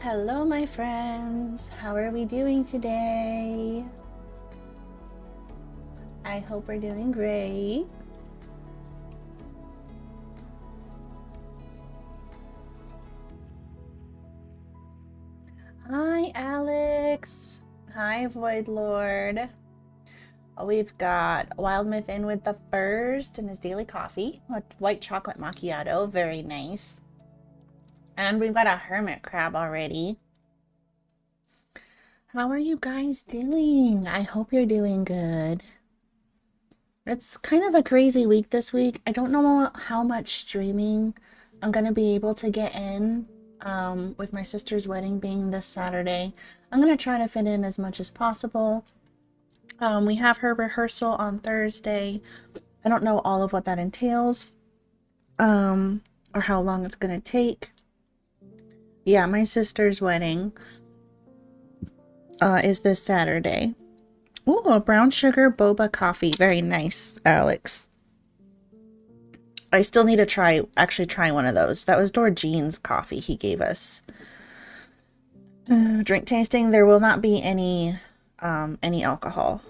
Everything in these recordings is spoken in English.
Hello, my friends. How are we doing today? I hope we're doing great. Hi, Alex. Hi, Void Lord. We've got Wild Myth in with the first and his daily coffee, a white chocolate macchiato, very nice. And we've got a hermit crab already. How are you guys doing? I hope you're doing good. It's kind of a crazy week this week. I don't know how much streaming I'm gonna be able to get in, with my sister's wedding being this Saturday. I'm gonna try to fit in as much as possible. We have her rehearsal on Thursday. I don't know all of what that entails, or how long it's gonna take. Yeah, my sister's wedding is this Saturday. Ooh, a brown sugar boba coffee. Very nice, Alex. I still need to actually try one of those. That was Dorjean's coffee he gave us. Drink tasting. There will not be any alcohol.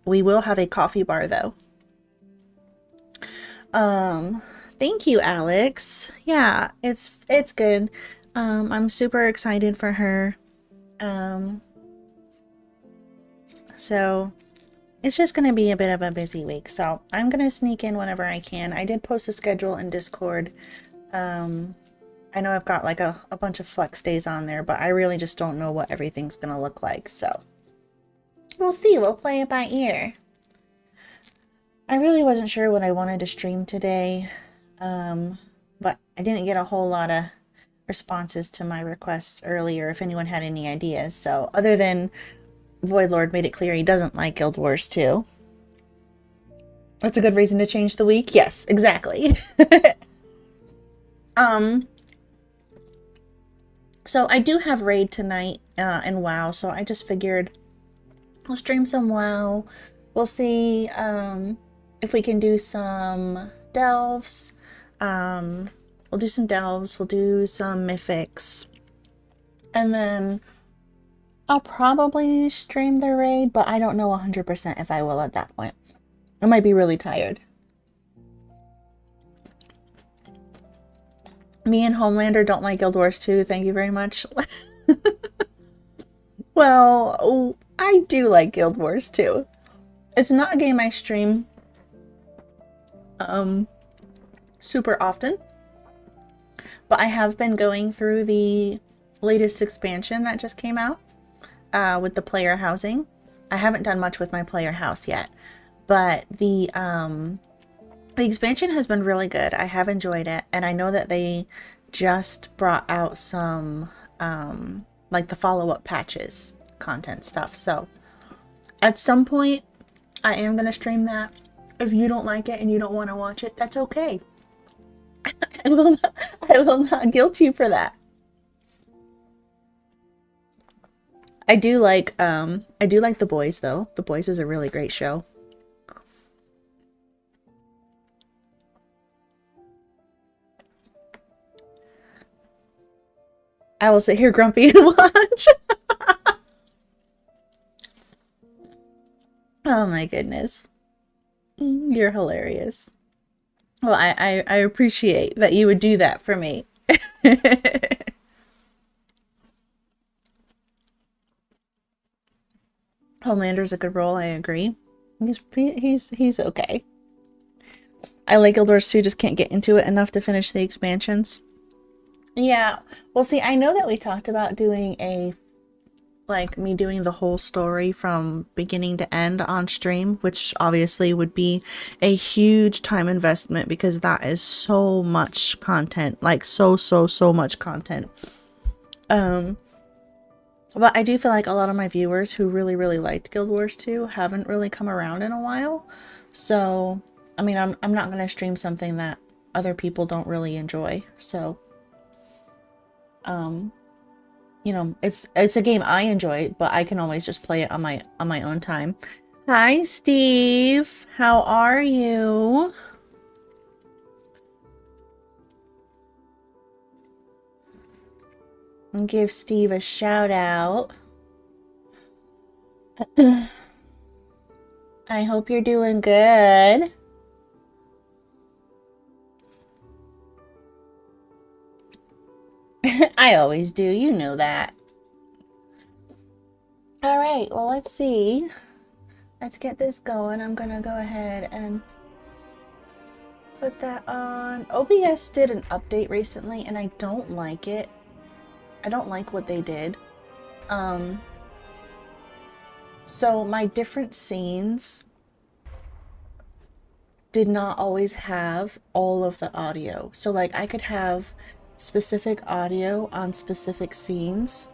We will have a coffee bar though. Thank you, Alex. Yeah, it's good. I'm super excited for her. So it's just going to be a bit of a busy week. So I'm going to sneak in whenever I can. I did post a schedule in Discord. I know I've got like a bunch of flex days on there, but I really just don't know what everything's going to look like. So we'll see. We'll play it by ear. I really wasn't sure what I wanted to stream today. But I didn't get a whole lot of responses to my requests earlier if anyone had any ideas. So other than Void Lord made it clear he doesn't like Guild Wars 2. That's a good reason to change the week? Yes, exactly. So I do have raid tonight in WoW, so I just figured I'll stream some WoW. We'll see if we can do some delves. We'll do some delves, we'll do some mythics, and then I'll probably stream the raid, but I don't know 100% if I will at that point. I might be really tired. Me and Homelander don't like Guild Wars 2, thank you very much. Well, I do like Guild Wars 2. It's not a game I stream super often, but I have been going through the latest expansion that just came out. With the player housing. I haven't done much with my player house yet, but the expansion has been really good. I have enjoyed it, and I know that they just brought out some like the follow-up patches content stuff. So at some point I am going to stream that. If you don't like it and you don't want to watch it, that's okay. I will not guilt you for that. I do like The Boys though. The Boys is a really great show. I will sit here grumpy and watch. Oh my goodness. You're hilarious. Well, I appreciate that you would do that for me. Homelander's a good role, I agree. He's okay. I like Guild Wars 2, just can't get into it enough to finish the expansions. Yeah, well see, I know that we talked about doing me doing the whole story from beginning to end on stream, which obviously would be a huge time investment because that is so much content, like so much content. But I do feel like a lot of my viewers who really liked Guild Wars 2 haven't really come around in a while. So, I mean, I'm not going to stream something that other people don't really enjoy. So, you know, it's a game I enjoy, but I can always just play it on my own time. Hi, Steve. How are you? and give Steve a shout out. I hope you're doing good. I always do, you know that. All right, well, let's see. Let's get this going. I'm gonna go ahead and put that on. OBS did an update recently, and I don't like it. I don't like what they did. So my different scenes did not always have all of the audio. So like I could have specific audio on specific scenes.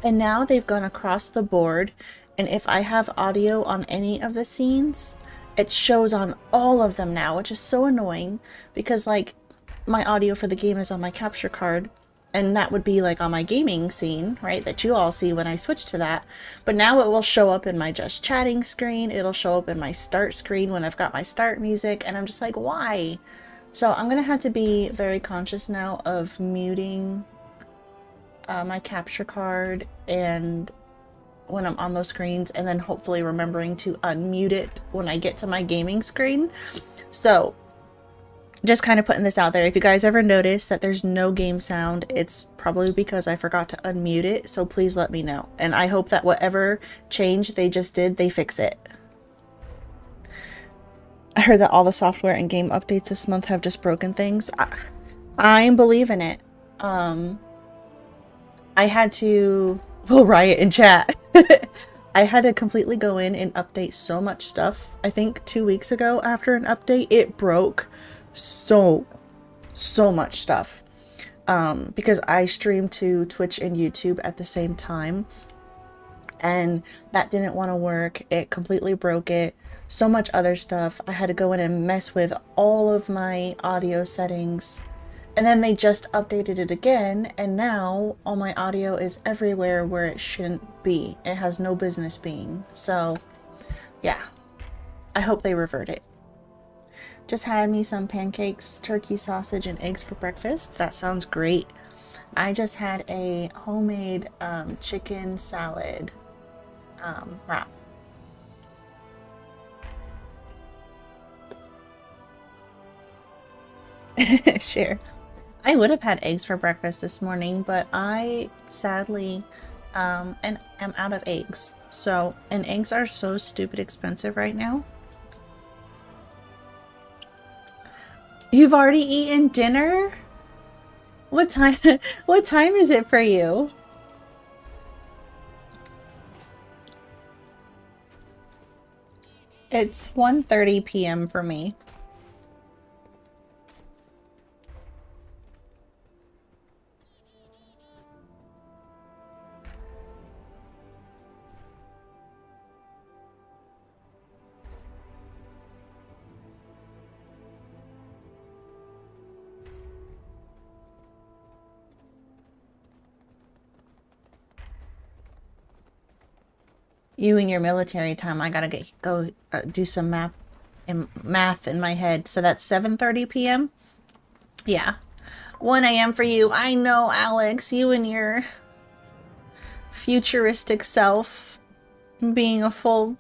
And now they've gone across the board, and if I have audio on any of the scenes, it shows on all of them now, which is so annoying because like my audio for the game is on my capture card, and that would be like on my gaming scene, right, that you all see when I switch to that. But now it will show up in my just chatting screen, it'll show up in my start screen when I've got my start music, and I'm just like, why? So I'm gonna have to be very conscious now of muting my capture card and when I'm on those screens, and then hopefully remembering to unmute it when I get to my gaming screen. So just kind of putting this out there. If you guys ever notice that there's no game sound, it's probably because I forgot to unmute it. So please let me know. And I hope that whatever change they just did, they fix it. I heard that all the software and game updates this month have just broken things. I'm believing it. I had to, well, riot in chat. I had to completely go in and update so much stuff. I think 2 weeks ago after an update, it broke so much stuff. Because I streamed to Twitch and YouTube at the same time, and that didn't want to work. It completely broke it. So much other stuff. I had to go in and mess with all of my audio settings. And then they just updated it again, and now all my audio is everywhere where it shouldn't be. It has no business being. So, yeah. I hope they revert it. Just had me some pancakes, turkey sausage, and eggs for breakfast. That sounds great. I just had a homemade chicken salad wrap. Sure. I would have had eggs for breakfast this morning, but I sadly am out of eggs. So, and eggs are so stupid expensive right now. You've already eaten dinner? What time what time is it for you? It's 1:30 p.m. for me. You and your military time. I gotta go do some math in my head. So that's 7:30 p.m. Yeah, 1 a.m. for you. I know, Alex. You and your futuristic self being a full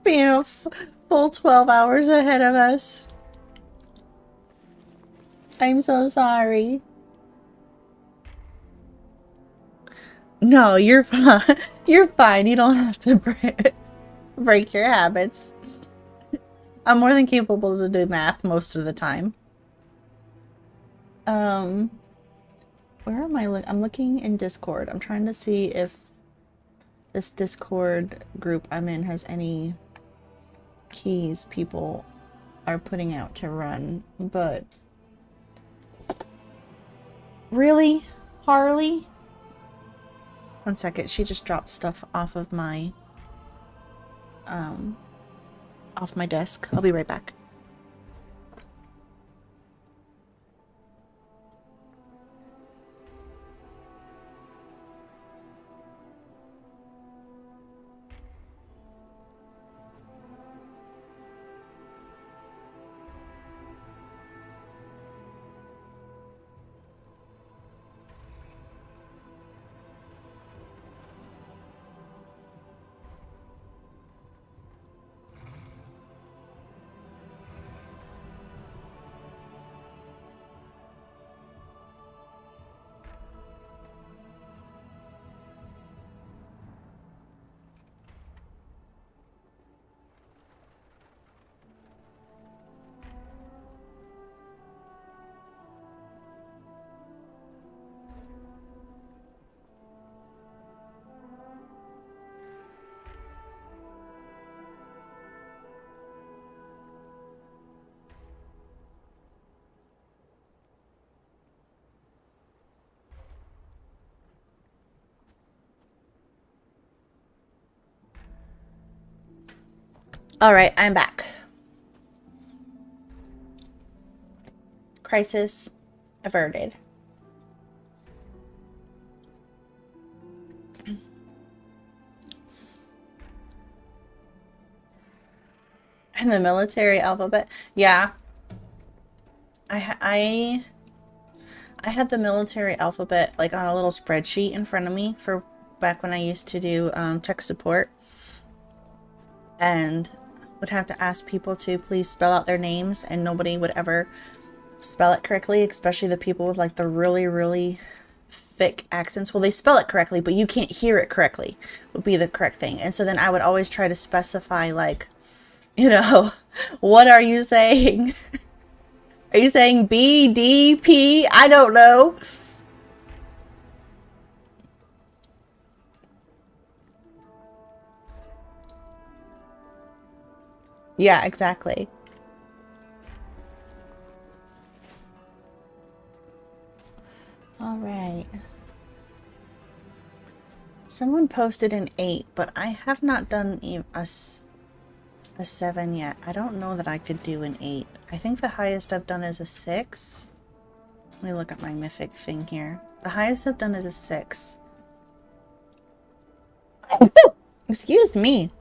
being a full 12 hours ahead of us. I'm so sorry. No, you're fine. You're fine. You don't have to break your habits. I'm more than capable to do math most of the time. Where am I? I'm looking in Discord. I'm trying to see if this Discord group I'm in has any keys people are putting out to run, but really, Harley? 1 second, she just dropped stuff off of my desk. I'll be right back. All right, I'm back. Crisis averted. And the military alphabet. Yeah. I had the military alphabet like on a little spreadsheet in front of me for back when I used to do tech support, and would have to ask people to please spell out their names, and nobody would ever spell it correctly, especially the people with like the really, really thick accents. Well, they spell it correctly, but you can't hear it correctly would be the correct thing. And so then I would always try to specify, like, you know, what are you saying? Are you saying B, D, P? I don't know. Yeah, exactly. All right. Someone posted an 8, but I have not done a 7 yet. I don't know that I could do an 8. I think the highest I've done is a 6. Let me look at my mythic thing here. The highest I've done is a 6. Excuse me.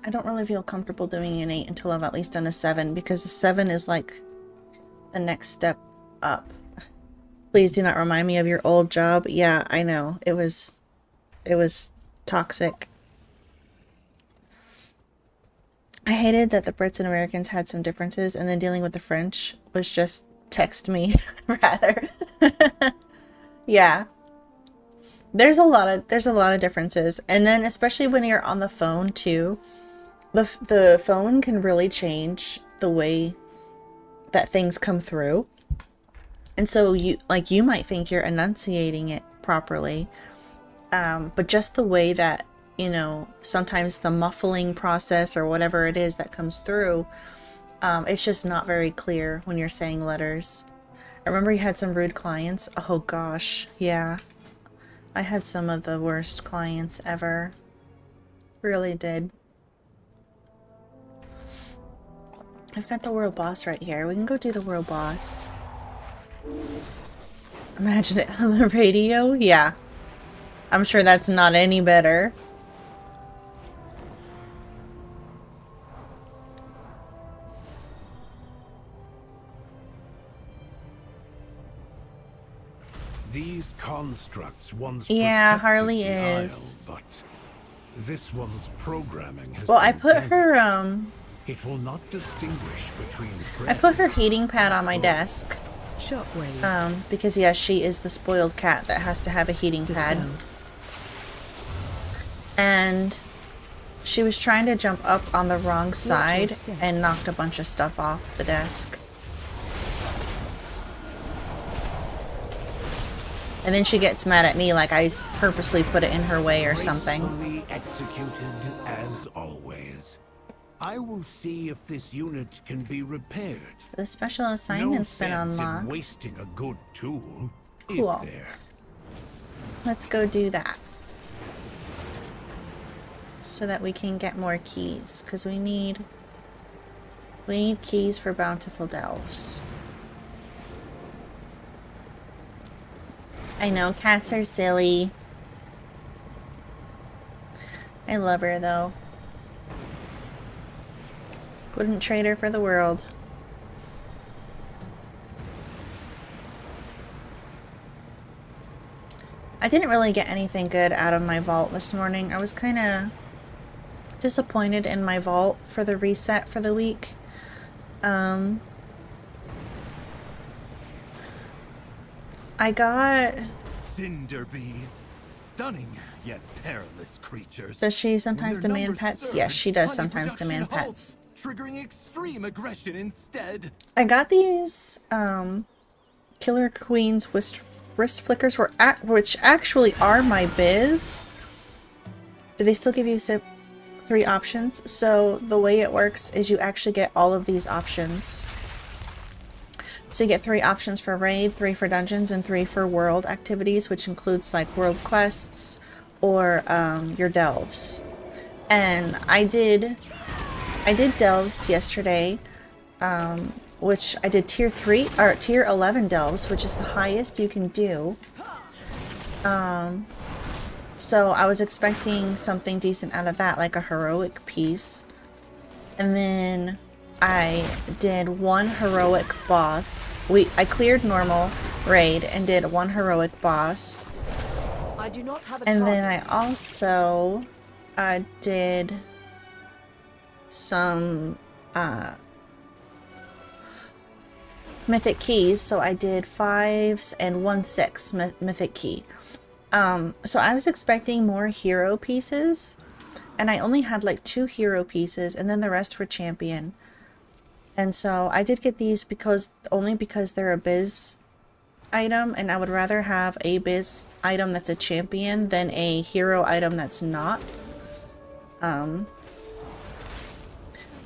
I don't really feel comfortable doing an 8 until I've at least done a 7, because the 7 is like the next step up. Please do not remind me of your old job. Yeah, I know. It was toxic. I hated that the Brits and Americans had some differences, and then dealing with the French was just text me rather. Yeah. There's a lot of differences. And then especially when you're on the phone too, the phone can really change the way that things come through. And so you might think you're enunciating it properly, but just the way that, you know, sometimes the muffling process or whatever it is that comes through, it's just not very clear when you're saying letters. I remember you had some rude clients. Oh gosh, yeah. I had some of the worst clients ever. Really did. I've got the world boss right here. We can go do the world boss. Imagine it on the radio. Yeah. I'm sure that's not any better. These constructs once Harley is. Isle, but this one's programming has well, I put her it will not distinguish between I put her heating pad on my desk. Shockwave. Because yeah, she is the spoiled cat that has to have a heating pad. And she was trying to jump up on the wrong side and knocked a bunch of stuff off the desk. And then she gets mad at me like I purposely put it in her way or something. Gracefully executed as always. I will see if this unit can be repaired. The special assignment's been unlocked. In wasting a good tool, Cool. is there? Let's go do that. So that we can get more keys, because we need keys for Bountiful Delves. I know, cats are silly. I love her though. Wouldn't trade her for the world. I didn't really get anything good out of my vault this morning. I was kind of disappointed in my vault for the reset for the week. I got... Cinder bees. Stunning, yet perilous creatures. Does she sometimes demand pets? Yes, she does sometimes demand pets. Triggering extreme aggression instead. I got these Killer Queen's wrist flickers, which actually are my biz. Do they still give you 3 options? So the way it works is you actually get all of these options. So you get 3 options for raid, 3 for dungeons, and 3 for world activities, which includes like world quests or your delves. And I did delves yesterday, which I did tier 3 or tier 11 delves, which is the highest you can do. So I was expecting something decent out of that, like a heroic piece. And then I did 1 heroic boss. I cleared normal raid and did 1 heroic boss. I do not have a And target. then I also did some mythic keys. So I did 5s and 1 6 mythic key. So I was expecting more hero pieces, and I only had like 2 hero pieces, and then the rest were champion. And so I did get these only because they're a biz item, and I would rather have a biz item that's a champion than a hero item that's not.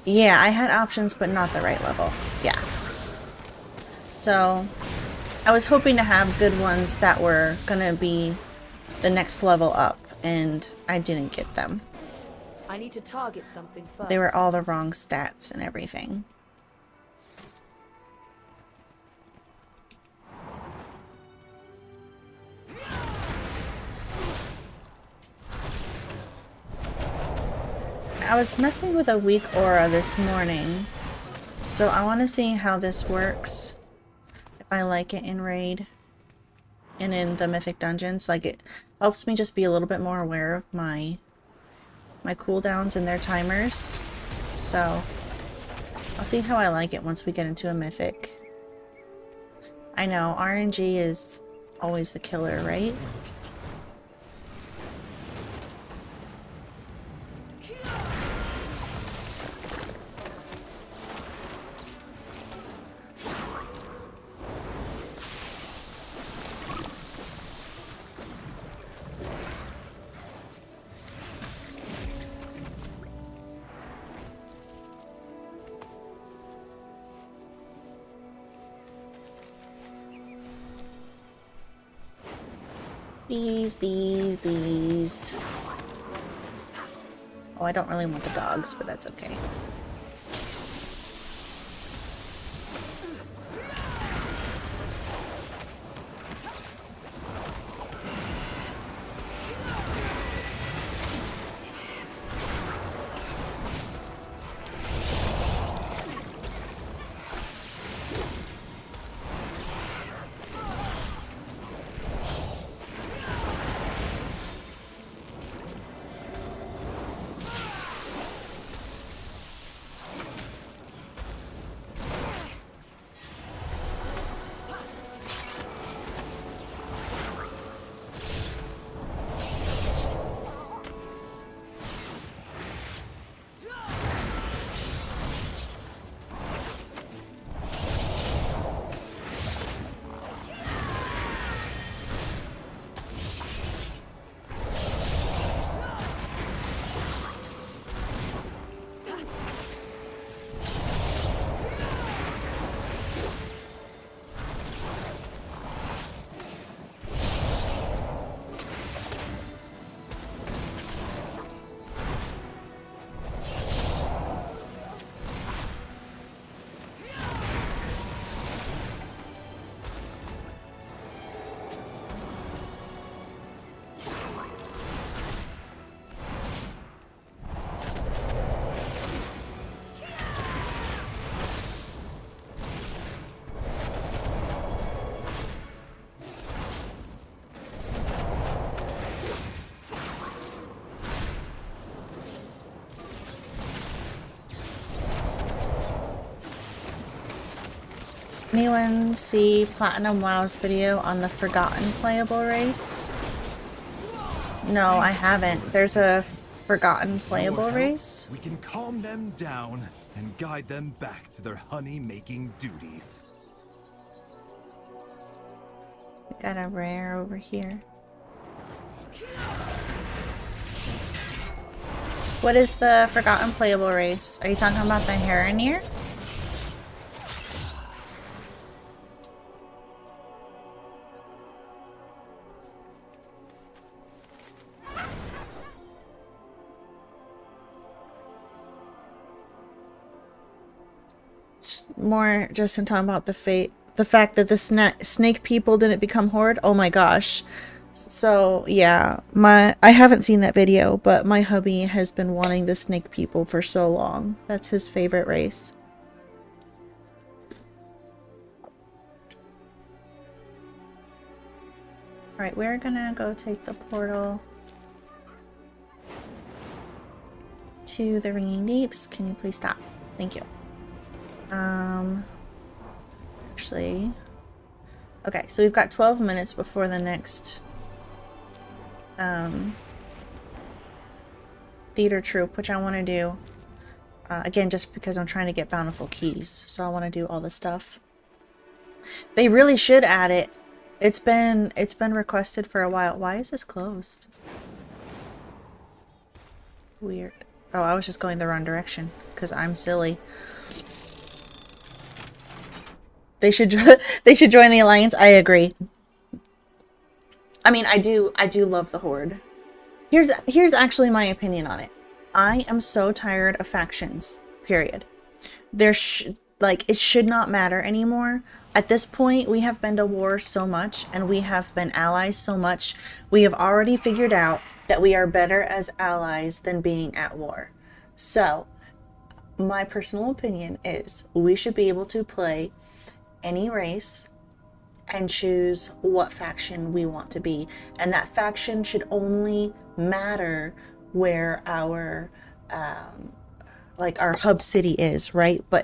Yeah, I had options, but not the right level. Yeah. So I was hoping to have good ones that were gonna be the next level up, and I didn't get them. I need to target something first. They were all the wrong stats and everything. I was messing with a weak aura this morning, so I want to see how this works. If I like it in raid and in the mythic dungeons, like it helps me just be a little bit more aware of my cooldowns and their timers. So I'll see how I like it once we get into a mythic. I know RNG is always the killer, right? Bees, bees, bees. Oh, I don't really want the dogs, but that's okay. Anyone see Platinum WoW's video on the Forgotten playable race? No, I haven't. There's a Forgotten playable race? We can calm them down and guide them back to their honey-making duties. We got a rare over here. What is the Forgotten playable race? Are you talking about the Heronir? more Justin talking about the fact that the snake people didn't become horde. Oh my gosh. So yeah, I haven't seen that video, but my hubby has been wanting the snake people for so long. That's his favorite race. Alright, we're gonna go take the portal to the Ringing Deeps. Can you please stop? Thank you. Actually, okay, so we've got 12 minutes before the next theater troupe, which I want to do again just because I'm trying to get bountiful keys, so I want to do all this stuff. They really should add it. It's been requested for a while. Why is this closed? Weird. Oh, I was just going the wrong direction because I'm silly. They should join the alliance. I agree. I mean, I do love the horde. Here's actually my opinion on it. I am so tired of factions. Period. It should not matter anymore. At this point, we have been to war so much and we have been allies so much. We have already figured out that we are better as allies than being at war. So, my personal opinion is we should be able to play any race and choose what faction we want to be. And that faction should only matter where our our hub city is, right? But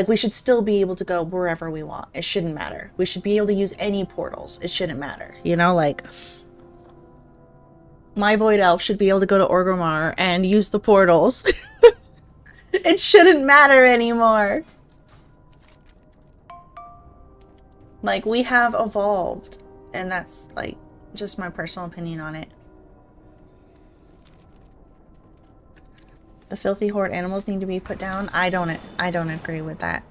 we should still be able to go wherever we want. It shouldn't matter. We should be able to use any portals. It shouldn't matter. You know, like my Void Elf should be able to go to Orgrimmar and use the portals. It shouldn't matter anymore. Like, we have evolved, and that's like just my personal opinion on it. The filthy horde animals need to be put down. I don't agree with that.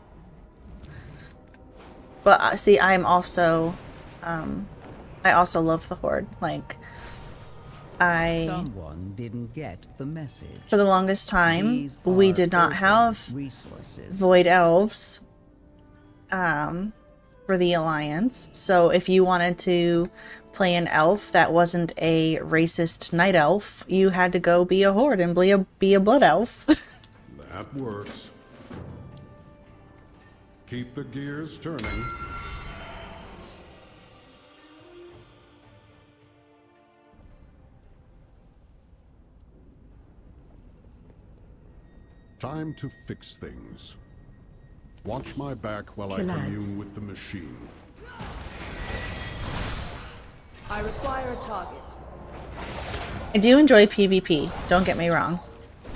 But see, I'm also I also love the horde. Like, Someone didn't get the message. For the longest time, we did not have resources. Void Elves for the Alliance. So if you wanted to play an elf that wasn't a racist night elf, you had to go be a horde and be a blood elf. That works. Keep the gears turning. Time to fix things. Watch my back while I commune with the machine. I require a target. I do enjoy PvP, don't get me wrong.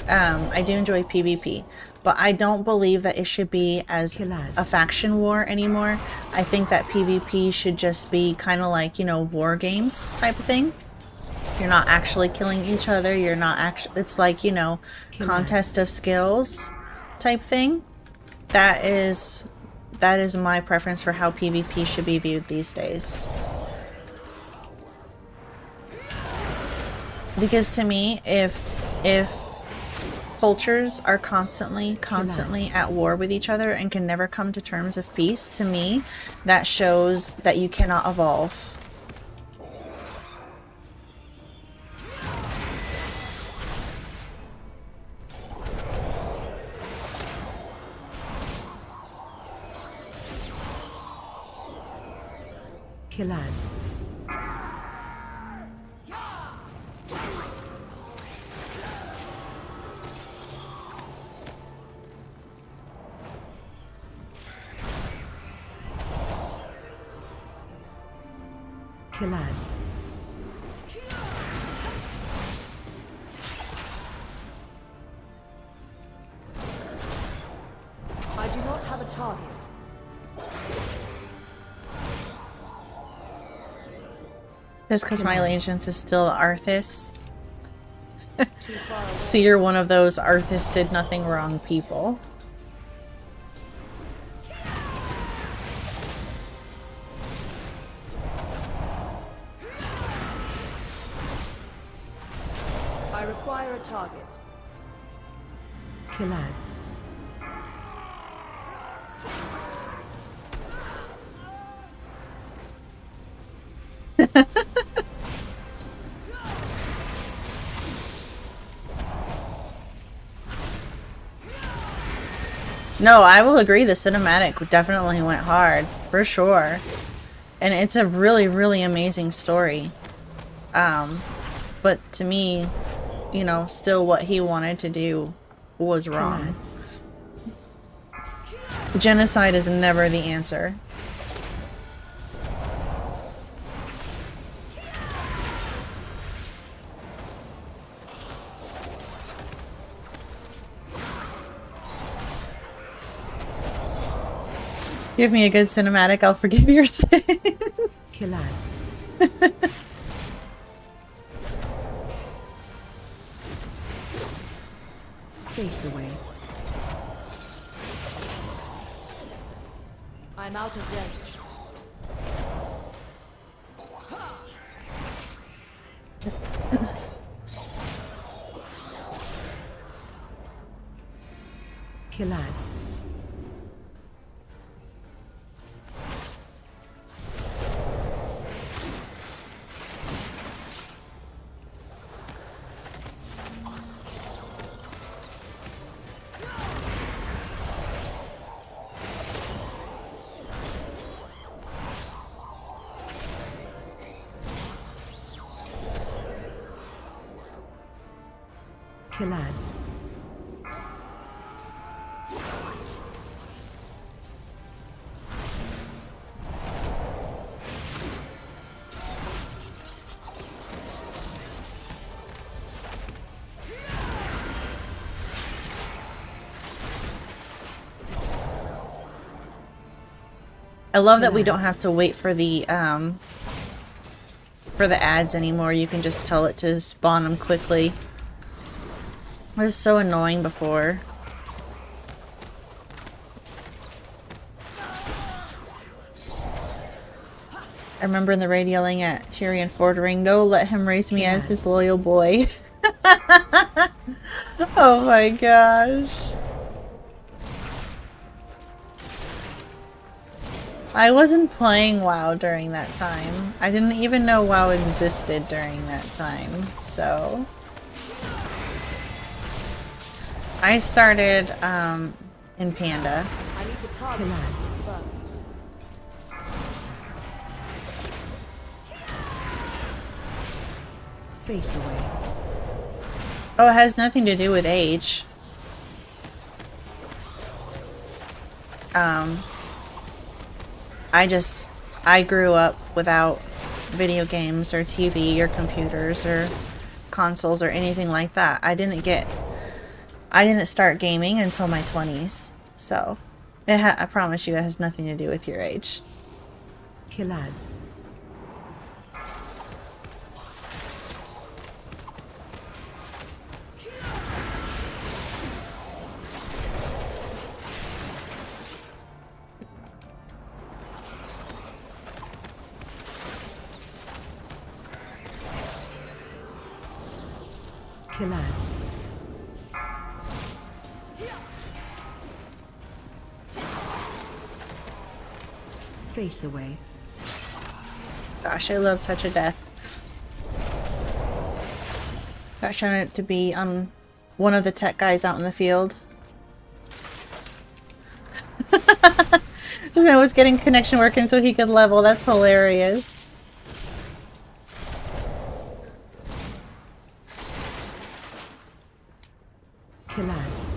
I do enjoy PvP, but I don't believe that it should be as a faction war anymore. I think that PvP should just be kind of like, you know, war games type of thing. You're not actually killing each other. You're not actually, it's like, you know, contest of skills type thing. That is my preference for how PvP should be viewed these days. Because to me, if cultures are constantly at war with each other and can never come to terms of peace, to me, that shows that you cannot evolve. Killads. Killads. I do not have a target. Just because my allegiance is still Arthas. Too far away. So you're one of those Arthas did nothing wrong people. I require a target. Killads. No, I will agree. The cinematic definitely went hard, for sure. And it's a really, really amazing story. But to me, you know, still what he wanted to do was wrong. Polads. Genocide is never the answer. Give me a good cinematic, I'll forgive your sins. Kilads. Face away. I'm out of range. Kilads. Kilads. I love that we don't have to wait for the ads anymore. You can just tell it to spawn them quickly. It was so annoying before. I remember in the raid yelling at Tyrion Fordring, "No, let him raise me as his loyal boy." Oh my gosh. I wasn't playing WoW during that time. I didn't even know WoW existed during that time, so... I started, in Panda. I need to target Kilads. first. Face away. Oh, it has nothing to do with age. I grew up without video games or TV or computers or consoles or anything like that. I didn't start gaming until my 20s. So, I promise you it has nothing to do with your age. Kilads. Kilads. Face away. Gosh, I love Touch of Death. Got shown it to be on one of the tech guys out in the field. I was getting connection working so he could level. That's hilarious. Kilads.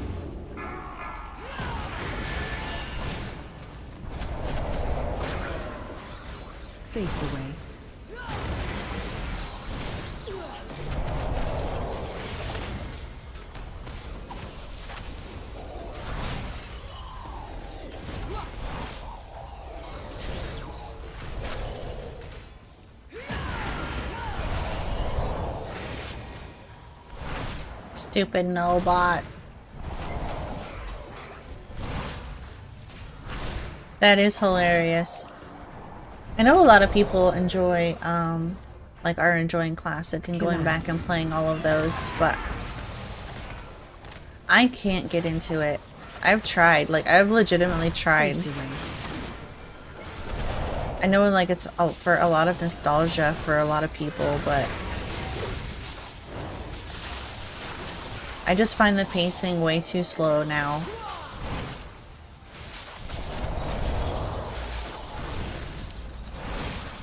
Face away. Stupid null bot. That is hilarious. I know a lot of people enjoy, like are enjoying Classic and going back and playing all of those, but I can't get into it. I've tried, like I've legitimately tried. Face away. I know like it's for a lot of nostalgia for a lot of people, but I just find the pacing way too slow now.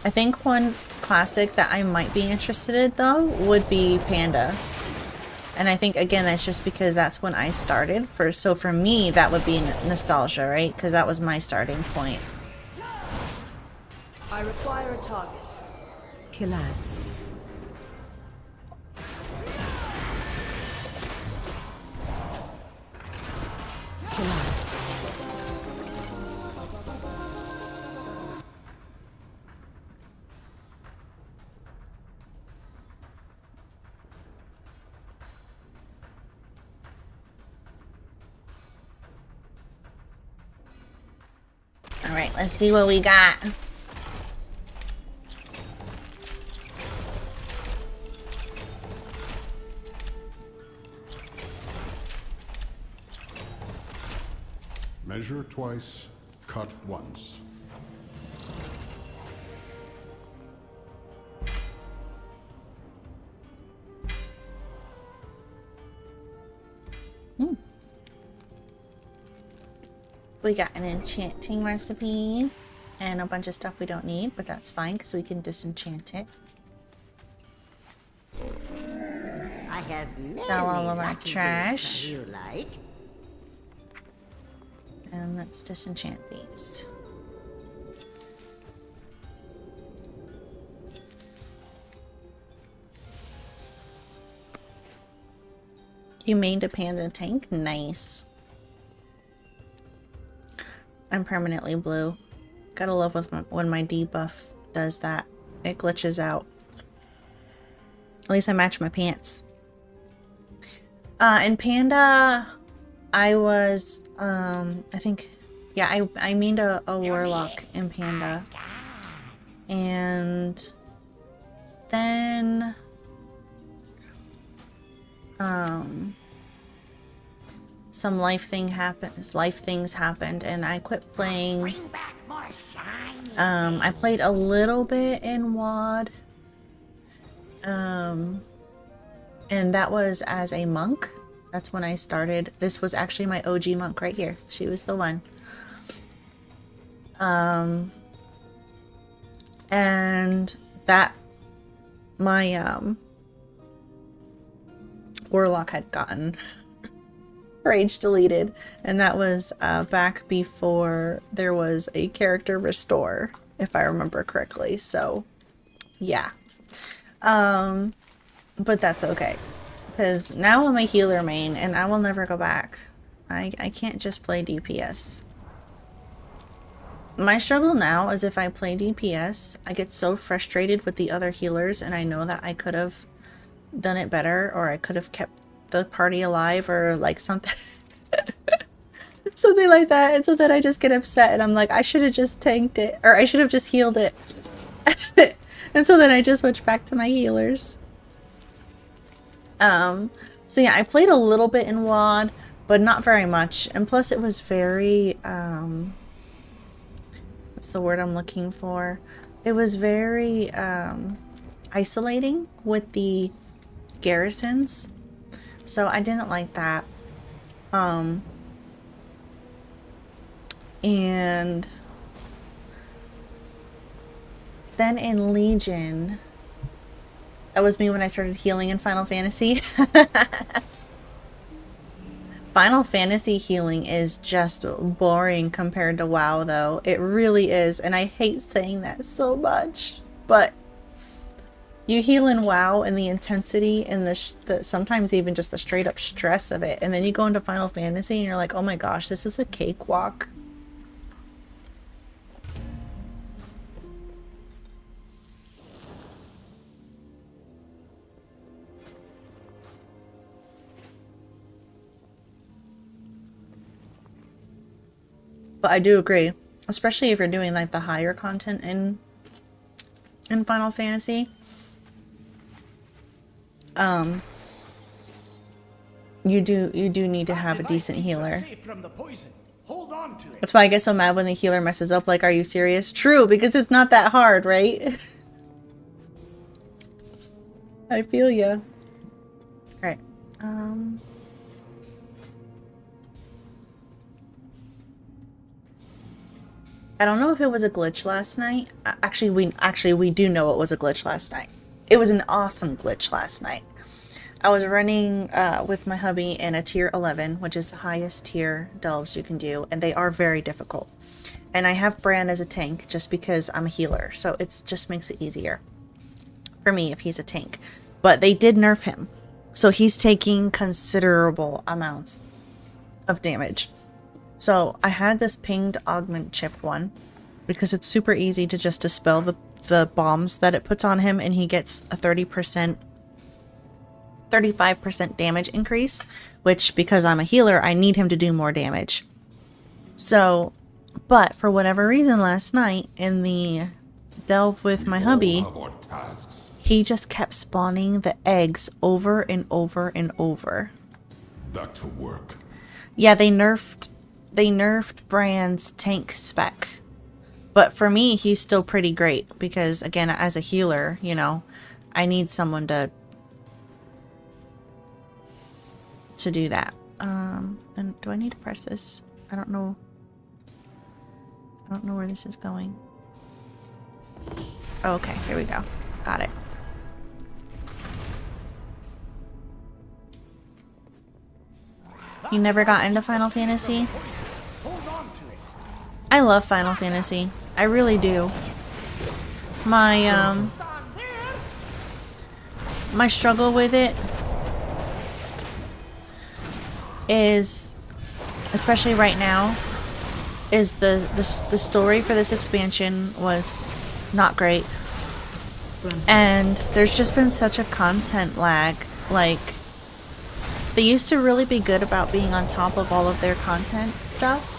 I think one classic that I might be interested in though would be Panda. And I think again that's just because that's when I started. So for me that would be nostalgia, right? Because that was my starting point. I require a target. Kill ads. Kill ads. All right, let's see what we got. Measure twice, cut once. We got an enchanting recipe and a bunch of stuff we don't need, but that's fine because we can disenchant it. I have Sell all of our trash. You like? And let's disenchant these. You made a panda tank? Nice. I'm permanently blue. Gotta love when my debuff does that. It glitches out. At least I match my pants. In Panda, I was, I think, yeah, I mained a warlock in Panda. And then, some life things happened and I quit playing. I played a little bit in WoD. And that was as a monk. That's when I started. This was actually my OG monk right here. She was the one. And that my warlock had gotten rage deleted, and that was back before there was a character restore, if I remember correctly. So yeah, but that's okay because now I'm a healer main and I will never go back. I can't just play DPS. My struggle now is if I play DPS, I get so frustrated with the other healers and I know that I could have done it better, or I could have kept the party alive, or like something something like that, and so then I just get upset and I'm like, I should have just tanked it, or I should have just healed it. And so then I just switch back to my healers. So yeah, I played a little bit in WoD, but not very much, and plus it was very what's the word I'm looking for? It was very isolating with the garrisons. So I didn't like that. And then in Legion, that was me when I started healing in Final Fantasy. Final Fantasy healing is just boring compared to WoW though. It really is. And I hate saying that so much, but you heal in WoW and the intensity and the sometimes even just the straight up stress of it. And then you go into Final Fantasy and you're like, oh my gosh, this is a cakewalk. But I do agree, especially if you're doing like the higher content in Final Fantasy. You do need to have a decent healer. That's why I get so mad when the healer messes up. Like, are you serious? True, because it's not that hard, right? I feel ya. Alright. I don't know if it was a glitch last night. Actually we do know it was a glitch last night. It was an awesome glitch last night. I was running with my hubby in a tier 11, which is the highest tier delves you can do, and they are very difficult. And I have Bran as a tank just because I'm a healer, so it just makes it easier for me if he's a tank. But they did nerf him, so he's taking considerable amounts of damage. So I had this pinged augment chip one because it's super easy to just dispel the bombs that it puts on him, and he gets a 35% damage increase, which because I'm a healer, I need him to do more damage. So, but for whatever reason last night in the delve with my hubby, he just kept spawning the eggs over and over and over. Back to work. Yeah, they nerfed Bran's tank spec. But for me, he's still pretty great because, again, as a healer, you know, I need someone to do that. And do I need to press this? I don't know where this is going. Oh, okay, here we go. Got it. You never got into Final Fantasy? I love Final Fantasy. I really do. My my struggle with it is, especially right now, is the story for this expansion was not great. And there's just been such a content lag. Like, they used to really be good about being on top of all of their content stuff.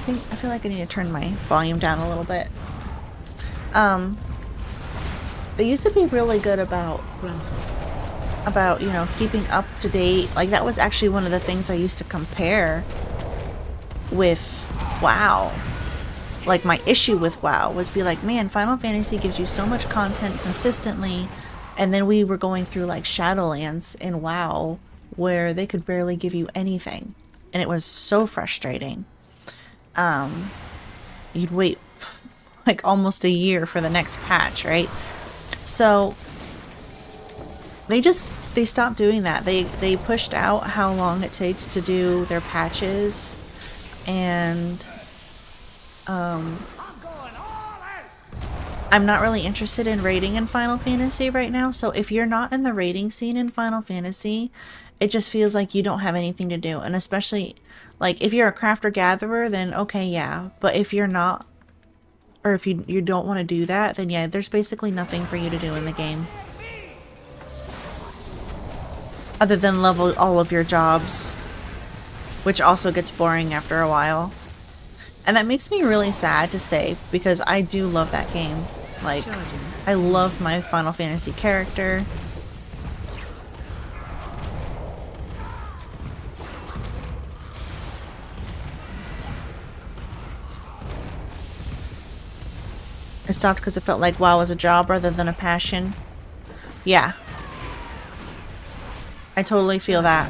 I feel like I need to turn my volume down a little bit. They used to be really good about, you know, keeping up to date. Like, that was actually one of the things I used to compare with WoW. Like, my issue with WoW was be like, man, Final Fantasy gives you so much content consistently, and then we were going through like Shadowlands in WoW where they could barely give you anything, and it was so frustrating. You'd wait like almost a year for the next patch, right? So they stopped doing that. They pushed out how long it takes to do their patches, and I'm not really interested in raiding in Final Fantasy right now. So if you're not in the raiding scene in Final Fantasy, it just feels like you don't have anything to do. And especially like if you're a crafter gatherer, then okay, yeah. But if you're not, or if you don't want to do that, then yeah, there's basically nothing for you to do in the game other than level all of your jobs, which also gets boring after a while. And that makes me really sad to say, because I do love that game. Like, I love my Final Fantasy character. I stopped because it felt like WoW was a job rather than a passion. Yeah. I totally feel that.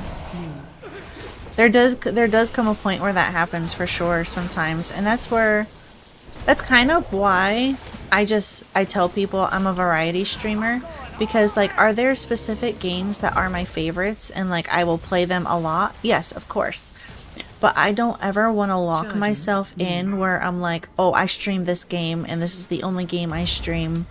There does come a point where that happens for sure sometimes, and that's kind of why I tell people I'm a variety streamer, because like, are there specific games that are my favorites and like I will play them a lot? Yes, of course. But I don't ever want to lock myself in where I'm like, oh, I stream this game and this is the only game I stream.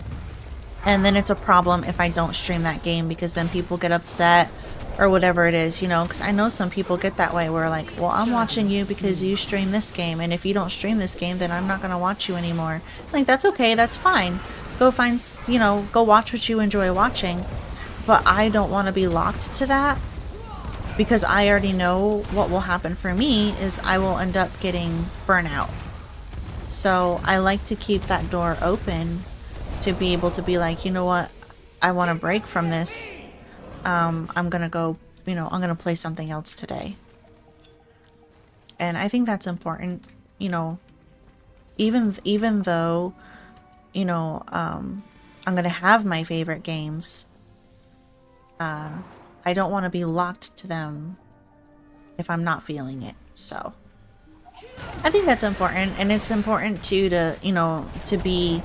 And then it's a problem if I don't stream that game, because then people get upset or whatever it is, you know, because I know some people get that way where like, well, I'm watching you because you stream this game, and if you don't stream this game, then I'm not going to watch you anymore. Like, that's okay, that's fine. Go find, you know, go watch what you enjoy watching. But I don't want to be locked to that, because I already know what will happen for me is I will end up getting burnout. So I like to keep that door open to be able to be like, you know what, I want to break from this. I'm gonna go, you know, I'm gonna play something else today. And I think that's important, you know, even though, you know, I'm gonna have my favorite games, I don't want to be locked to them if I'm not feeling it. So I think that's important, and it's important too to, you know, to be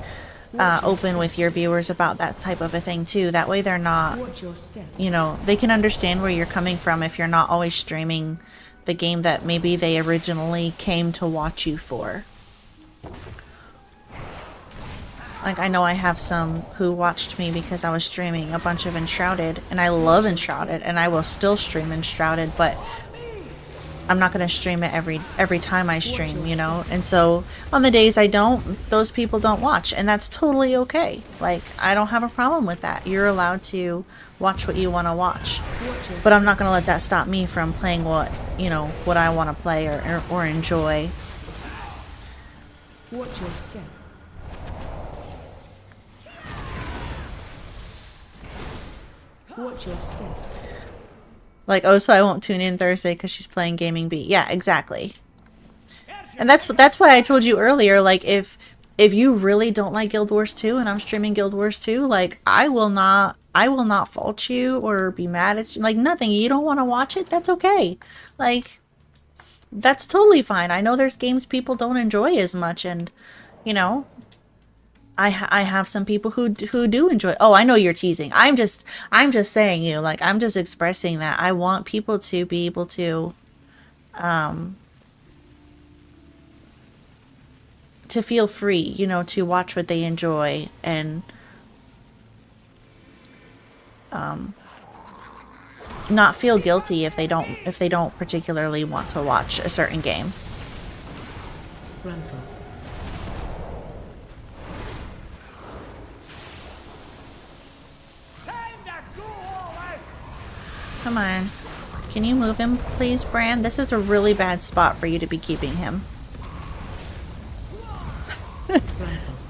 open with your viewers about that type of a thing too. That way they're not, Watch your step. you know, they can understand where you're coming from if you're not always streaming the game that maybe they originally came to watch you for. Like, I know I have some who watched me because I was streaming a bunch of Enshrouded, and I love Enshrouded, and I will still stream Enshrouded, but I'm not going to stream it every time I stream, you know? And so on the days I don't, those people don't watch, and that's totally okay. Like, I don't have a problem with that. You're allowed to watch what you want to watch. But I'm not going to let that stop me from playing what, you know, what I want to play or enjoy. Watch your step. Watch your step. Like, oh, so I won't tune in Thursday because she's playing Gaming Beat. Yeah, exactly. And that's why I told you earlier, like, if you really don't like Guild Wars 2 and I'm streaming Guild Wars 2, like, I will not fault you or be mad at you. Like, nothing. You don't want to watch it? That's okay. Like, that's totally fine. I know there's games people don't enjoy as much, and, you know, I have some people who do enjoy. Oh, I know you're teasing. I'm just saying, you, like, I'm just expressing that I want people to be able to feel free, you know, to watch what they enjoy and not feel guilty if they don't particularly want to watch a certain game. Grandpa. Come on. Can you move him, please, Bran? This is a really bad spot for you to be keeping him.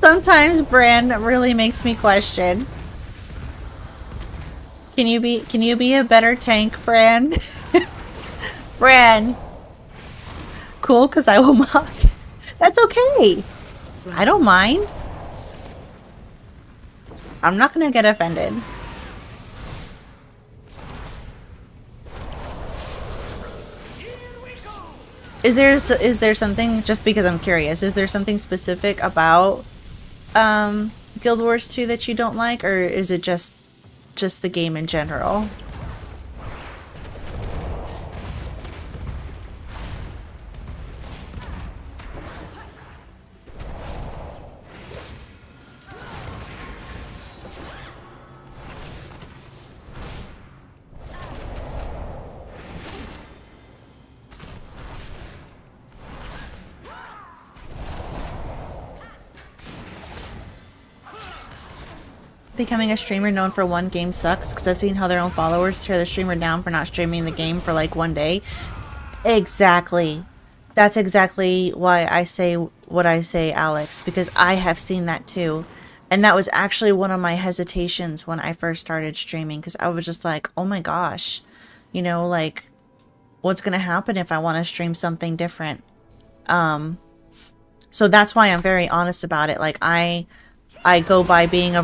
Sometimes Bran really makes me question. Can you be a better tank, Bran? Bran. Cool, because I will mock. That's okay. I don't mind. I'm not gonna get offended. Is there something, just because I'm curious, is there something specific about Guild Wars 2 that you don't like, or is it just the game in general? Becoming a streamer known for one game sucks, because I've seen how their own followers tear the streamer down for not streaming the game for like one day. Exactly. That's exactly why I say what I say, Alex, because I have seen that too. And that was actually one of my hesitations when I first started streaming, because I was just like, oh my gosh, you know, like, what's going to happen if I want to stream something different? So that's why I'm very honest about it. Like, I go by being a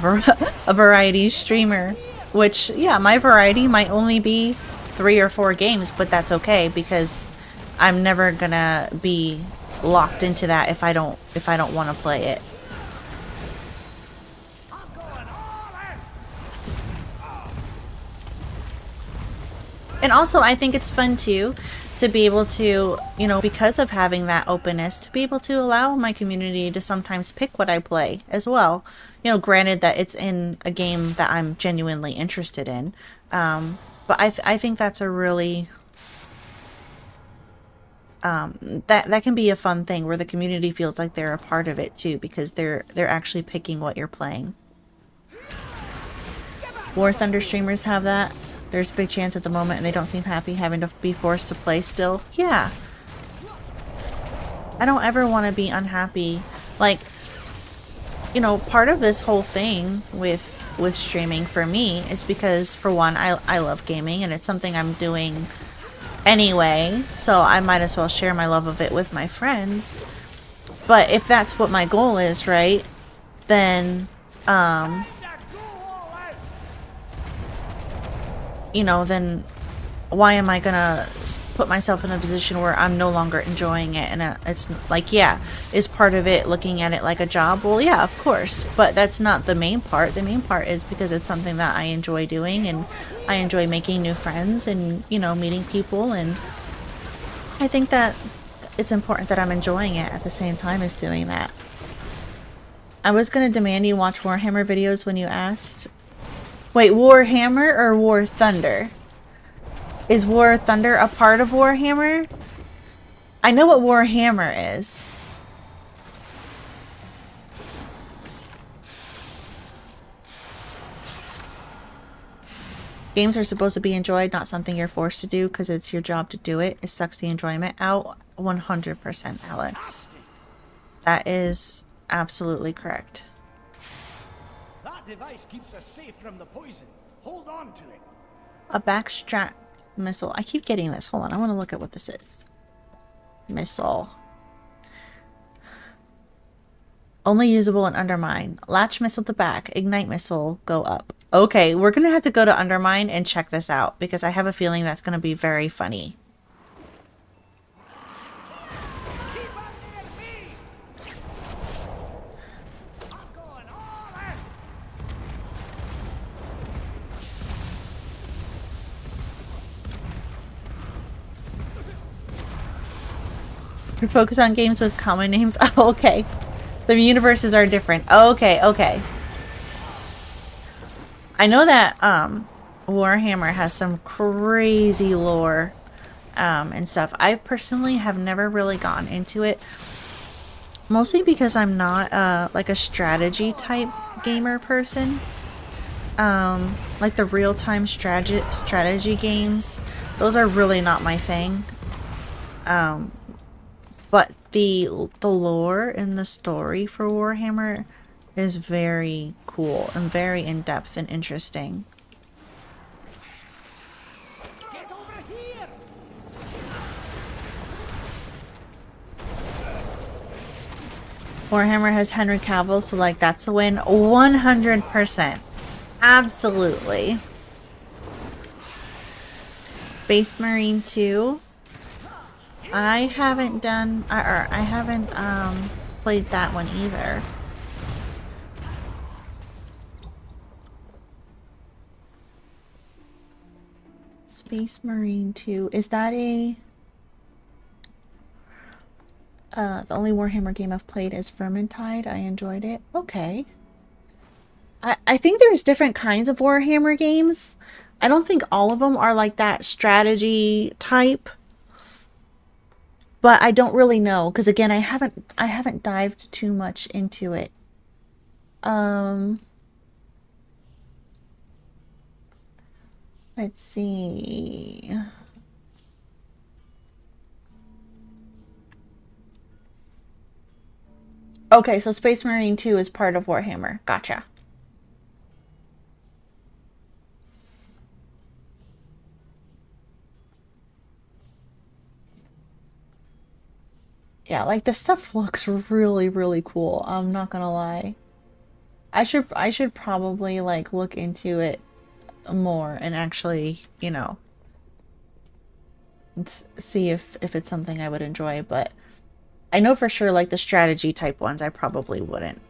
variety streamer, which, yeah, my variety might only be 3 or 4 games, but that's okay, because I'm never gonna be locked into that if I don't want to play it. And also, I think it's fun too to be able to, you know, because of having that openness, to be able to allow my community to sometimes pick what I play as well. You know, granted that it's in a game that I'm genuinely interested in. But I think that's a really, that can be a fun thing where the community feels like they're a part of it too, because they're actually picking what you're playing. War Thunder streamers have that. There's a big chance at the moment, and they don't seem happy having to be forced to play still. Yeah. I don't ever want to be unhappy. Like, you know, part of this whole thing with streaming for me is because, for one, I love gaming, and it's something I'm doing anyway, so I might as well share my love of it with my friends. But if that's what my goal is, right, then, you know, then why am I gonna put myself in a position where I'm no longer enjoying it? And it's like, yeah, is part of it looking at it like a job? Well, yeah, of course, but that's not the main part. The main part is because it's something that I enjoy doing, and I enjoy making new friends and, you know, meeting people, and I think that it's important that I'm enjoying it at the same time as doing that. I was gonna demand you watch Warhammer videos when you asked. Wait, Warhammer or War Thunder? Is War Thunder a part of Warhammer? I know what Warhammer is. Games are supposed to be enjoyed, not something you're forced to do because it's your job to do it. It sucks the enjoyment out. 100%, Alex. That is absolutely correct. That device keeps us safe from the poison. Hold on to it. A backstrapped missile. I keep getting this. Hold on. I want to look at what this is. Missile. Only usable in Undermine. Latch missile to back. Ignite missile. Go up. Okay, we're going to have to go to Undermine and check this out because I have a feeling that's going to be very funny. Focus on games with common names. Oh, okay. The universes are different. Okay, okay. I know that Warhammer has some crazy lore and stuff. I personally have never really gotten into it. Mostly because I'm not like a strategy type gamer person. Like the real-time strategy games. Those are really not my thing. But the lore and the story for Warhammer is very cool and very in-depth and interesting. Get over here! Warhammer has Henry Cavill, so like that's a win. 100%. Absolutely. Space Marine 2. I haven't done, or I haven't played that one either. Space Marine 2. Is that a... the only Warhammer game I've played is Vermintide. I enjoyed it. Okay. I think there's different kinds of Warhammer games. I don't think all of them are like that strategy type. But I don't really know, because again, I haven't dived too much into it. Let's see. Okay, so Space Marine 2 is part of Warhammer. Gotcha. Yeah, like the stuff looks really, really cool. I'm not gonna lie. I should probably like look into it more and actually, you know, see if it's something I would enjoy, but I know for sure like the strategy type ones I probably wouldn't.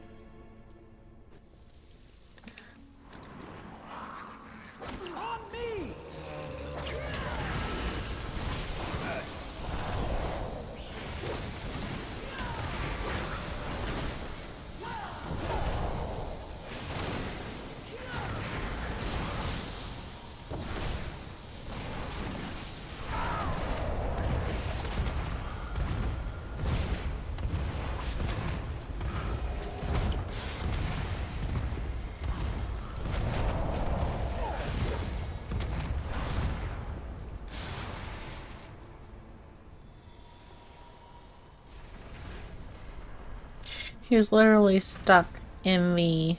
He was literally stuck in the...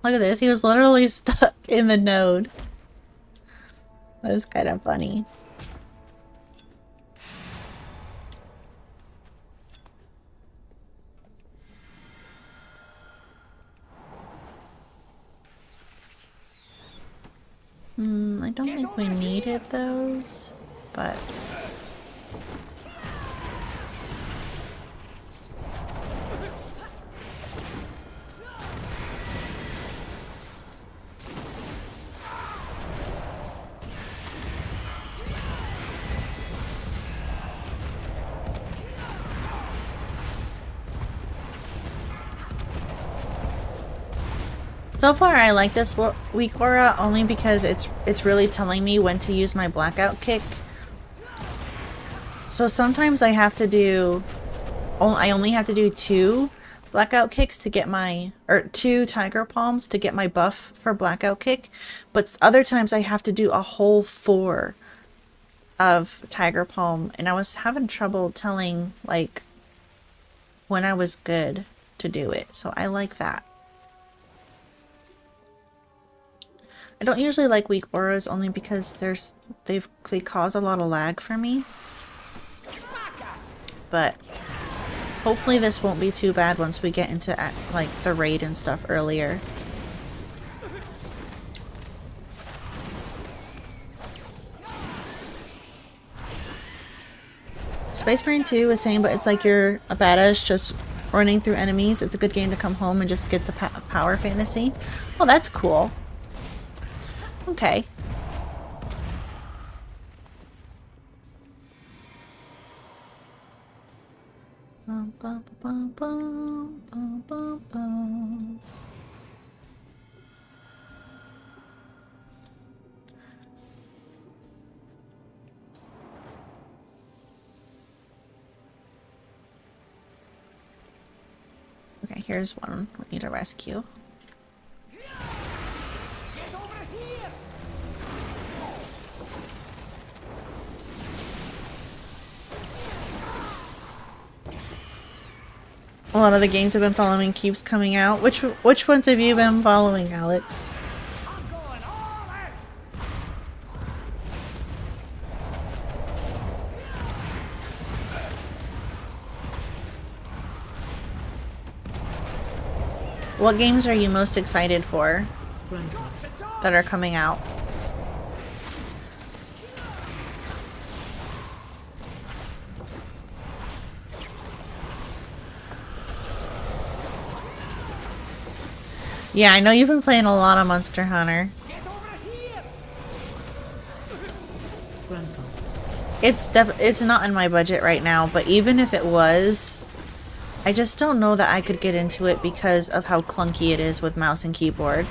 Look at this. He was literally stuck in the node. That was kind of funny. I I don't think we needed those, but... So far, I like this weak aura only because it's really telling me when to use my blackout kick. So sometimes I have to do, I only have to do 2 blackout kicks to get my, or 2 tiger palms to get my buff for blackout kick. But other times I have to do a whole 4 of tiger palm, and I was having trouble telling like when I was good to do it. So I like that. I don't usually like weak auras only because they cause a lot of lag for me. But hopefully this won't be too bad once we get into like the raid and stuff earlier. Space Marine 2 is saying, but it's like you're a badass just running through enemies. It's a good game to come home and just get the power fantasy. Oh, that's cool. Okay. Bum, bum, bum, bum, bum, bum, bum. Okay, here's one we need to rescue. A lot of the games I've been following keeps coming out. Which ones have you been following, Alex? What games are you most excited for that are coming out? Yeah, I know you've been playing a lot of Monster Hunter. It's not in my budget right now, but even if it was, I just don't know that I could get into it because of how clunky it is with mouse and keyboard.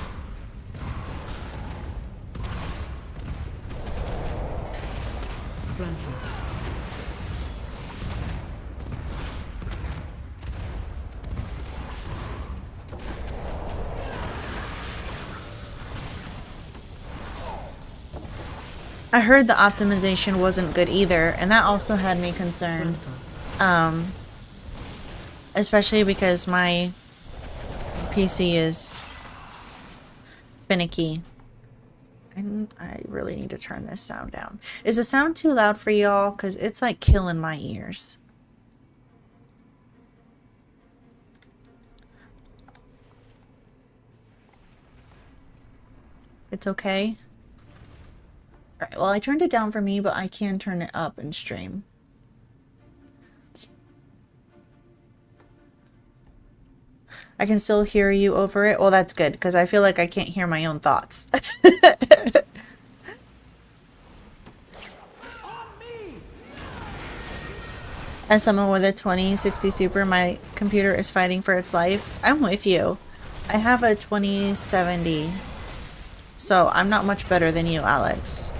I heard the optimization wasn't good either, and that also had me concerned. Especially because my PC is finicky. And I really need to turn this sound down. Is the sound too loud for y'all? Because it's like killing my ears. It's okay? Alright, well I turned it down for me, but I can turn it up and stream. I can still hear you over it. Well, that's good, because I feel like I can't hear my own thoughts. As someone with a 2060 Super, my computer is fighting for its life. I'm with you. I have a 2070, so I'm not much better than you, Alex.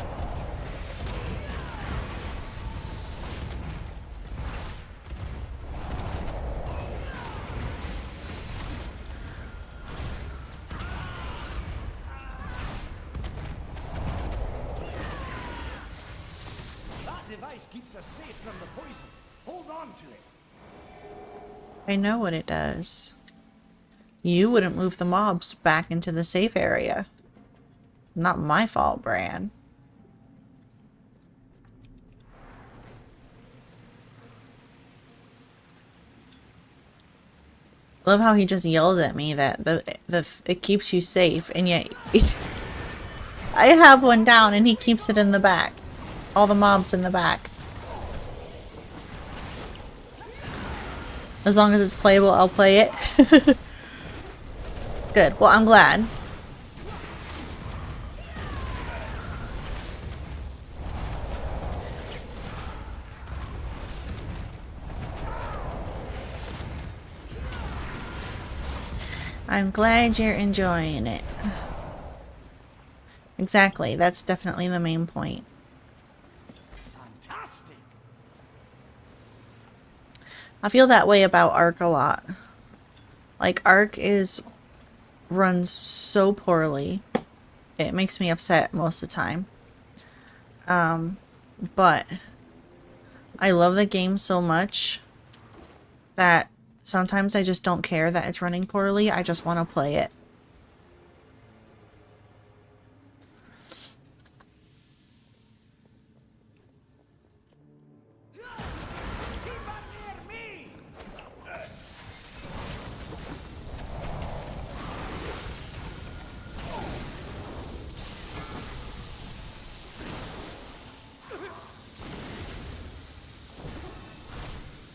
Keeps us safe from the poison. Hold on to it. I know what it does. You wouldn't move the mobs back into the safe area. Not my fault, Bran. I love how he just yells at me that it keeps you safe, and yet I have one down and he keeps it in the back. All the mobs in the back. As long as it's playable, I'll play it. Good. Well, I'm glad. I'm glad you're enjoying it. Exactly. That's definitely the main point. Fantastic. I feel that way about Ark a lot. Like, Ark runs so poorly. It makes me upset most of the time. But I love the game so much that sometimes I just don't care that it's running poorly. I just want to play it.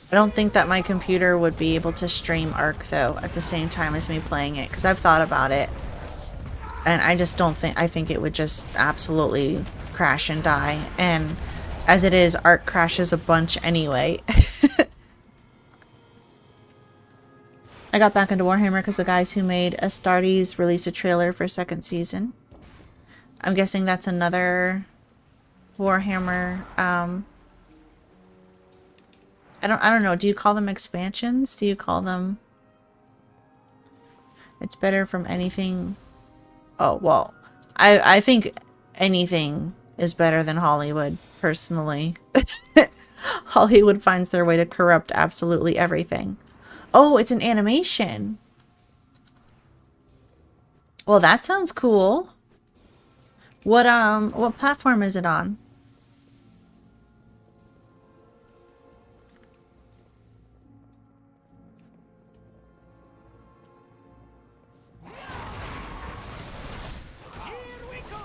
I don't think that my computer would be able to stream Ark though at the same time as me playing it, because I've thought about it and I just don't think, I think it would just absolutely crash and die, and as it is, Ark crashes a bunch anyway. I got back into Warhammer because the guys who made Astartes released a trailer for second season. I'm guessing that's another Warhammer I don't know. Do you call them expansions? Do you call them... It's better from anything... Oh, well. I think anything is better than Hollywood, personally. Hollywood finds their way to corrupt absolutely everything. Oh, it's an animation. Well, that sounds cool. What platform is it on?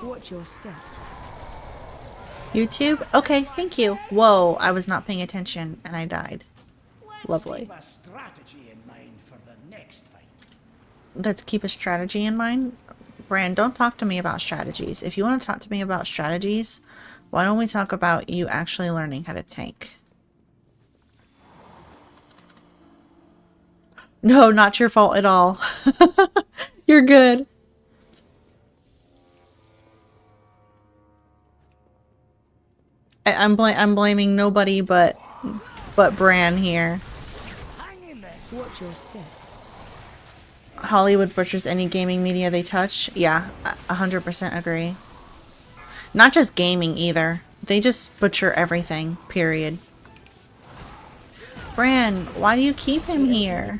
Watch your step. YouTube? Okay, thank you. Whoa, I was not paying attention and I died. Lovely. Keep a strategy in mind for the next fight. Let's keep a strategy in mind. Bran, don't talk to me about strategies. If you want to talk to me about strategies, why don't we talk about you actually learning how to tank? No, not your fault at all. You're good. I'm blaming nobody but Bran here. Watch your step. Hollywood butchers any gaming media they touch. Yeah, 100% agree. Not just gaming either. They just butcher everything, period. Bran, why do you keep him here?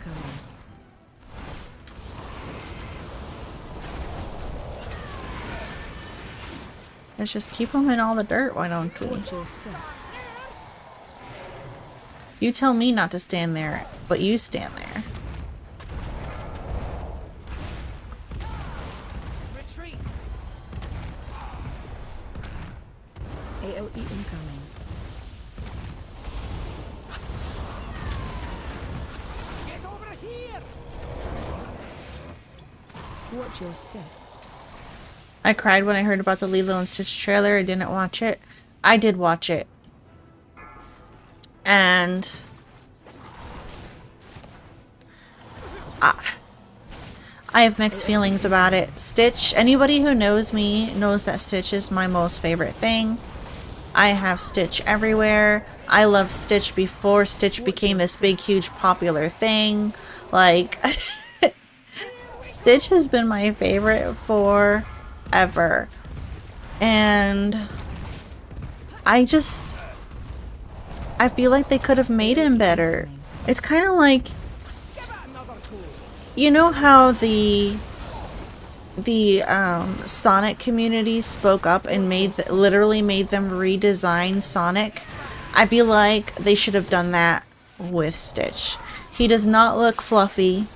Let's just keep him in all the dirt, why don't we? Watch your step. You tell me not to stand there, but you stand there. Retreat. AOE incoming. Get over here. Watch your step. I cried when I heard about the Lilo and Stitch trailer. I didn't watch it. I did watch it. And I have mixed feelings about it. Stitch, anybody who knows me knows that Stitch is my most favorite thing. I have Stitch everywhere. I loved Stitch before Stitch became this big, huge, popular thing. Like, Stitch has been my favorite forever. And I feel like they could have made him better. It's kind of like, you know how the Sonic community spoke up and literally made them redesign Sonic? I feel like they should have done that with Stitch. He does not look fluffy.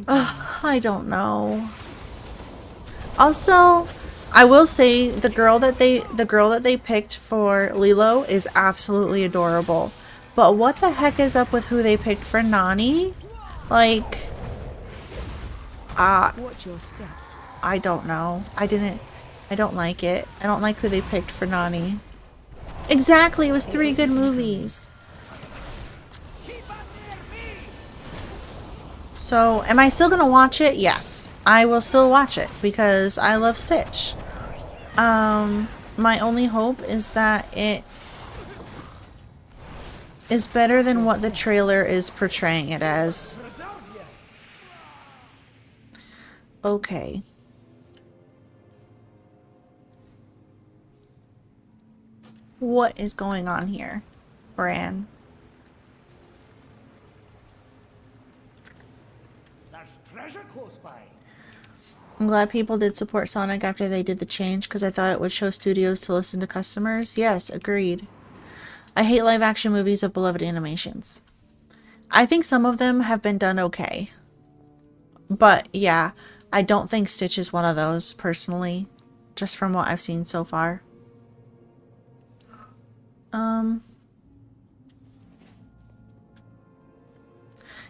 incoming. I don't know. Also, I will say the girl that they picked for Lilo is absolutely adorable. But what the heck is up with who they picked for Nani? Like, Watch your step. I don't know. I don't like it. I don't like who they picked for Nani. Exactly, it was 3 good movies. So, am I still gonna watch it? Yes, I will still watch it because I love Stitch. My only hope is that it is better than what the trailer is portraying it as. Okay. What is going on here, Bran? There's treasure close by. I'm glad people did support Sonic after they did the change because I thought it would show studios to listen to customers. Yes, agreed. I hate live action movies of beloved animations. I think some of them have been done okay. But yeah, I don't think Stitch is one of those personally, just from what I've seen so far.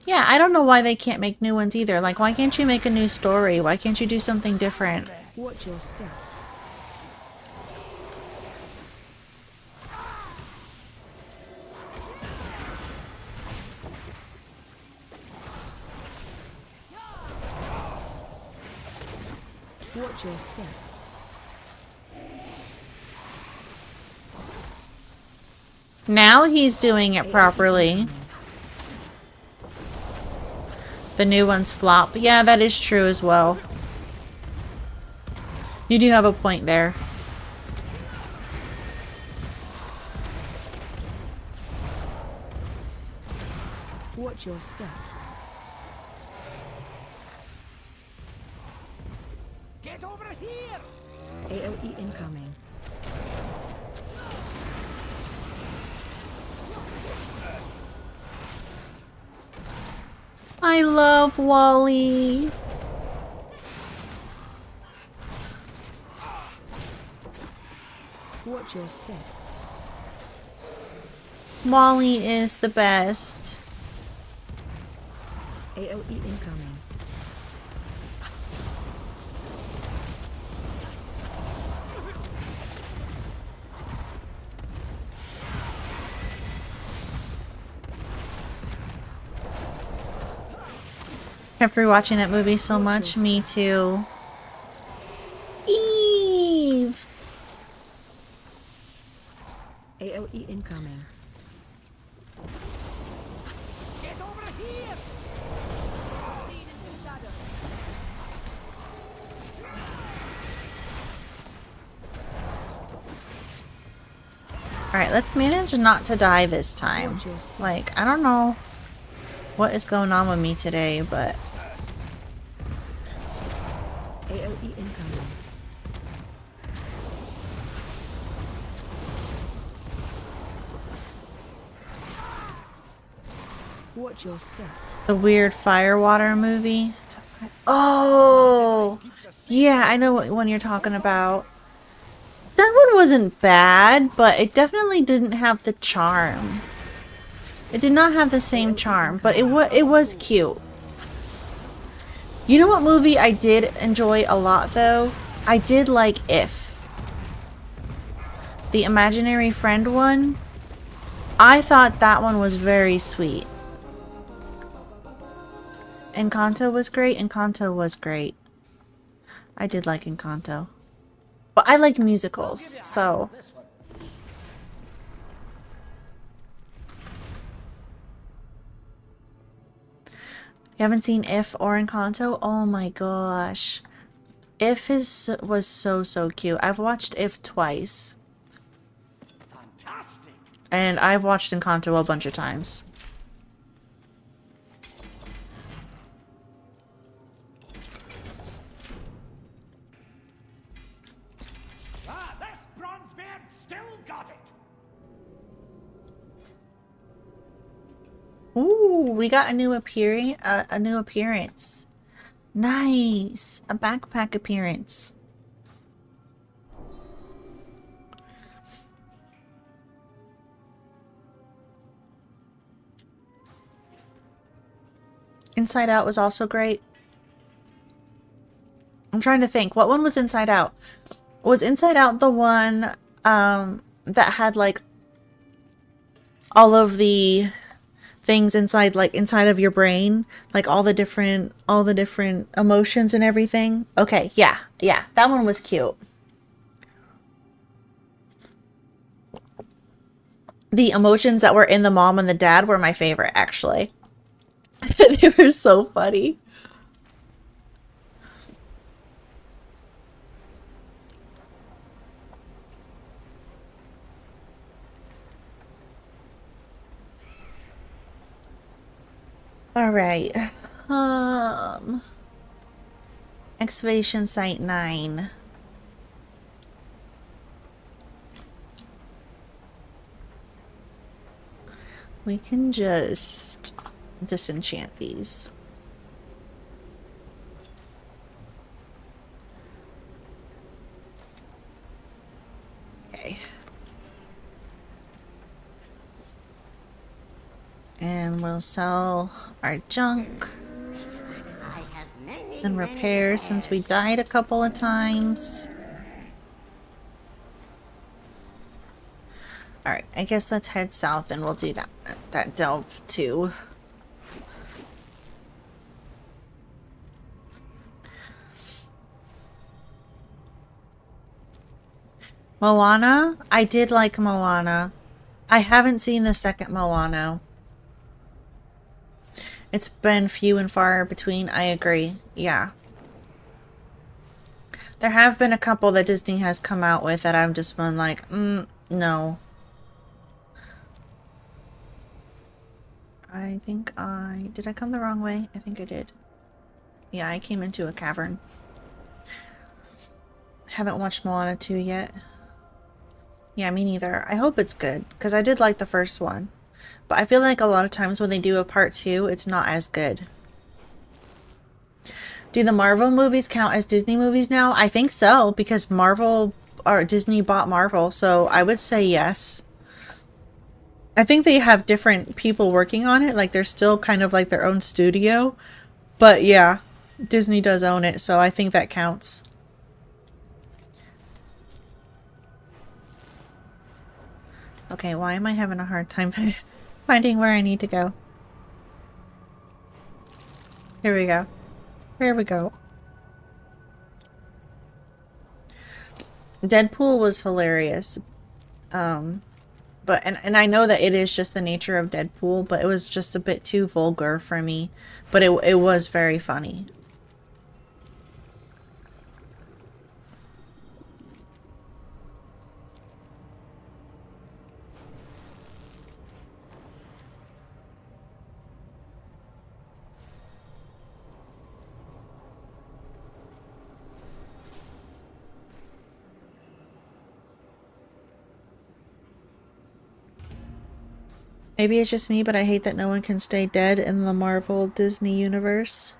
Yeah, I don't know why they can't make new ones either. Like, why can't you make a new story? Why can't you do something different? Watch your step. Watch your step. Now he's doing it properly. The new ones flop. Yeah, that is true as well. You do have a point there. Watch your step. Get over here! AOE incoming. I love Wally. Watch your step. Wally is the best. AOE incoming. Kept rewatching that movie so much. Me too. Eve. AOE incoming. Get over here! Alright, let's manage not to die this time. Like, I don't know what is going on with me today, but... AOE incoming. Watch your step. The weird Firewater movie. Oh! Yeah, I know what one you're talking about. That one wasn't bad, but it definitely didn't have the charm. It did not have the same charm, but it was cute. You know what movie I did enjoy a lot, though? I did like If. The imaginary friend one. I thought that one was very sweet. Encanto was great. Encanto was great. I did like Encanto. But I like musicals, so... You haven't seen If or Encanto? Oh my gosh. If was so cute. I've watched If twice. Fantastic! And I've watched Encanto a bunch of times. Ah, this bronze beard still got it! Ooh, we got a new appearance. Nice! A backpack appearance. Inside Out was also great. I'm trying to think. What one was Inside Out? Was Inside Out the one that had like all of the things inside, like inside of your brain, like all the different emotions and everything? Okay, yeah. That one was cute. The emotions that were in the mom and the dad were my favorite, actually. They were so funny. All right. Excavation Site 9. We can just disenchant these. Okay. And we'll sell our junk I have many, and many repair since we wares. died a couple of times. Alright, I guess let's head south and we'll do that delve too. Moana? I did like Moana. I haven't seen the second Moana. It's been few and far between, I agree. Yeah. There have been a couple that Disney has come out with that I've just been like, no. Did I come the wrong way? I think I did. Yeah, I came into a cavern. Haven't watched Moana 2 yet. Yeah, me neither. I hope it's good, because I did like the first one. But I feel like a lot of times when they do a part 2, it's not as good. Do the Marvel movies count as Disney movies now? I think so, because Disney bought Marvel, so I would say yes. I think they have different people working on it, like they're still kind of like their own studio. But yeah, Disney does own it, so I think that counts. Okay, why am I having a hard time finding where I need to go? Here we go. Here we go. Deadpool was hilarious. But I know that it is just the nature of Deadpool, but it was just a bit too vulgar for me. But it was very funny. Maybe it's just me, but I hate that no one can stay dead in the Marvel Disney universe.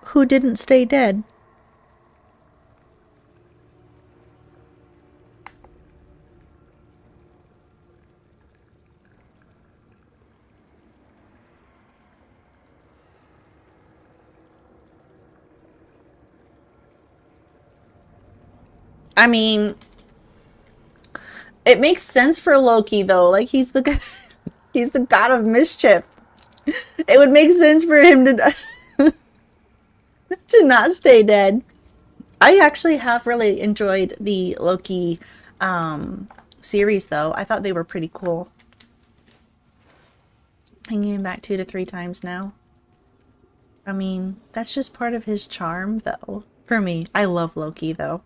Who didn't stay dead? I mean, it makes sense for Loki though. Like he's the he's the god of mischief. It would make sense for him to to not stay dead. I actually have really enjoyed the Loki series though. I thought they were pretty cool. Hanging him back 2 to 3 times now. I mean, that's just part of his charm though. For me, I love Loki though.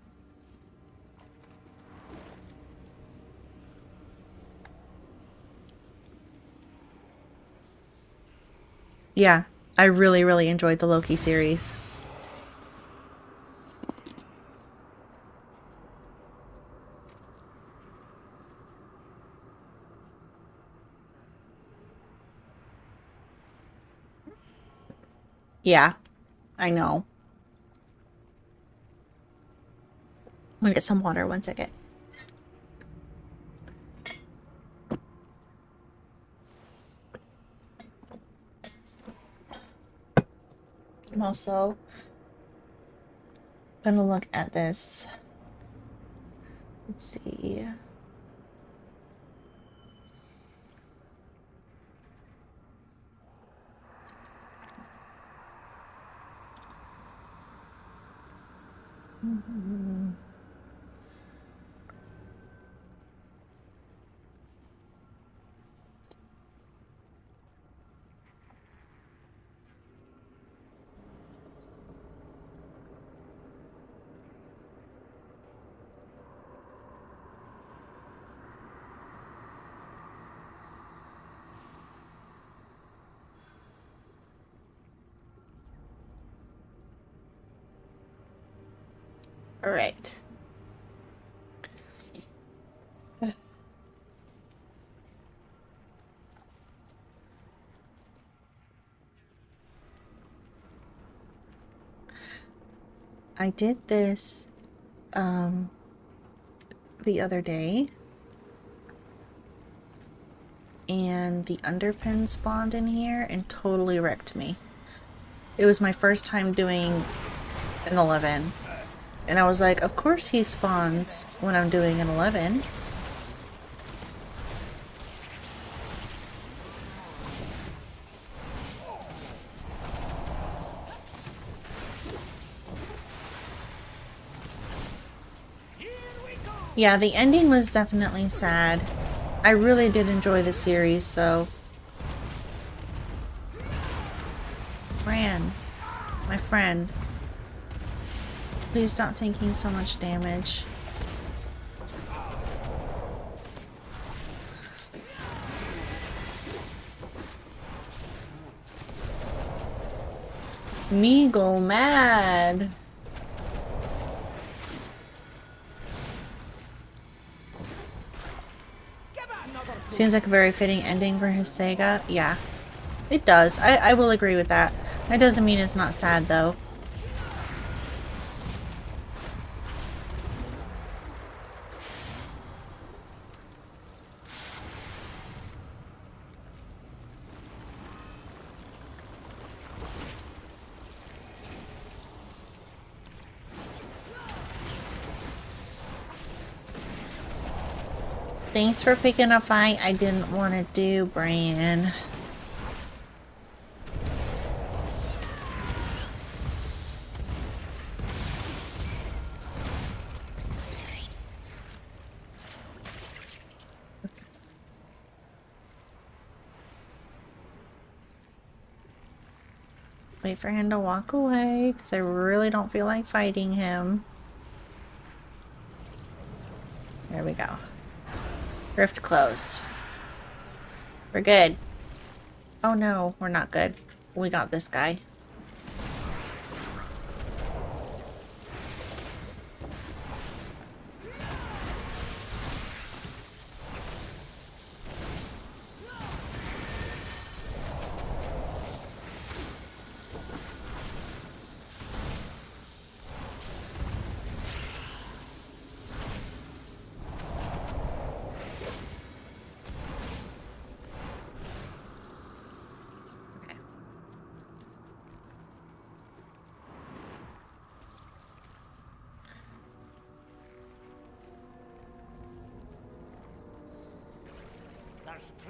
Yeah, I really, really enjoyed the Loki series. Yeah, I know. I'm gonna get some water, 1 second. I'm also gonna look at this. Let's see. All right. I did this the other day, and the underpin spawned in here and totally wrecked me. It was my first time doing an 11, and I was like, of course he spawns when I'm doing an 11. Yeah, the ending was definitely sad. I really did enjoy the series, though. Ran, my friend. Please stop taking so much damage. Me go mad. Seems like a very fitting ending for his saga. Yeah, it does. I will agree with that. That doesn't mean it's not sad, though. Thanks for picking a fight I didn't want to do, Brian. Wait for him to walk away, because I really don't feel like fighting him. There we go. Rift closed. We're good. Oh no, we're not good. We got this guy.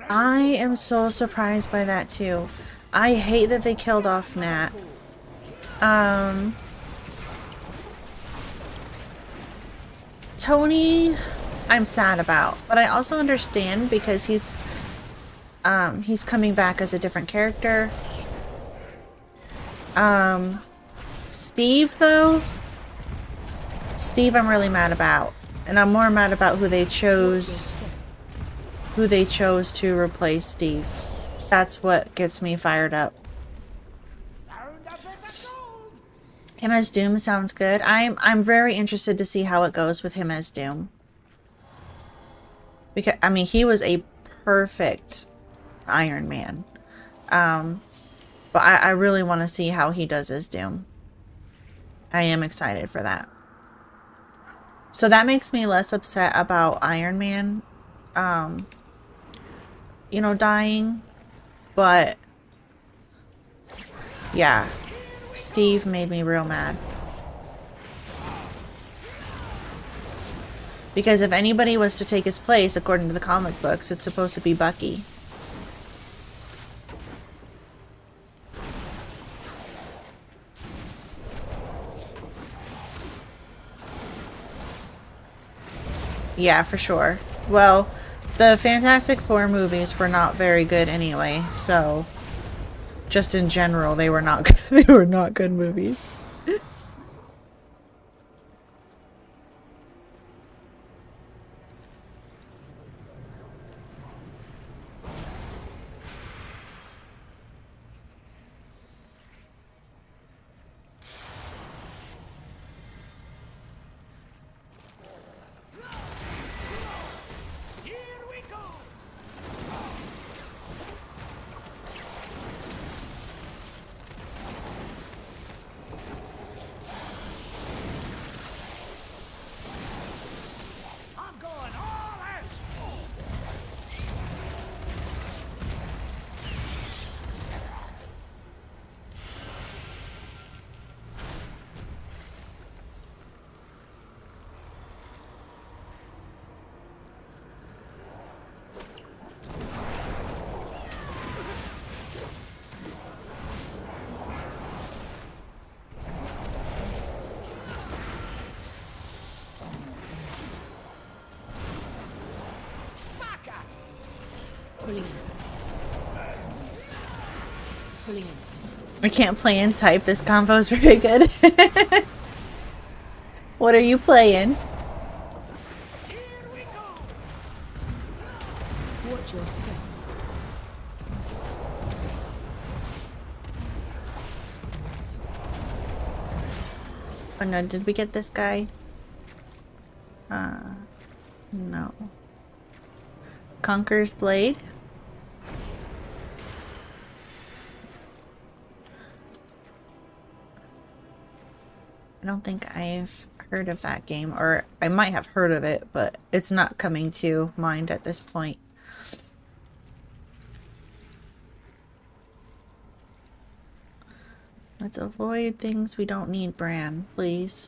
I am so surprised by that too. I hate that they killed off Nat. Tony, I'm sad about, but I also understand because he's coming back as a different character. Steve though, Steve I'm really mad about, and I'm more mad about who they chose to replace Steve. That's what gets me fired up. Him as Doom sounds good. I'm very interested to see how it goes with him as Doom. Because I mean, he was a perfect Iron Man. But I really want to see how he does his Doom. I am excited for that. So that makes me less upset about Iron Man, you know, dying. But, yeah, Steve made me real mad. Because if anybody was to take his place, according to the comic books, it's supposed to be Bucky. Yeah, for sure. Well, the Fantastic Four movies were not very good anyway, so just in general, they were not good. They were not good movies. I'm going all out. Pulling in. Pulling in. I can't play and type. This combo is very good. What are you playing? Watch your step. Oh no, did we get this guy? No. Conqueror's Blade? I don't think I've heard of that game, or I might have heard of it, but it's not coming to mind at this point. Let's avoid things we don't need, Bran, please.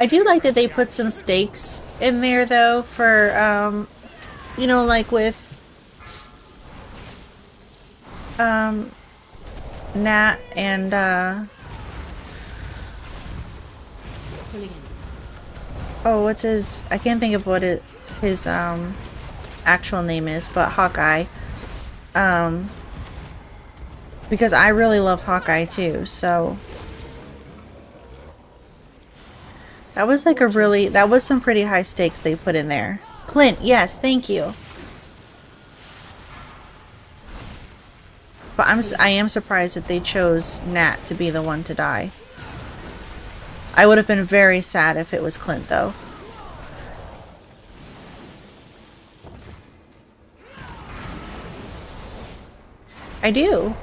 I do like that they put some stakes in there, though, for, you know, like with, Nat and, Pulling in. oh, what's his, I can't think of what his, actual name is, but Hawkeye. Because I really love Hawkeye, too, so... That was like that was some pretty high stakes they put in there. Clint, yes, thank you. But I am surprised that they chose Nat to be the one to die. I would have been very sad if it was Clint, though. I do.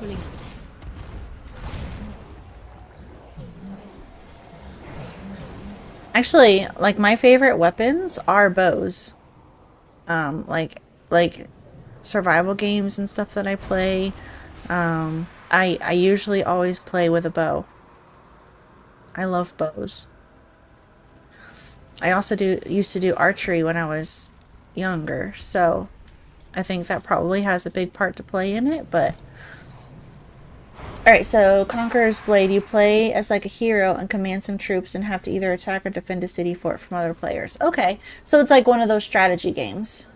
Pulling in. Actually, like, my favorite weapons are bows. Like survival games and stuff that I play. I usually always play with a bow. I love bows. I also used to do archery when I was younger, so I think that probably has a big part to play in it, but... Alright, so Conqueror's Blade. You play as like a hero and command some troops and have to either attack or defend a city fort from other players. Okay, so it's like one of those strategy games.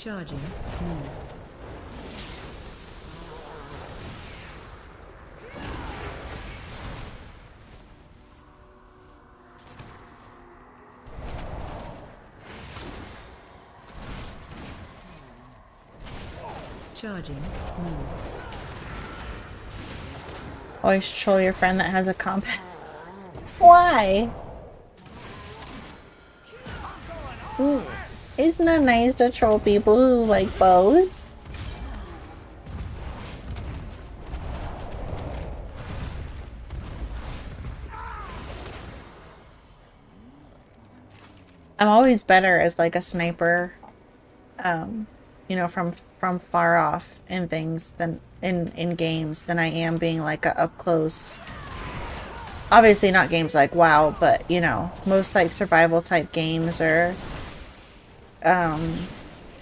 Charging. Move. Charging. Move. Always troll your friend that has a compound. Why? Ooh, isn't it nice to troll people who like bows? I'm always better as like a sniper, you know, from far off in things than in games than I am being like a up close. Obviously not games like WoW, but you know, most like survival type games or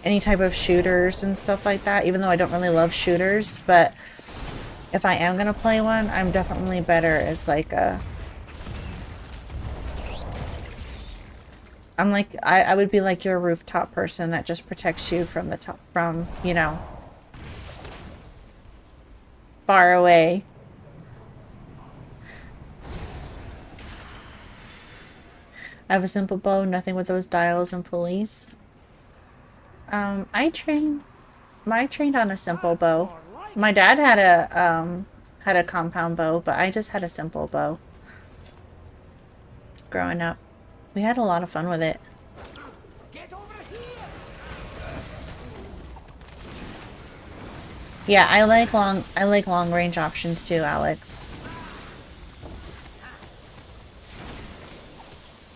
any type of shooters and stuff like that, even though I don't really love shooters, but if I am gonna play one, I'm definitely better as like a I'm like I would be like your rooftop person that just protects you from the top, from, you know, far away. I have a simple bow, nothing with those dials and pulleys. I trained on a simple bow. My dad had a compound bow, but I just had a simple bow growing up. We had a lot of fun with it. Yeah, I like long range options too, Alex.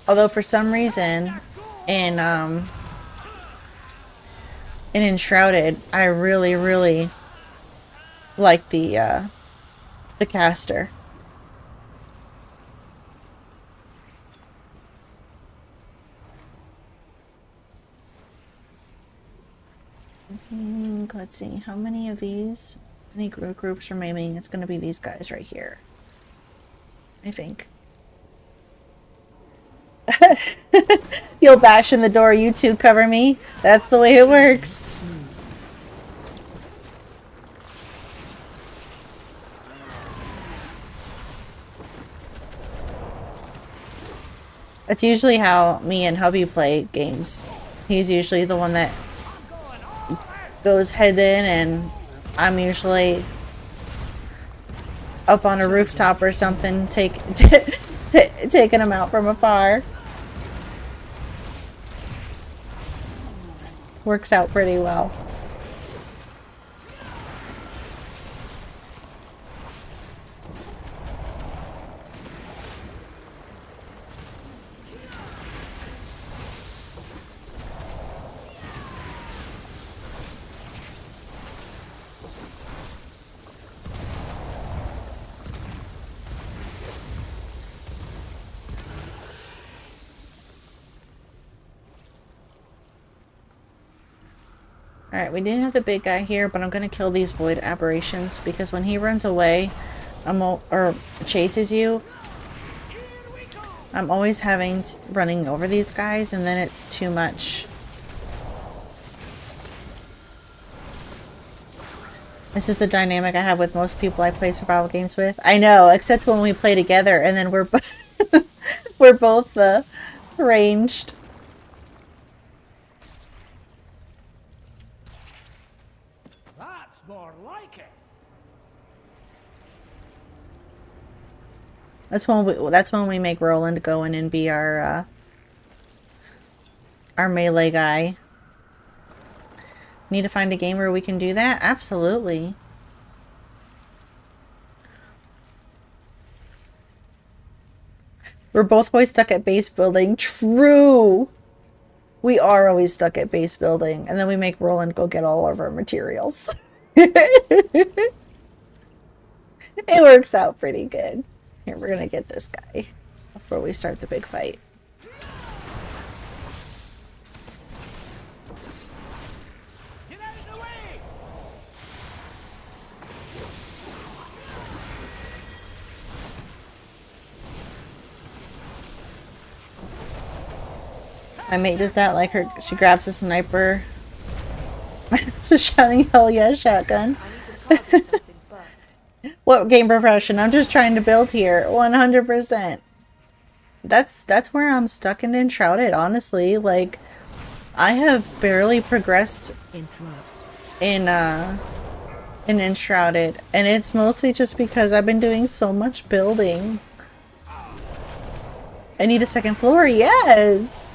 Although for some reason in Enshrouded, I really like the caster. Let's see, how many of these? Any groups remaining? It's going to be these guys right here, I think. You'll bash in the door, you two cover me. That's the way it works. That's usually how me and hubby play games. He's usually the one that goes head in, and I'm usually up on a rooftop or something, taking him out from afar. Works out pretty well. Alright, we didn't have the big guy here, but I'm going to kill these void aberrations because when he runs away or chases you, I'm always running over these guys, and then it's too much. This is the dynamic I have with most people I play survival games with. I know, except when we play together and then we're we're both ranged. That's more like it. That's when we make Roland go in and be our melee guy. Need to find a game where we can do that? Absolutely. We're both always stuck at base building. True! We are always stuck at base building. And then we make Roland go get all of our materials. It works out pretty good. Here, we're gonna get this guy before we start the big fight. Get out of the way! My mate does that, like she grabs a sniper So shouting hell yeah shotgun. What game profession? I'm just trying to build here. 100%. That's where I'm stuck and enshrouded, honestly. Like, I have barely progressed in enshrouded, and it's mostly just because I've been doing so much building. I need a second floor, yes!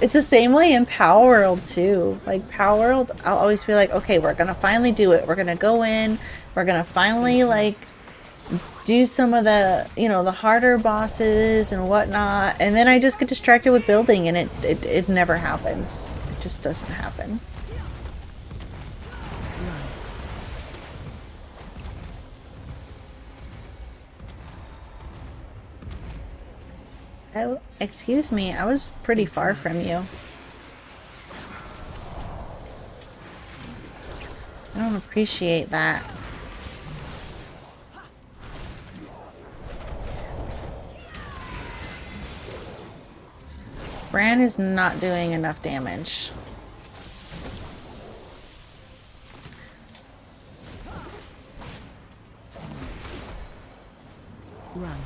It's the same way in Power World too. Like Power World, I'll always be like, okay, we're gonna finally do it. We're gonna go in, we're gonna finally like do some of the, you know, the harder bosses and whatnot, and then I just get distracted with building and it never happens. It just doesn't happen. Oh, excuse me, I was pretty far from you. I don't appreciate that. Bran is not doing enough damage. Run.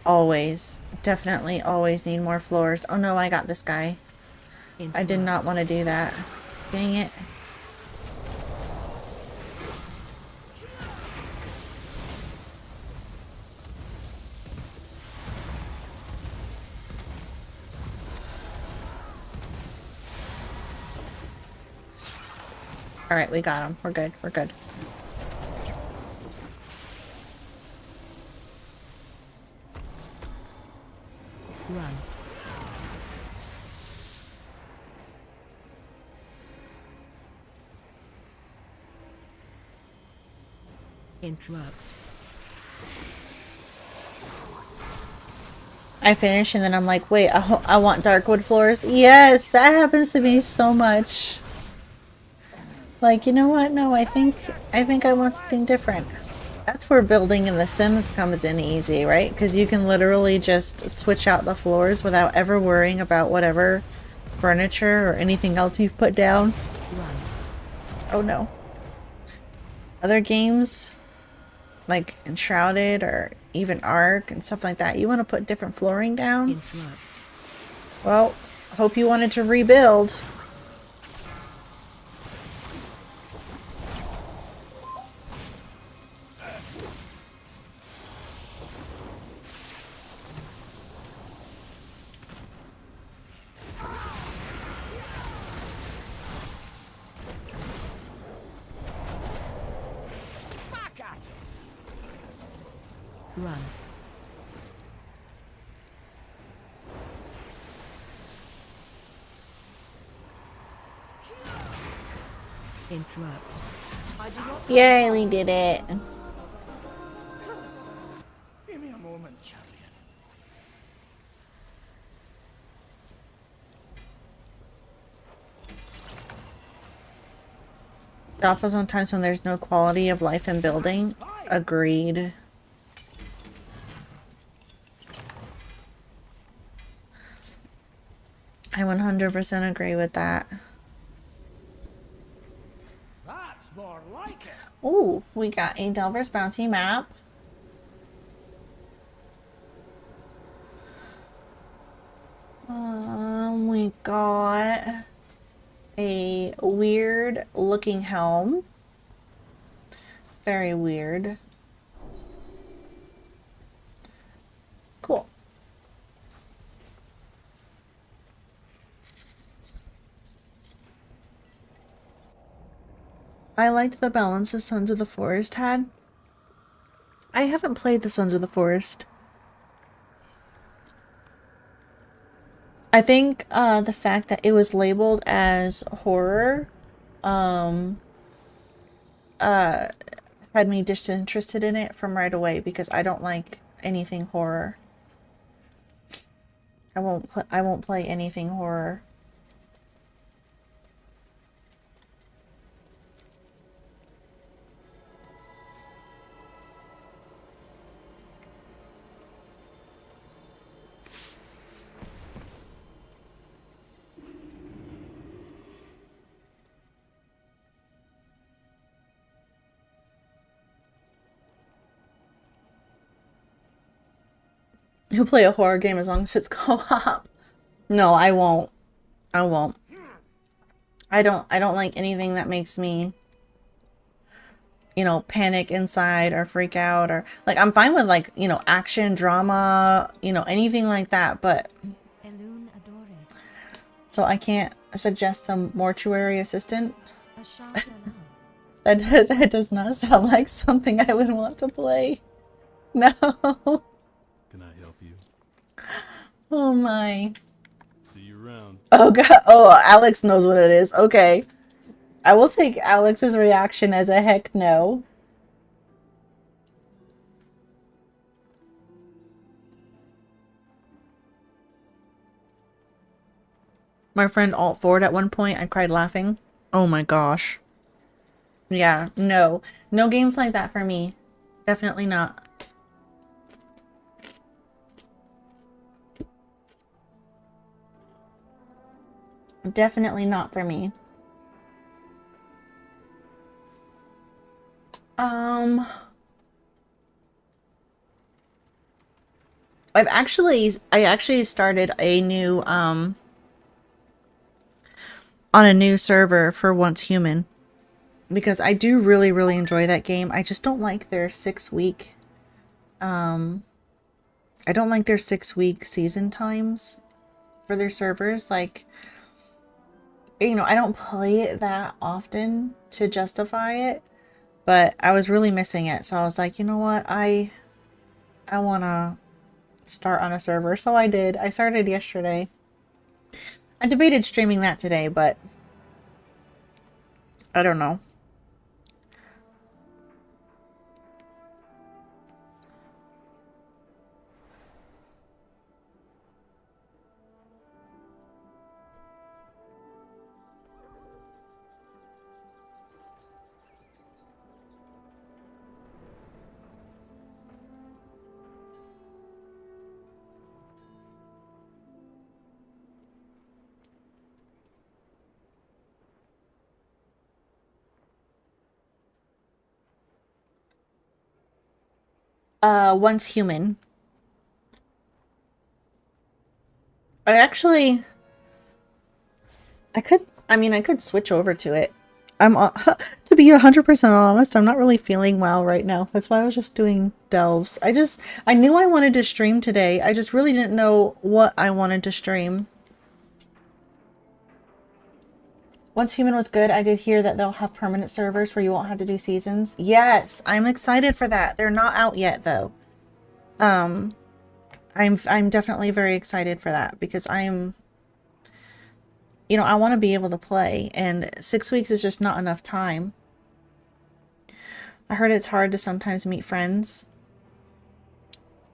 Always. Definitely always need more floors. Oh no, I got this guy. I did not want to do that. Dang it. Alright, we got him. We're good. We're good. Run. Interrupt. I finish and then I'm like, wait, I want darkwood floors. Yes, that happens to me so much. Like, you know what? No, I think I want something different. That's where building in The Sims comes in easy, right? Because you can literally just switch out the floors without ever worrying about whatever furniture or anything else you've put down. Run. Oh no. Other games, like Enshrouded or even Ark and stuff like that, you want to put different flooring down? Interrupt. Well, hope you wanted to rebuild. Run. Interrupt. Yay, we did it. Give me a moment, champion. Alpha sometimes when there's no quality of life in building. Agreed. I 100% agree with that. That's more like it. Ooh, we got a Delver's Bounty map. We got a weird looking helm. Very weird. Cool. I liked the balance the Sons of the Forest had. I haven't played the Sons of the Forest. I think the fact that it was labeled as horror had me disinterested in it from right away because I don't like anything horror. I won't play anything horror. You'll play a horror game as long as it's co-op. No, I won't. I won't. I don't like anything that makes me, you know, panic inside or freak out, or like I'm fine with like, you know, action, drama, you know, anything like that, but so I can't suggest the mortuary assistant. That does not sound like something I would want to play. No. Can I help you? Oh my. See you around. Oh god. Oh, Alex knows what it is. Okay. I will take Alex's reaction as a heck no. My friend alt forward at one point, I cried laughing. Oh my gosh. Yeah, no. No games like that for me. Definitely not. Definitely not for me. I actually started a new on a new server for Once Human because I do really enjoy that game. I just don't like their 6-week I don't like their 6-week season times for their servers. Like, you know, I don't play it that often to justify it, but I was really missing it. So I was like, you know what? I want to start on a server. So I did. I started yesterday. I debated streaming that today, but I don't know. Once Human. I could switch over to it. To be 100% honest, I'm not really feeling well right now. That's why I was just doing delves. I knew I wanted to stream today. I just really didn't know what I wanted to stream. Once Human was good. I did hear that they'll have permanent servers where you won't have to do seasons. Yes, I'm excited for that. They're not out yet though. I'm definitely very excited for that because you know, I want to be able to play, and 6 weeks is just not enough time. I heard it's hard to sometimes meet friends.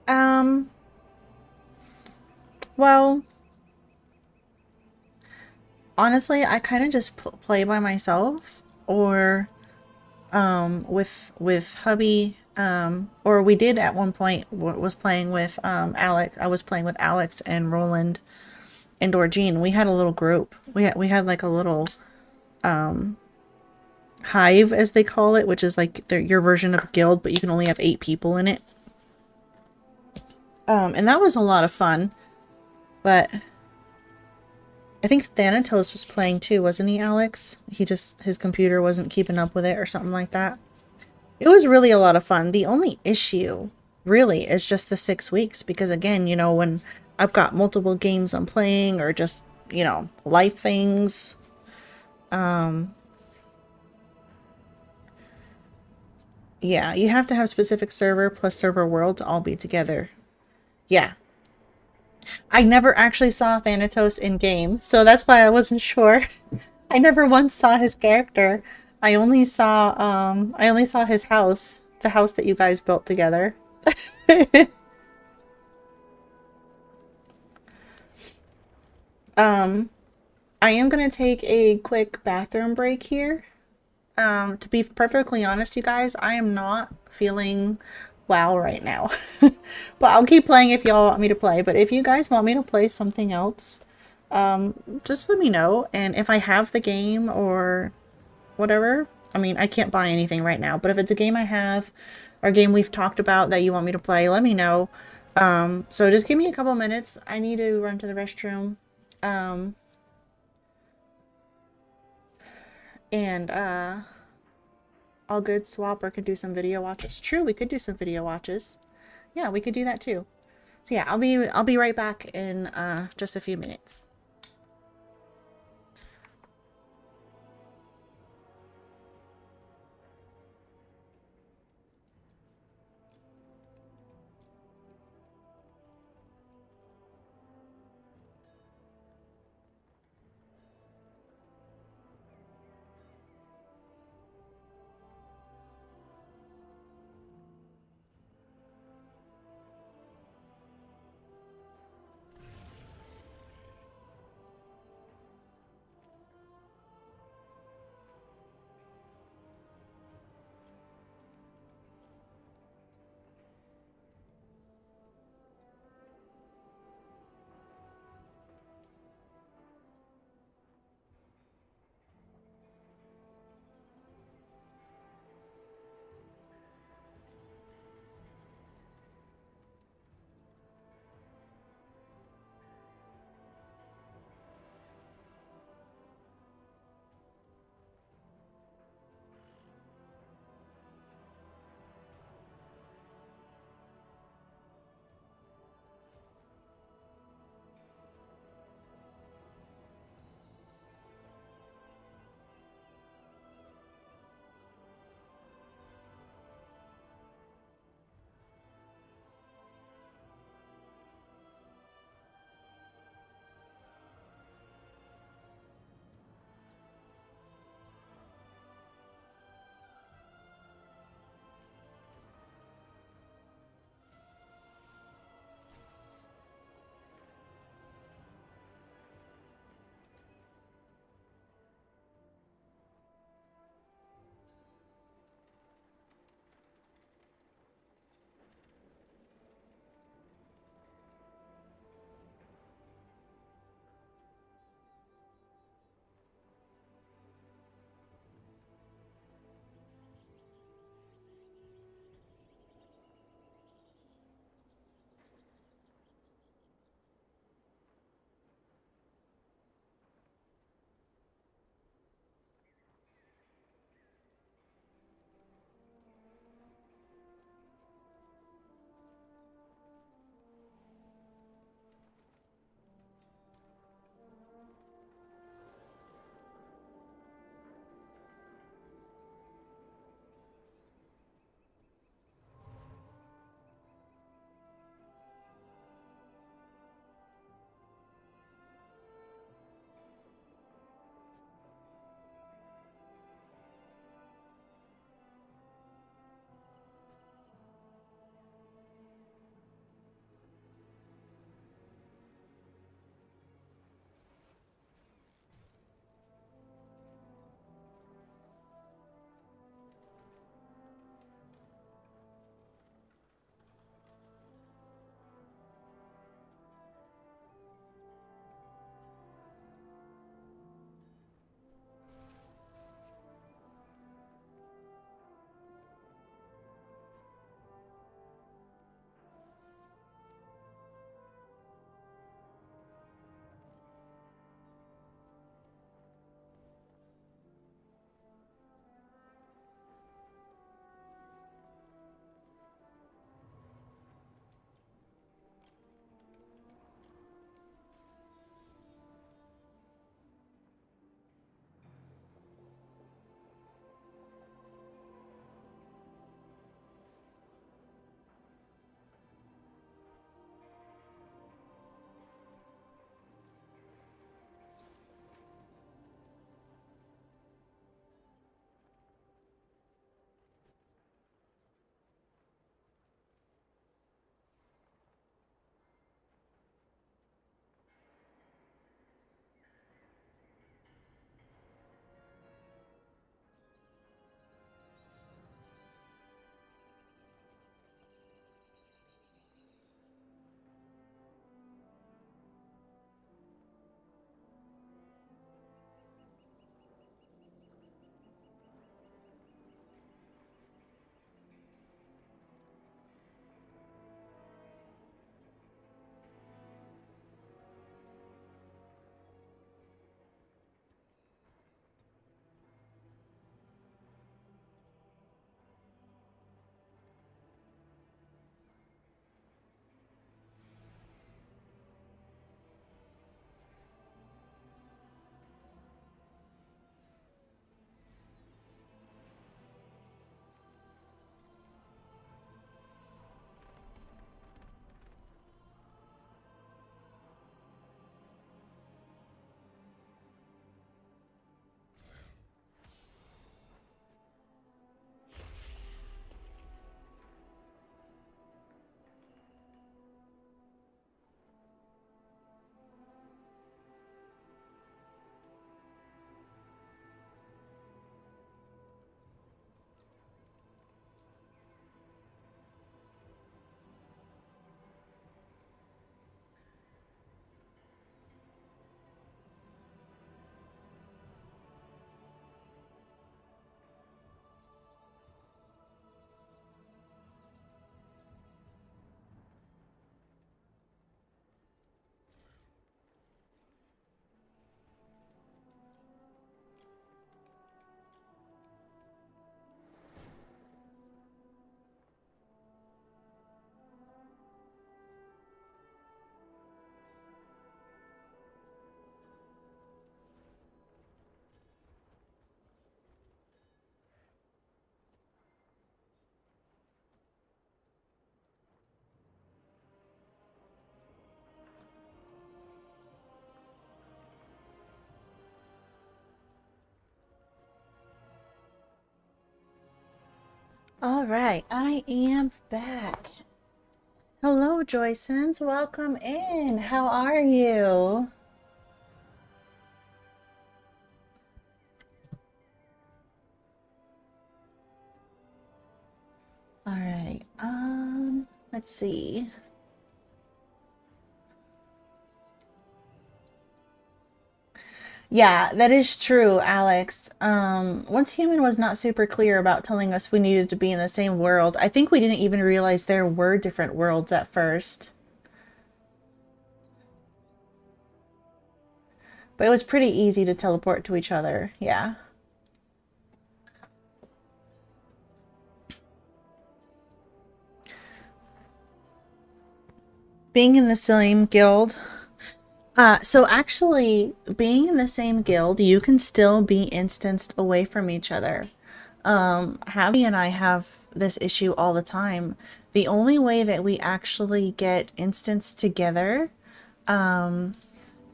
Well, honestly, I kind of just play by myself or with hubby, or we did at one point was playing with Alex. I was playing with Alex and Roland and Orgene. We had a little group. We had like a little hive, as they call it, which is like your version of a guild, but you can only have 8 people in it. And that was a lot of fun. But I think Thanatos was playing too, wasn't he, Alex? His computer wasn't keeping up with it or something like that. It was really a lot of fun. The only issue really is just the 6 weeks, because again, you know, when I've got multiple games I'm playing or just, you know, life things, yeah, you have to have specific server plus server world to all be together. Yeah. I never actually saw Thanatos in game, so that's why I wasn't sure. I never once saw his character. I only saw his house, the house that you guys built together. I am gonna take a quick bathroom break here. To be perfectly honest, you guys, I am not feeling well right now. But I'll keep playing if y'all want me to play. But if you guys want me to play something else, just let me know. And if I have the game or whatever, I mean, I can't buy anything right now, but if it's a game I have or a game we've talked about that you want me to play, let me know. So just give me a couple minutes. I need to run to the restroom. And all good. Swapper could do some video watches. True, we could do some video watches. Yeah, we could do that too. So yeah, I'll be right back in just a few minutes. All right, I am back. Hello, Joycens. Welcome in. How are you? All right. Let's see. Yeah, that is true, Alex. Once Human was not super clear about telling us we needed to be in the same world. I think we didn't even realize there were different worlds at first. But it was pretty easy to teleport to each other. Yeah. Being in the same guild. So actually, being in the same guild, you can still be instanced away from each other. Javi and I have this issue all the time. The only way that we actually get instanced together,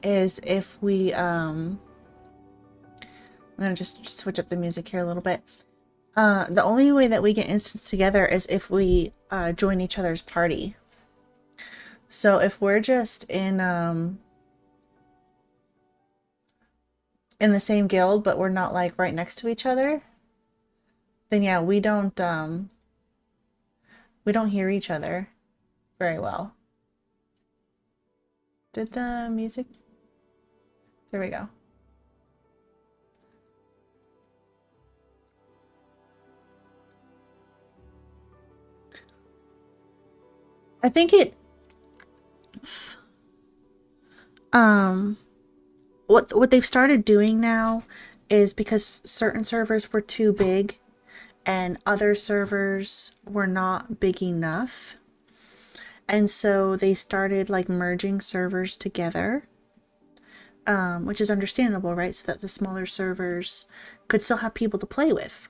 is if we, I'm gonna just switch up the music here a little bit. The only way that we get instanced together is if we, join each other's party. So if we're just in the same guild, but we're not like right next to each other, then yeah, we don't hear each other very well. Did the music? There we go. I think it what they've started doing now is because certain servers were too big and other servers were not big enough, and so they started like merging servers together, which is understandable, right? So that the smaller servers could still have people to play with.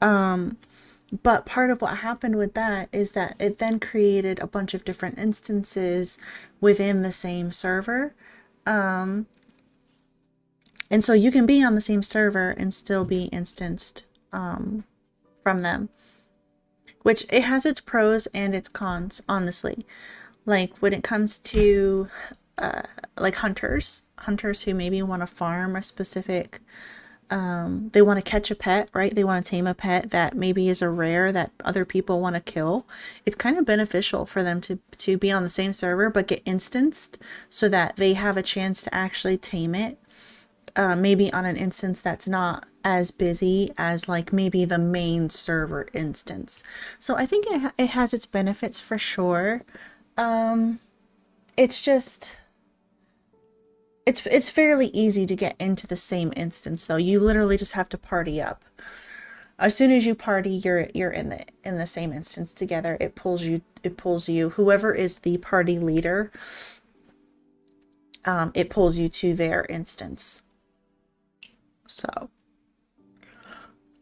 But part of what happened with that is that it then created a bunch of different instances within the same server. And so you can be on the same server and still be instanced from them. Which it has its pros and its cons, honestly. Like when it comes to like hunters who maybe want to farm a specific, they want to catch a pet, right? They want to tame a pet that maybe is a rare that other people want to kill. It's kind of beneficial for them to be on the same server but get instanced so that they have a chance to actually tame it. Maybe on an instance that's not as busy as like maybe the main server instance. So I think it has its benefits for sure. It's just, it's fairly easy to get into the same instance though. You literally just have to party up. As soon as you party, you're in the same instance together. It pulls you, whoever is the party leader, it pulls you to their instance. So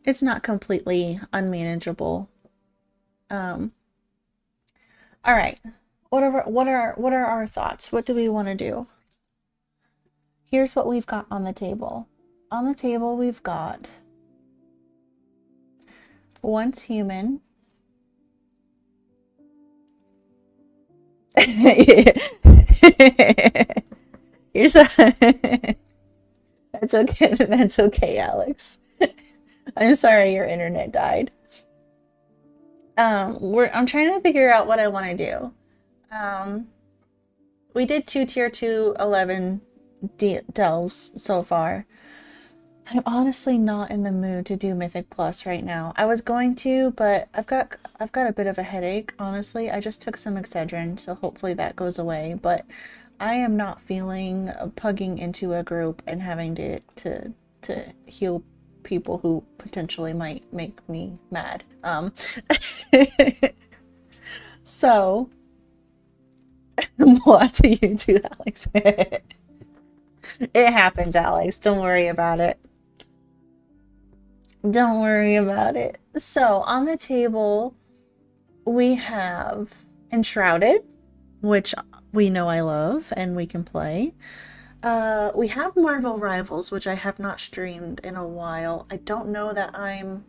it's not completely unmanageable. All right. What are our thoughts? What do we want to do? Here's what we've got on the table. On the table, we've got Once Human. Here's a That's okay. That's okay, Alex. I'm sorry your internet died. I'm trying to figure out what I want to do. We did 2 tier 2 11 delves so far. I'm honestly not in the mood to do Mythic Plus right now. I was going to, but I've got a bit of a headache, honestly. I just took some Excedrin, so hopefully that goes away, but I am not feeling pugging into a group and having to heal people who potentially might make me mad. So what do you do, Alex? It happens, Alex. Don't worry about it. Don't worry about it. So on the table, we have Enshrouded, which we know I love and we can play. We have Marvel Rivals, which I have not streamed in a while. I don't know that I'm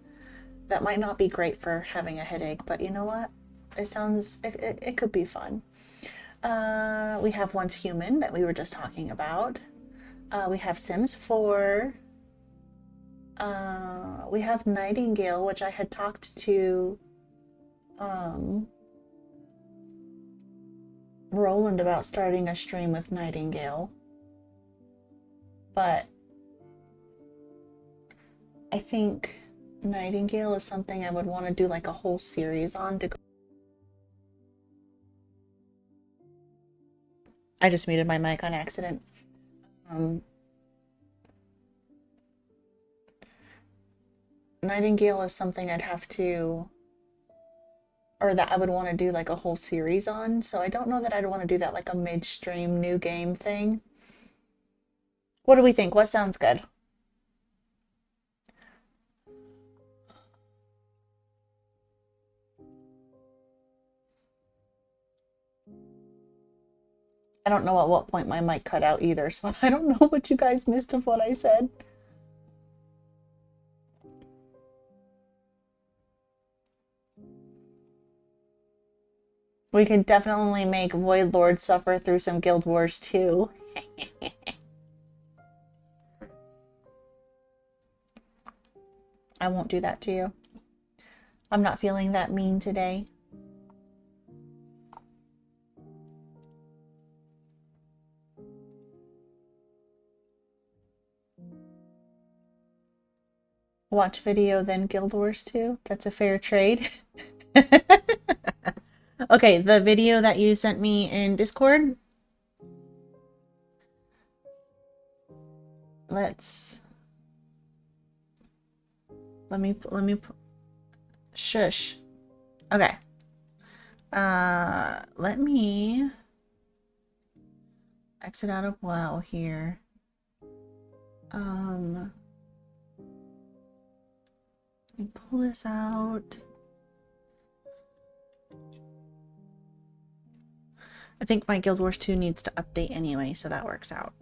That might not be great for having a headache, but you know what? It could be fun. We have Once Human that we were just talking about. We have Sims 4. We have Nightingale, which I had talked to Roland about starting a stream with Nightingale. But I think Nightingale is something I would want to do like a whole series on. I just muted my mic on accident. Nightingale is something I'd have to, or that I would want to do like a whole series on. So I don't know that I'd want to do that like a midstream new game thing. What do we think? What sounds good? I don't know at what point my mic cut out either, so I don't know what you guys missed of what I said. We could definitely make Void Lord suffer through some Guild Wars too. I won't do that to you. I'm not feeling that mean today. Watch video, then Guild Wars 2. That's a fair trade. Okay, the video that you sent me in Discord. Let me shush. Okay. Let me exit out of WoW here. Let me pull this out. I think my Guild Wars 2 needs to update anyway, so that works out.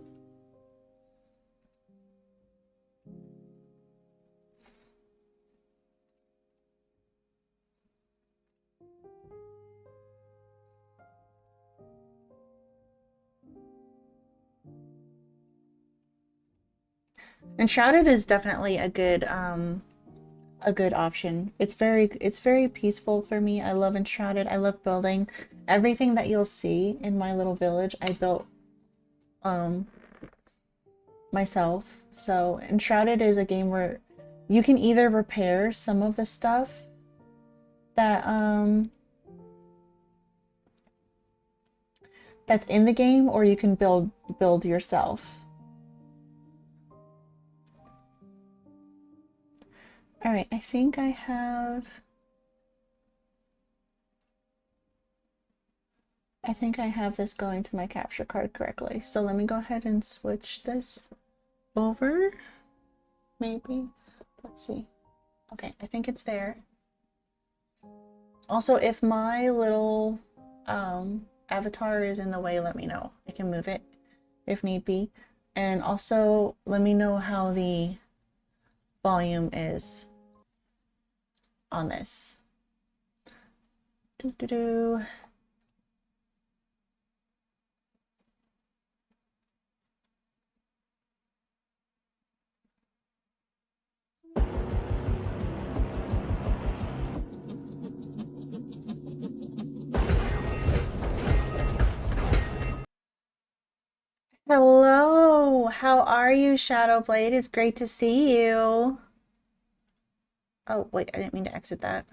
Enshrouded is definitely a good option. It's very peaceful for me. I love Enshrouded. I love building. Everything that you'll see in my little village, I built myself. So Enshrouded is a game where you can either repair some of the stuff that that's in the game, or you can build yourself. All right, I think I have this going to my capture card correctly. So let me go ahead and switch this over. Maybe. Let's see. Okay, I think it's there. Also, if my little avatar is in the way, let me know. I can move it if need be. And also, let me know how the volume is on this. Hello, how are you, Shadowblade? It's great to see you. Oh, wait, I didn't mean to exit that.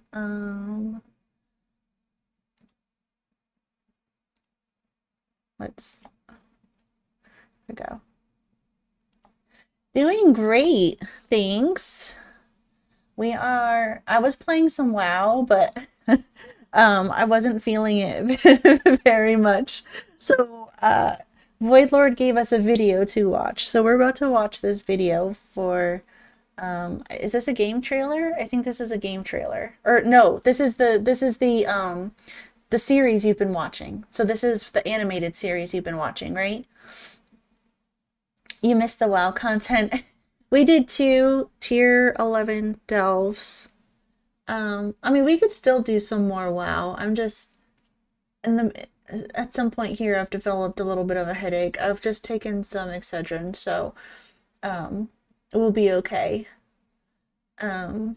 Let's, here we go. Doing great, thanks. I was playing some WoW, but I wasn't feeling it very much. So, Voidlord gave us a video to watch. So we're about to watch this video for, is this a game trailer? I think this is a game trailer. Or no, this is the series you've been watching. So this is the animated series you've been watching, right? You missed the WoW content. We did 2 tier 11 delves. I mean, we could still do some more WoW. I'm just at some point here I've developed a little bit of a headache. I've just taken some Excedrin, so it will be okay. I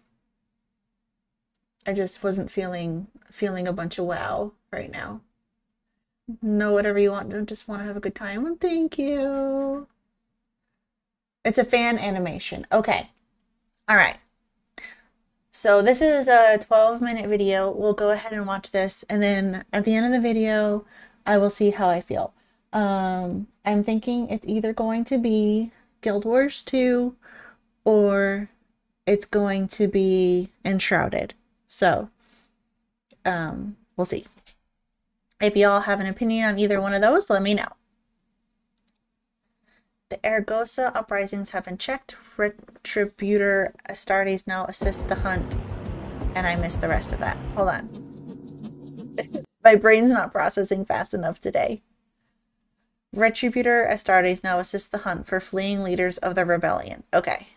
just wasn't feeling a bunch of WoW right now. No, whatever you want. I just want to have a good time. Well, thank you. It's a fan animation. Okay. All right. So this is a 12-minute video. We'll go ahead and watch this, and then at the end of the video, I will see how I feel. I'm thinking it's either going to be Guild Wars 2 or it's going to be Enshrouded. So, we'll see. If y'all have an opinion on either one of those, let me know. The Aragosa uprisings have been checked. Retributor Astartes now assists the hunt. And I missed the rest of that. Hold on. My brain's not processing fast enough today. Retributor Astartes now assists the hunt for fleeing leaders of the rebellion. Okay.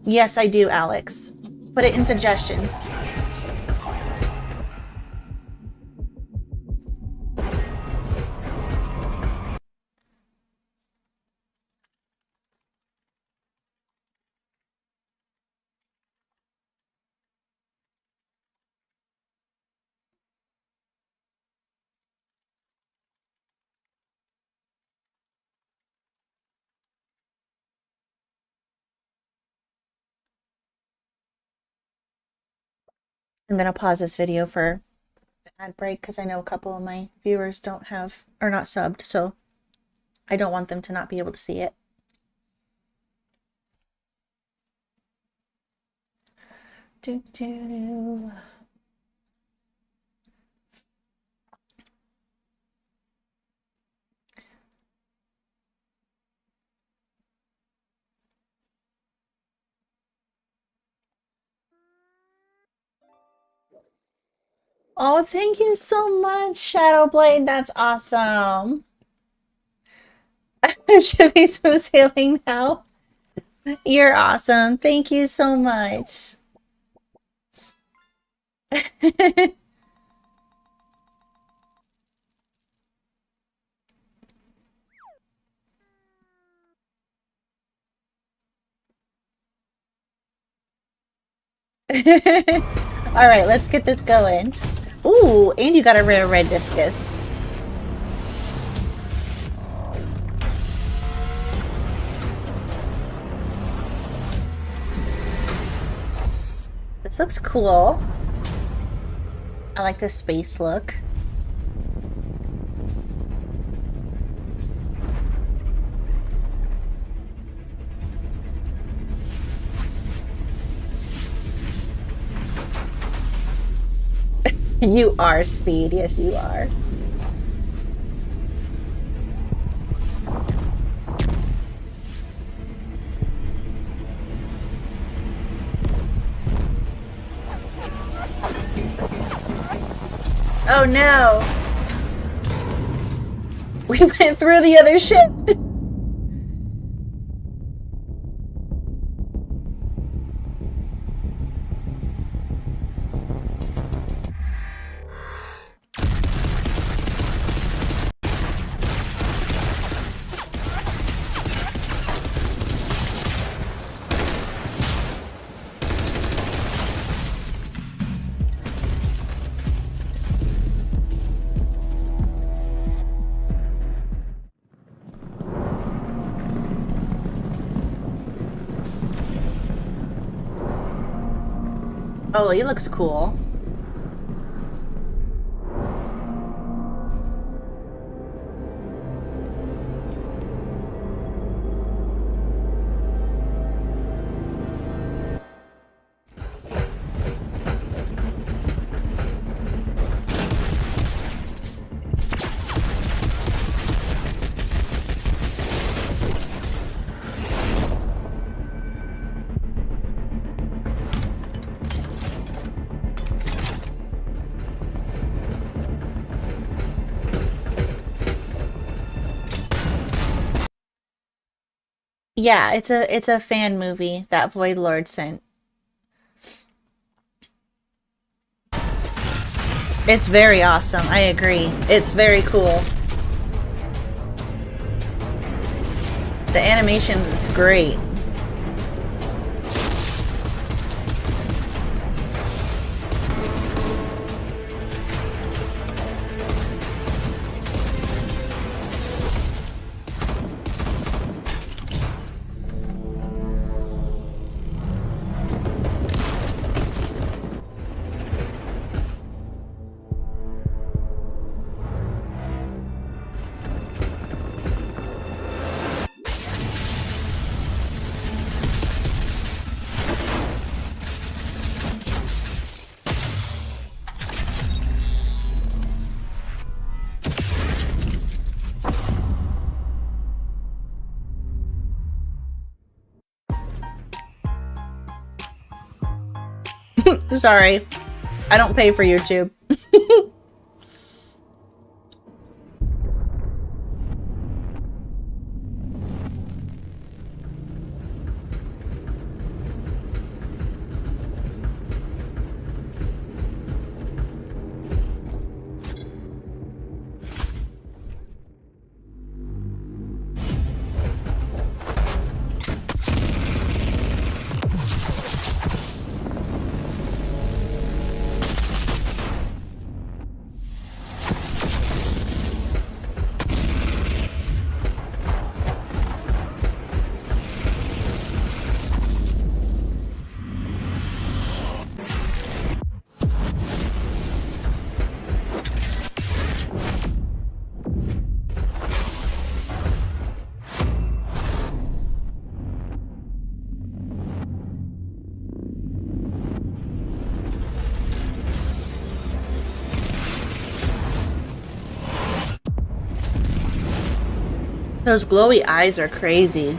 Yes, I do, Alex. Put it in suggestions. I'm going to pause this video for the ad break because I know a couple of my viewers are not subbed, so I don't want them to not be able to see it. Do, do, do. Oh, thank you so much, Shadowblade. That's awesome. Should be smooth sailing now. You're awesome. Thank you so much. All right, let's get this going. Ooh, and you got a rare red discus. This looks cool. I like the space look. You are Speed. Yes, you are. Oh no! We went through the other ship! Oh, he looks cool. Yeah, it's a fan movie that Void Lord sent. It's very awesome. I agree. It's very cool. The animation is great. Sorry. I don't pay for YouTube. Those glowy eyes are crazy.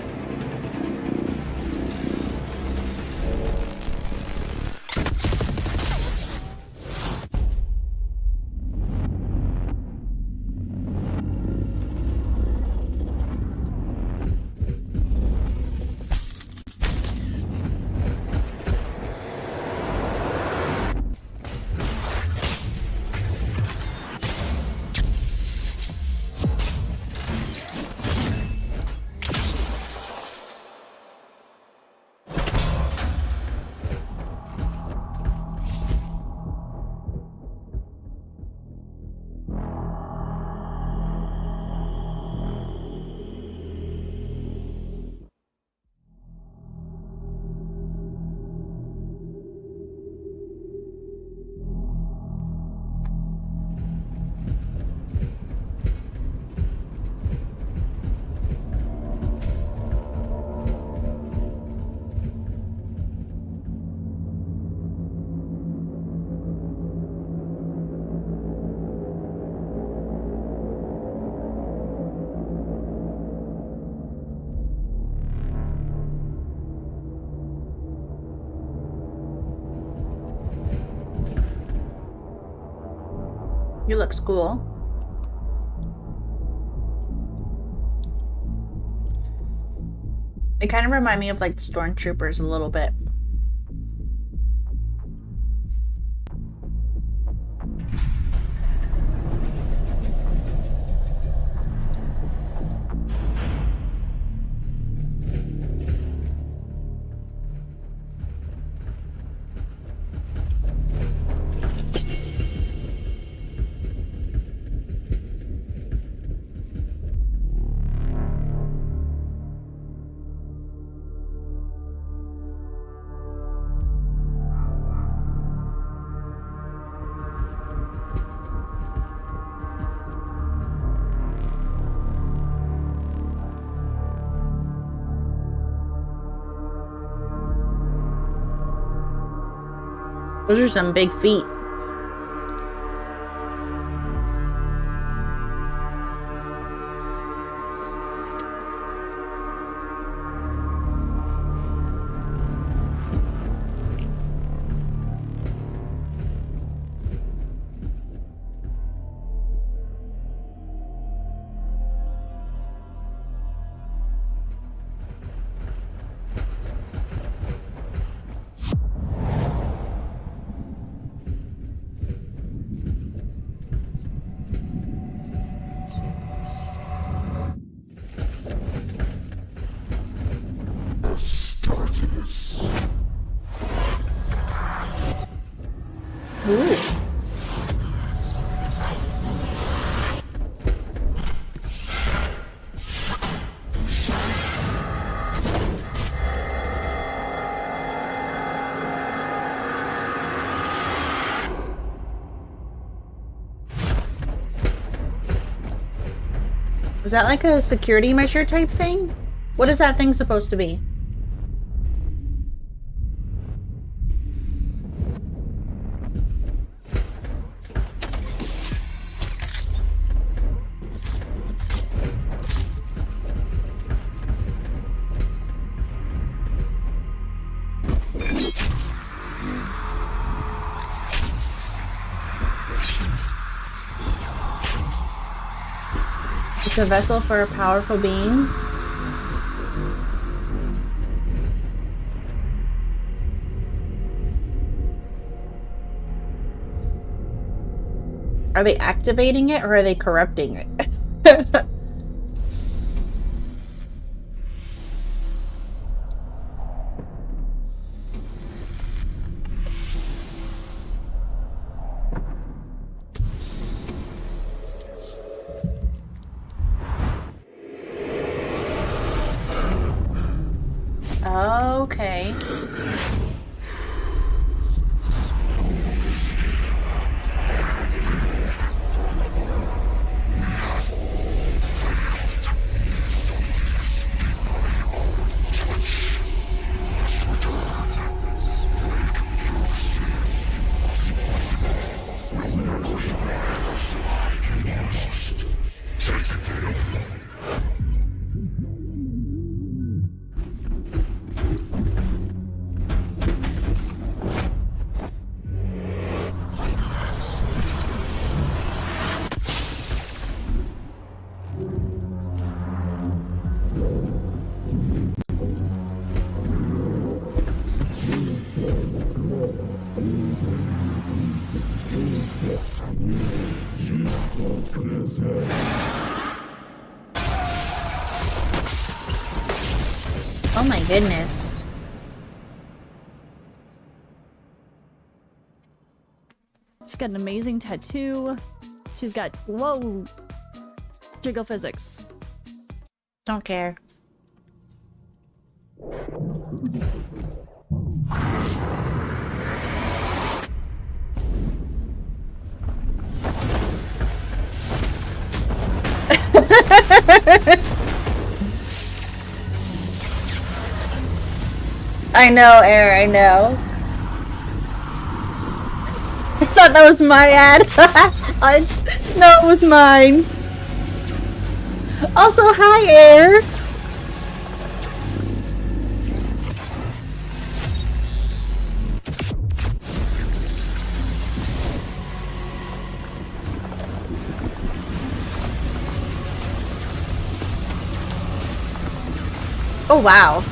He looks cool. They kind of remind me of like the stormtroopers a little bit. Those are some big feet. Ooh. Is that like a security measure type thing? What is that thing supposed to be? It's a vessel for a powerful being. Are they activating it or are they corrupting it? Okay. Oh my goodness. She's got an amazing tattoo. She's got, whoa, jiggle physics. Don't care. I know, Air, I know. I thought that was my ad. No, it was mine. Also, hi, Air. Oh, wow.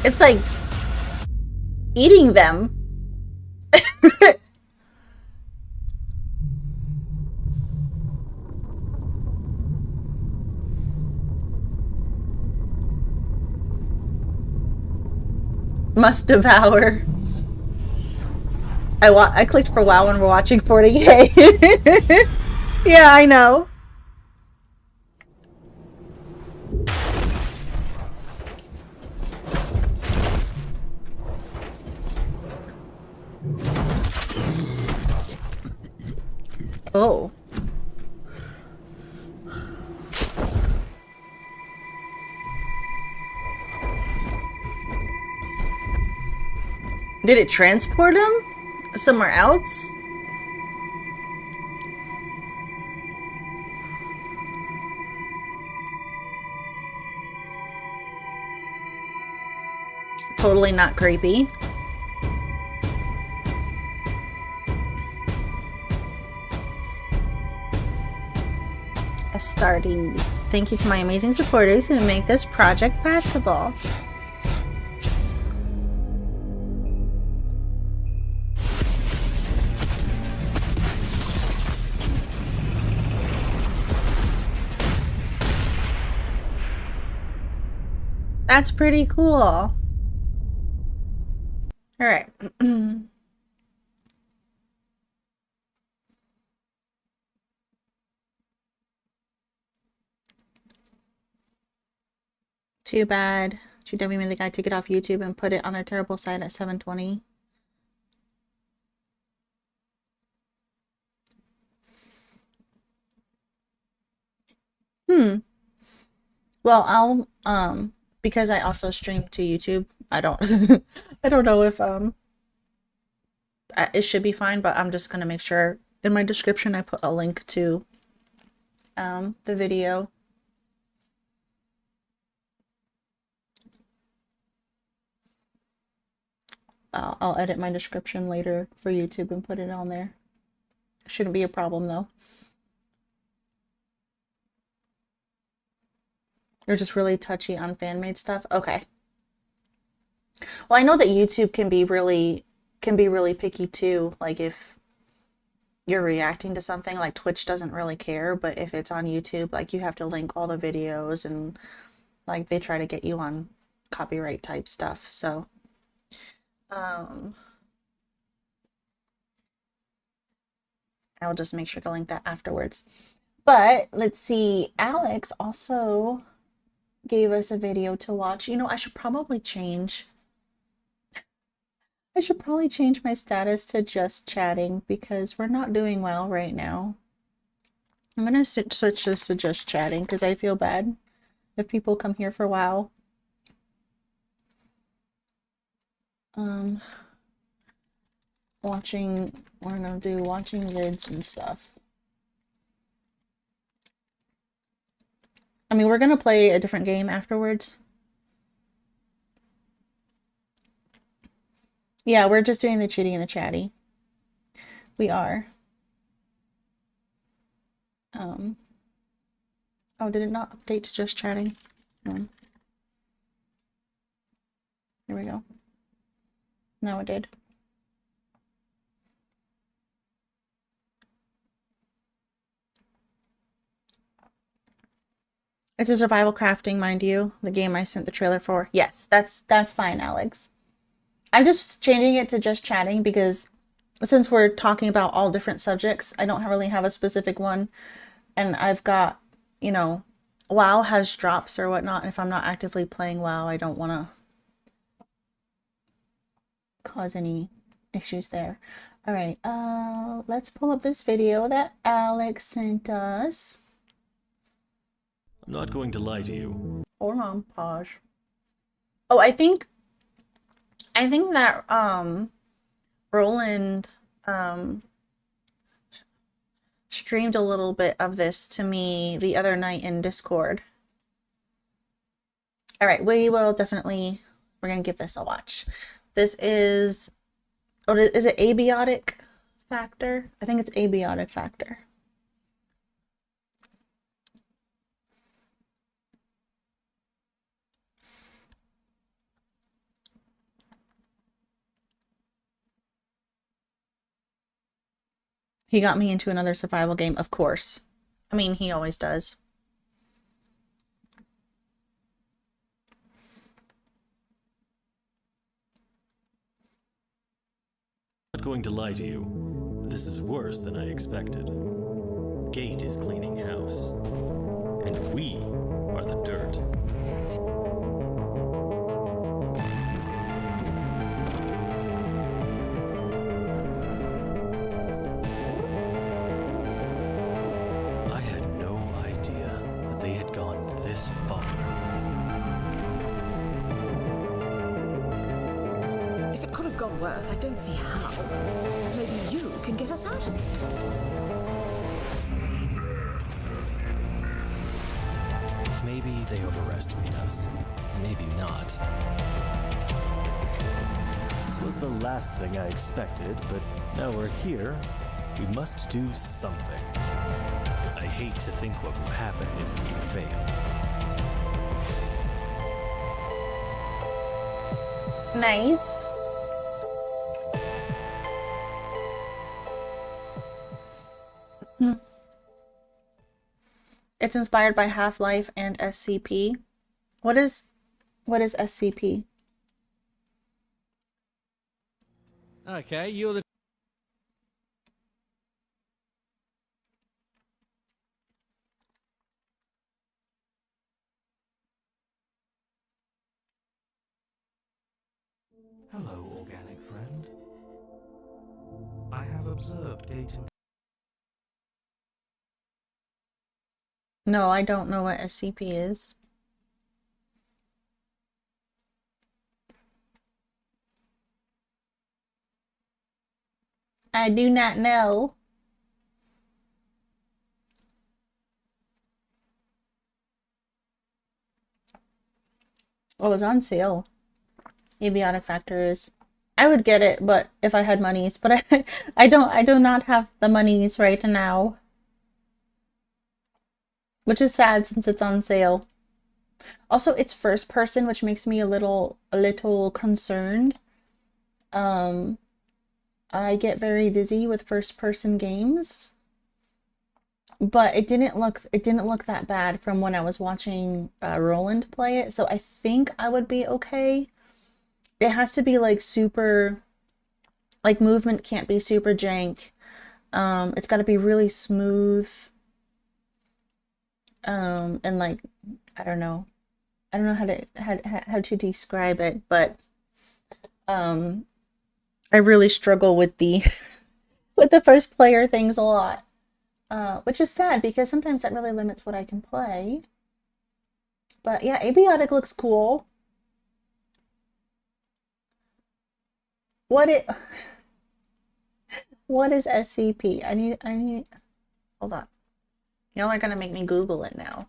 It's like eating them. Must devour. I clicked for WoW when we're watching 40K. Yeah, I know. Oh. Did it transport him somewhere else? Totally not creepy. Astartes. Thank you to my amazing supporters who make this project possible. That's pretty cool. All right. Too bad. GW made the guy take it off YouTube and put it on their terrible site at 720. Well, I'll because I also stream to YouTube. I don't I don't know if it should be fine, but I'm just gonna make sure in my description I put a link to the video. I'll edit my description later for YouTube and put it on there. Shouldn't be a problem though. You're just really touchy on fan-made stuff? Okay. Well, I know that YouTube can be really picky too. Like if you're reacting to something, like Twitch doesn't really care, but if it's on YouTube, like you have to link all the videos and like they try to get you on copyright type stuff. So I'll just make sure to link that afterwards. But let's see, Alex also gave us a video to watch. You know, I should probably change my status to just chatting because we're not doing well right now. I'm gonna switch this to just chatting because I feel bad if people come here for a while. We're gonna do watching vids and stuff. I mean, we're gonna play a different game afterwards. Yeah, we're just doing the chitty and the chatty. We are. Oh, did it not update to just chatting? Here we go. Now it did. It's a survival crafting, mind you. The game I sent the trailer for. Yes, that's fine, Alex. I'm just changing it to just chatting because since we're talking about all different subjects, I don't really have a specific one. And I've got, you know, WoW has drops or whatnot. And if I'm not actively playing WoW, I don't want to cause any issues there. All right, let's pull up this video that Alex sent us. I'm not going to lie to you. Hold on, pause. Oh, I think that Roland streamed a little bit of this to me the other night in Discord. All right, we're gonna give this a watch. This is, is it abiotic factor? I think it's abiotic factor. He got me into another survival game, of course. I mean, he always does. I'm not going to lie to you. This is worse than I expected. Gate is cleaning house. And we are the dirt. I had no idea that they had gone this far. If it could have gone worse, I don't see how. Maybe you can get us out of here. Maybe they overestimate us. Maybe not. This was the last thing I expected, but now we're here. We must do something. I hate to think what will happen if we fail. Nice. It's inspired by Half-Life and SCP. What is SCP? Okay, you're the Hello, organic friend. I have observed gate. No, I don't know what SCP is. I do not know. Oh, it's on sale. Abiotic Factor is. I would get it, but if I had monies, but I do not have the monies right now. Which is sad since it's on sale. Also, it's first person, which makes me a little concerned. I get very dizzy with first person games. But it didn't look that bad from when I was watching Roland play it, so I think I would be okay. It has to be like super, like movement can't be super jank. It's got to be really smooth. And like I don't know how to describe it, but I really struggle with the with the first player things a lot. Which is sad because sometimes that really limits what I can play. But yeah, Abiotic looks cool. What is SCP? I need hold on. Y'all are gonna make me Google it now.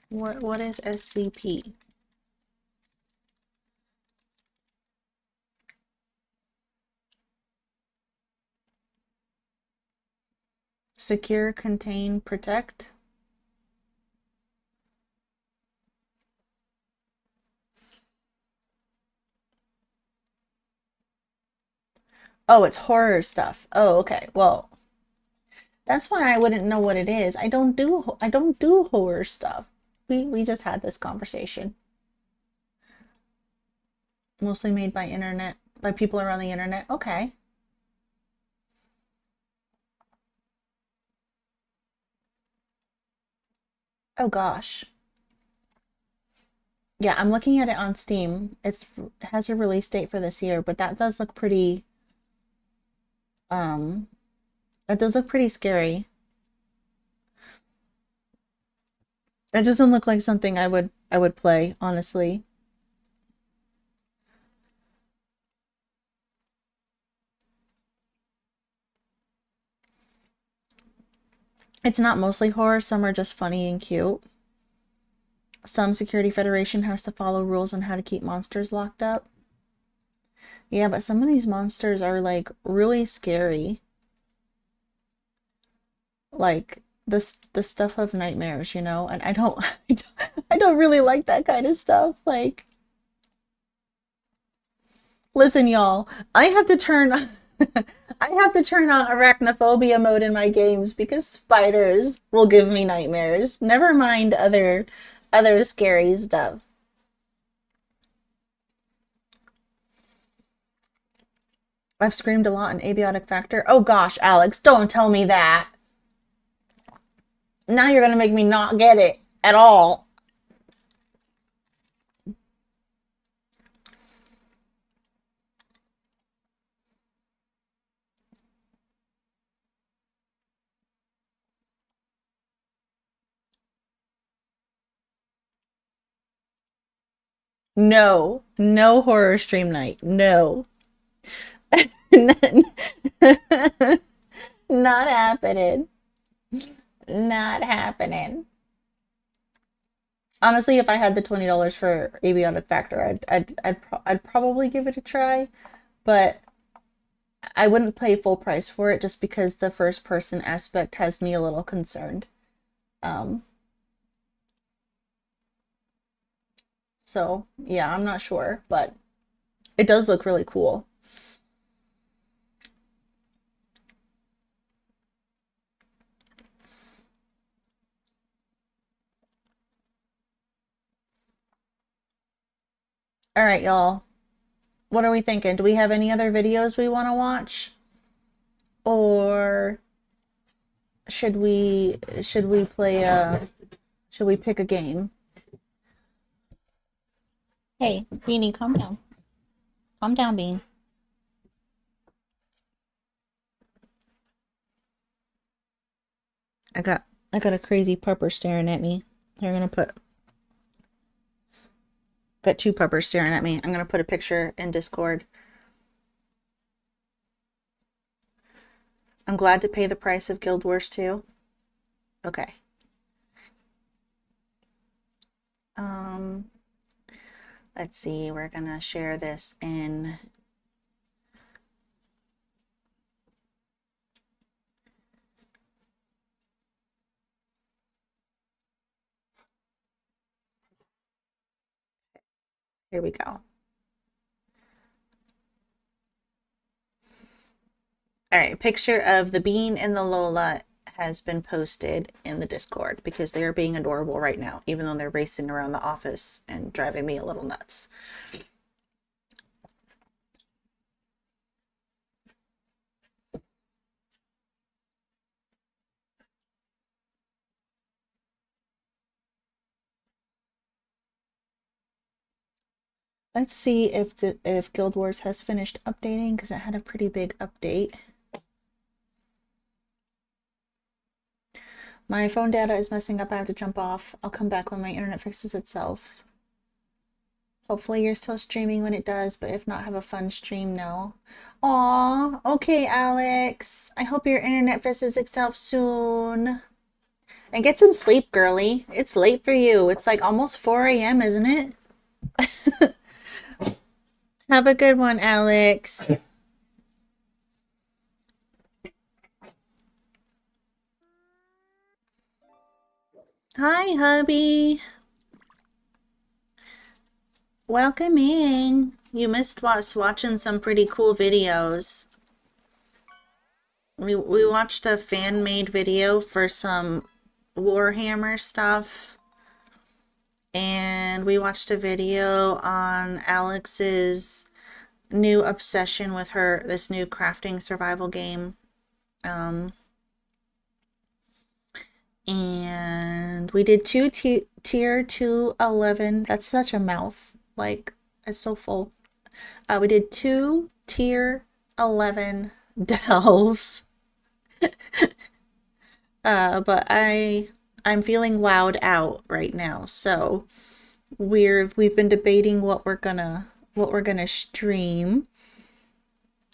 What is SCP? Secure, contain, protect. Oh, it's horror stuff. Oh, okay. Well, that's why I wouldn't know what it is. I don't do horror stuff. We just had this conversation. Mostly made by people around the internet. Okay. Oh gosh. Yeah, I'm looking at it on Steam. It has a release date for this year, but that does look pretty that does look pretty scary. It doesn't look like something I would play, honestly. It's not mostly horror, some are just funny and cute. Some Security Federation has to follow rules on how to keep monsters locked up. Yeah, but some of these monsters are like really scary. Like the stuff of nightmares, you know? And I don't I don't really like that kind of stuff. Like listen, y'all, I have to turn I have to turn on arachnophobia mode in my games because spiders will give me nightmares. Never mind other scary stuff. I've screamed a lot in Abiotic Factor. Oh gosh, Alex, don't tell me that. Now you're gonna make me not get it at all. No, no horror stream night. No. Not happening. Not happening. Honestly, if I had the $20 for Abiotic Factor, I'd probably give it a try, but I wouldn't pay full price for it just because the first person aspect has me a little concerned. So yeah, I'm not sure, but it does look really cool. All right, y'all. What are we thinking? Do we have any other videos we want to watch? Or should we play should we pick a game? Hey, Beanie, calm down. Calm down, Bean. I got a crazy pupper staring at me. They're gonna got two puppers staring at me. I'm gonna put a picture in Discord. I'm glad to pay the price of Guild Wars 2. Okay. Let's see, we're gonna share this in here we go. All right, picture of the Bean and the Lola has been posted in the Discord because they are being adorable right now, even though they're racing around the office and driving me a little nuts. Let's see if Guild Wars has finished updating because it had a pretty big update. My phone data is messing up. I have to jump off. I'll come back when my internet fixes itself. Hopefully you're still streaming when it does, but if not, have a fun stream now. Aw, okay, Alex. I hope your internet fixes itself soon. And get some sleep, girly. It's late for you. It's like almost 4 a.m., isn't it? Have a good one, Alex. Hi, hubby. Welcome in. You missed us watching some pretty cool videos. We watched a fan-made video for some Warhammer stuff. And we watched a video on Alex's new obsession with this new crafting survival game. And we did two tier 211. That's such a mouth. Like, it's so full. We did 2 tier 11 delves. But I'm feeling wowed out right now. So we've been debating what we're gonna stream.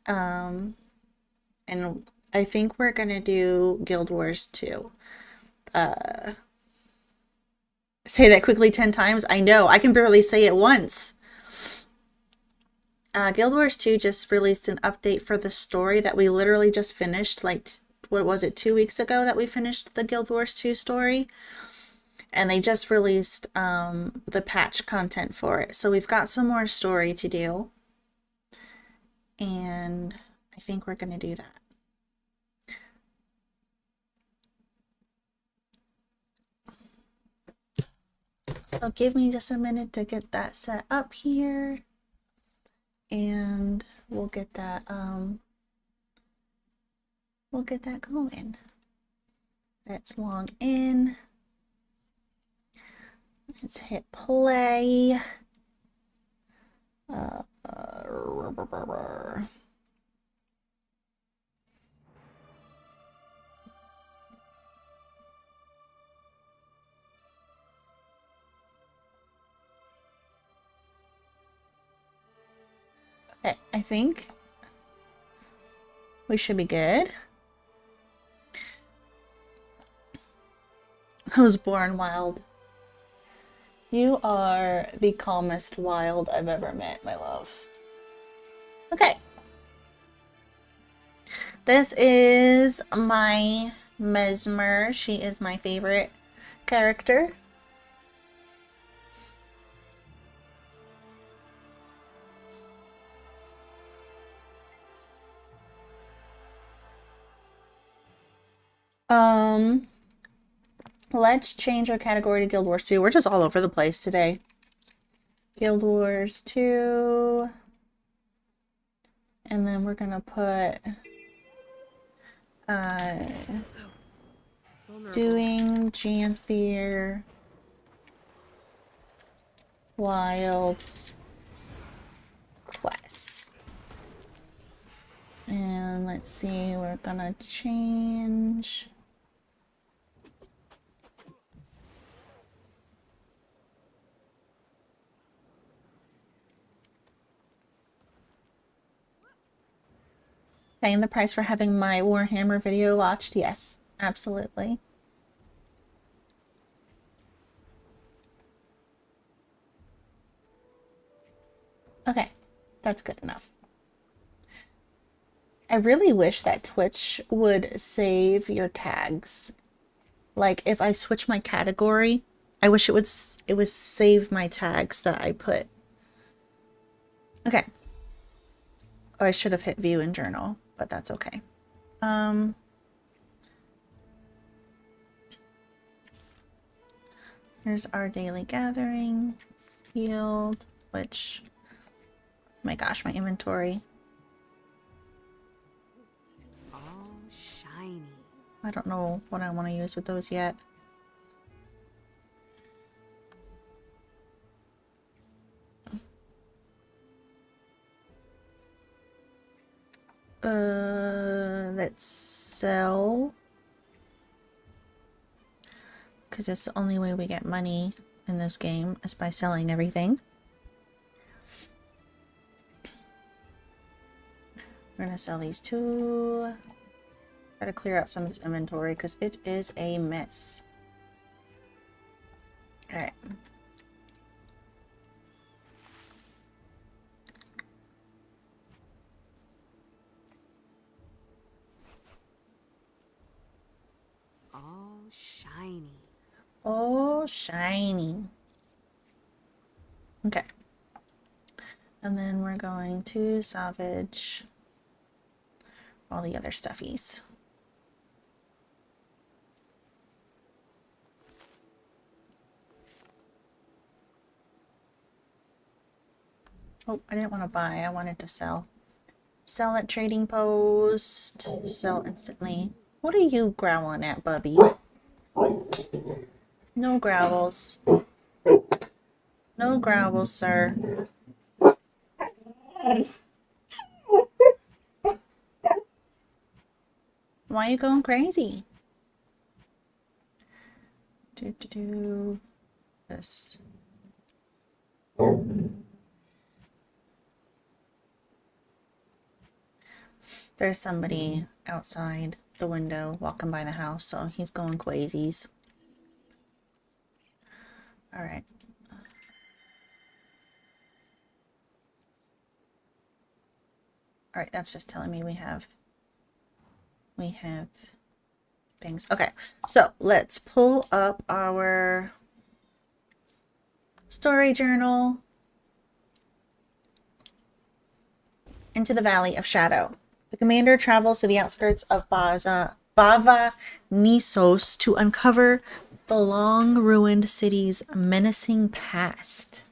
And I think we're gonna do Guild Wars 2. Say that quickly 10 times. I know, I can barely say it once. Guild Wars 2 just released an update for the story that we literally just finished, like, what was it, 2 weeks ago that we finished the Guild Wars 2 story? And they just released the patch content for it. So we've got some more story to do. And I think we're going to do that. So give me just a minute to get that set up here. And we'll get that going. Let's log in. Let's hit play. Okay, I think we should be good. I was born wild. You are the calmest wild I've ever met, my love. Okay. This is my Mesmer. She is my favorite character. Let's change our category to Guild Wars 2. We're just all over the place today. Guild Wars 2. And then we're gonna put doing Janthir Wilds And let's see, we're gonna change. Paying the price for having my Warhammer video watched? Yes, absolutely. Okay, that's good enough. I really wish that Twitch would save your tags. Like if I switch my category, I wish it would save my tags that I put. Okay. Oh, I should have hit view in journal, but that's okay. Here's our daily gathering field, which, my gosh, my inventory. All shiny. I don't know what I want to use with those yet. Let's sell. Because it's the only way we get money in this game is by selling everything. We're gonna sell these two. Try to clear out some of this inventory because it is a mess. Alright. All shiny. Oh, shiny. Okay. And then we're going to salvage all the other stuffies. Oh, I didn't want to buy. I wanted to sell. Sell at trading post. Sell instantly. What are you growling at, Bubby? No growls. No growls, sir. Why are you going crazy? Do this. There's somebody outside the window walking by the house, so he's going crazies. All right. All right, that's just telling me we have things. Okay, so let's pull up our story journal. Into the Valley of Shadow. The commander travels to the outskirts of Bava Nisos to uncover the long-ruined city's menacing past.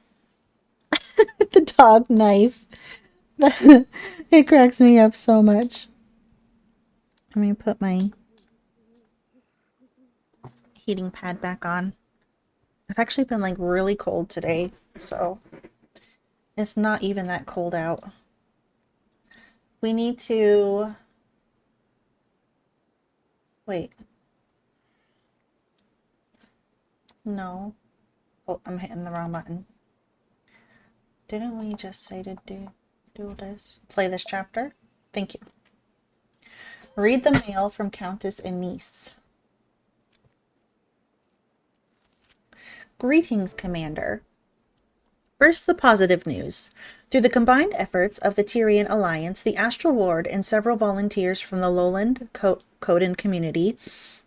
The dog knife. It cracks me up so much. Let me put my heating pad back on. I've actually been like really cold today, so it's not even that cold out. We need to wait. No. Oh, I'm hitting the wrong button. Didn't we just say to do this? Play this chapter? Thank you. Read the mail from Countess Anise. Greetings, Commander. First, the positive news. Through the combined efforts of the Tyrian Alliance, the Astral Ward, and several volunteers from the lowland Codan community,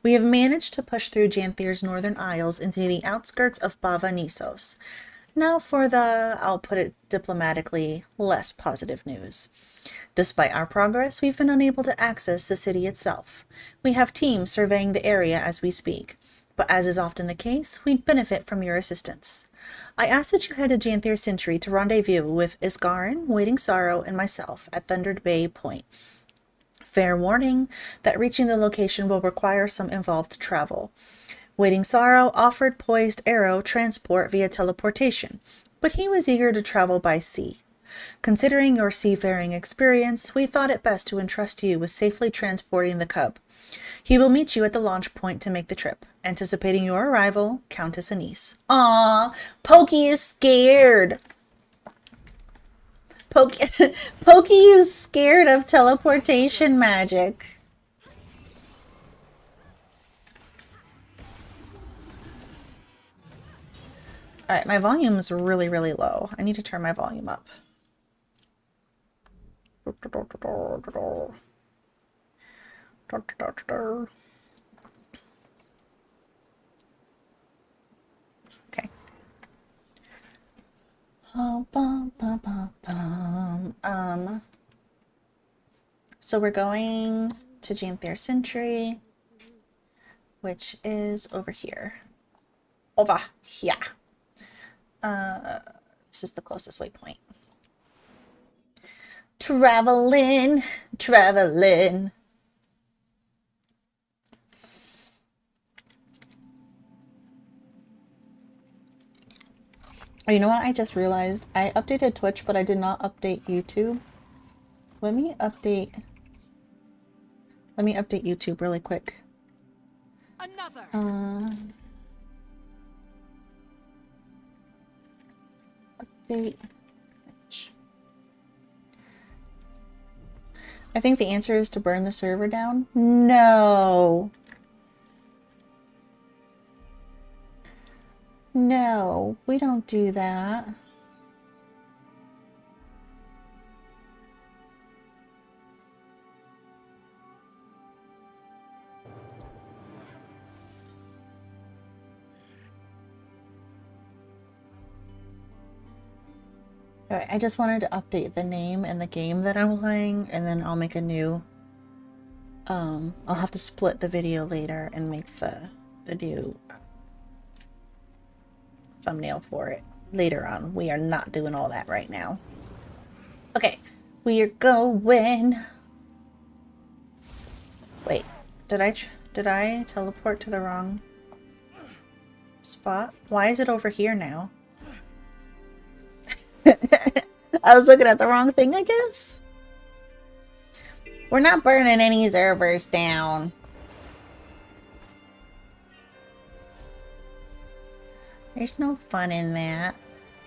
we have managed to push through Janthir's northern isles into the outskirts of Bava Nisos. Now for the, I'll put it diplomatically, less positive news. Despite our progress, we've been unable to access the city itself. We have teams surveying the area as we speak, but as is often the case, we'd benefit from your assistance. I ask that you head to Janthir Sentry to rendezvous with Isgarin, Waiting Sorrow, and myself at Thundered Bay Point. Fair warning that reaching the location will require some involved travel. Waiting Sorrow offered poised arrow transport via teleportation, but he was eager to travel by sea. Considering your seafaring experience, we thought it best to entrust you with safely transporting the cub. He will meet you at the launch point to make the trip. Anticipating your arrival, Countess Anise. Aww, Pokey is scared. Pokey is scared of teleportation magic. Alright, my volume is really, really low. I need to turn my volume up. Okay. So we're going to Janthir Sentry, which is over here. Over here. This is the closest waypoint. Traveling. Oh, you know what? I just realized I updated Twitch, but I did not update YouTube. Let me update YouTube really quick. Another. Update. I think the answer is to burn the server down. No. No, we don't do that. Alright, I just wanted to update the name and the game that I'm playing, and then I'll make a new... I'll have to split the video later and make the new thumbnail for it later on. We are not doing all that right now. Okay, we are going... Wait, did I teleport to the wrong spot? Why is it over here now? I was looking at the wrong thing, I guess. We're not burning any servers down. There's no fun in that.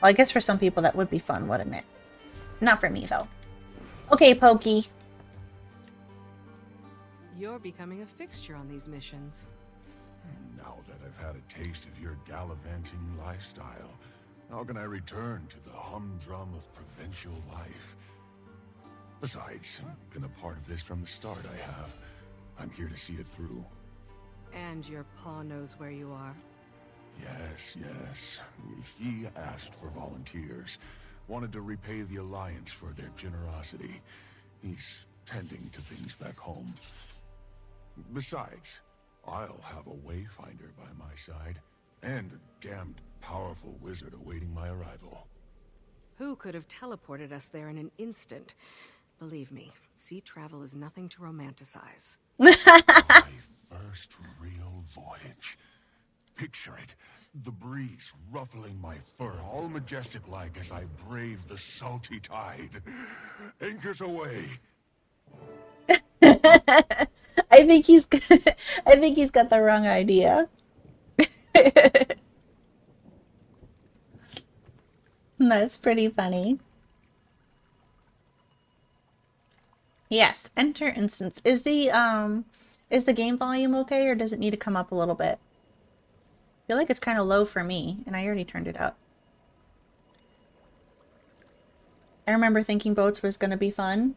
Well, I guess for some people that would be fun, wouldn't it? Not for me, though. Okay, Pokey. You're becoming a fixture on these missions. Now that I've had a taste of your gallivanting lifestyle, how can I return to the humdrum of provincial life? Besides, I've been a part of this from the start, I have. I'm here to see it through. And your paw knows where you are. Yes. He asked for volunteers. Wanted to repay the Alliance for their generosity. He's tending to things back home. Besides, I'll have a wayfinder by my side. And a damned powerful wizard awaiting my arrival. Who could have teleported us there in an instant? Believe me, sea travel is nothing to romanticize. My first real voyage. Picture it. The breeze ruffling my fur, all majestic-like as I brave the salty tide. Anchors away. I think he's got the wrong idea. That's pretty funny. Yes, enter instance. Is the game volume okay, or does it need to come up a little bit? I feel like it's kind of low for me, and I already turned it up. I remember thinking boats was going to be fun.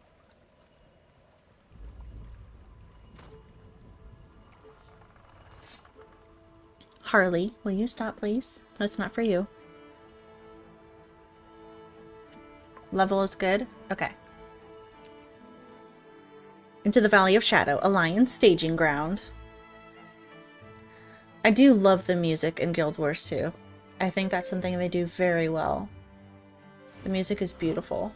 Harley, will you stop, please? That's not for you. Level is good? Okay. Into the Valley of Shadow, Alliance staging ground. I do love the music in Guild Wars 2. I think that's something they do very well. The music is beautiful.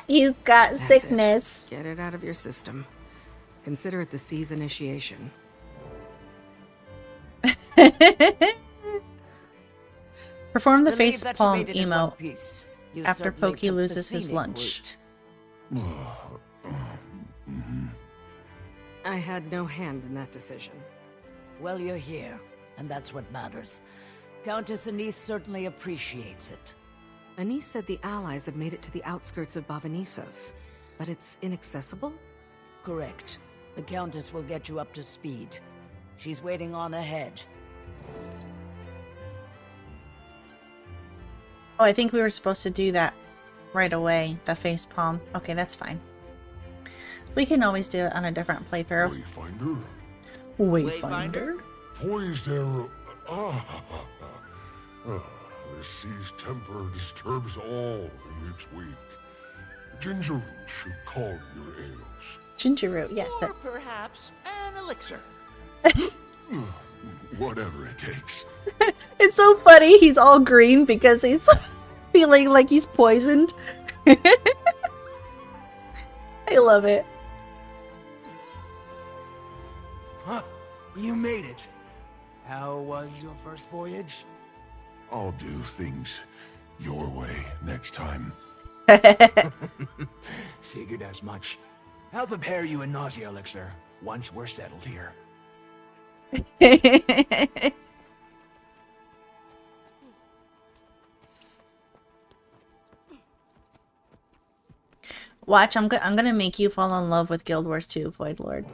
He's got That's sickness. Get it out of your system. Consider it the sea's initiation. Perform the Believe face that you palm made it in one emote piece. You after certainly Pokey took the loses his scenic lunch. route. I had no hand in that decision. Well, you're here, and that's what matters. Countess Anise certainly appreciates it. Anise said the allies have made it to the outskirts of Bavanisos, but it's inaccessible? Correct. The Countess will get you up to speed. She's waiting on ahead. Oh, I think we were supposed to do that right away. The face palm. Okay, that's fine. We can always do it on a different playthrough. Wayfinder? Wayfinder? Poised arrow. The sea's temper disturbs all in its wake. Ginger root should calm your ails. Ginger root, yes. Or perhaps an elixir. Whatever it takes. It's so funny. He's all green because he's feeling like he's poisoned. I love it. Huh? You made it. How was your first voyage? I'll do things your way next time. Figured as much. I'll prepare you a nausea elixir once we're settled here. Watch, I'm gonna make you fall in love with Guild Wars 2, Void Lord.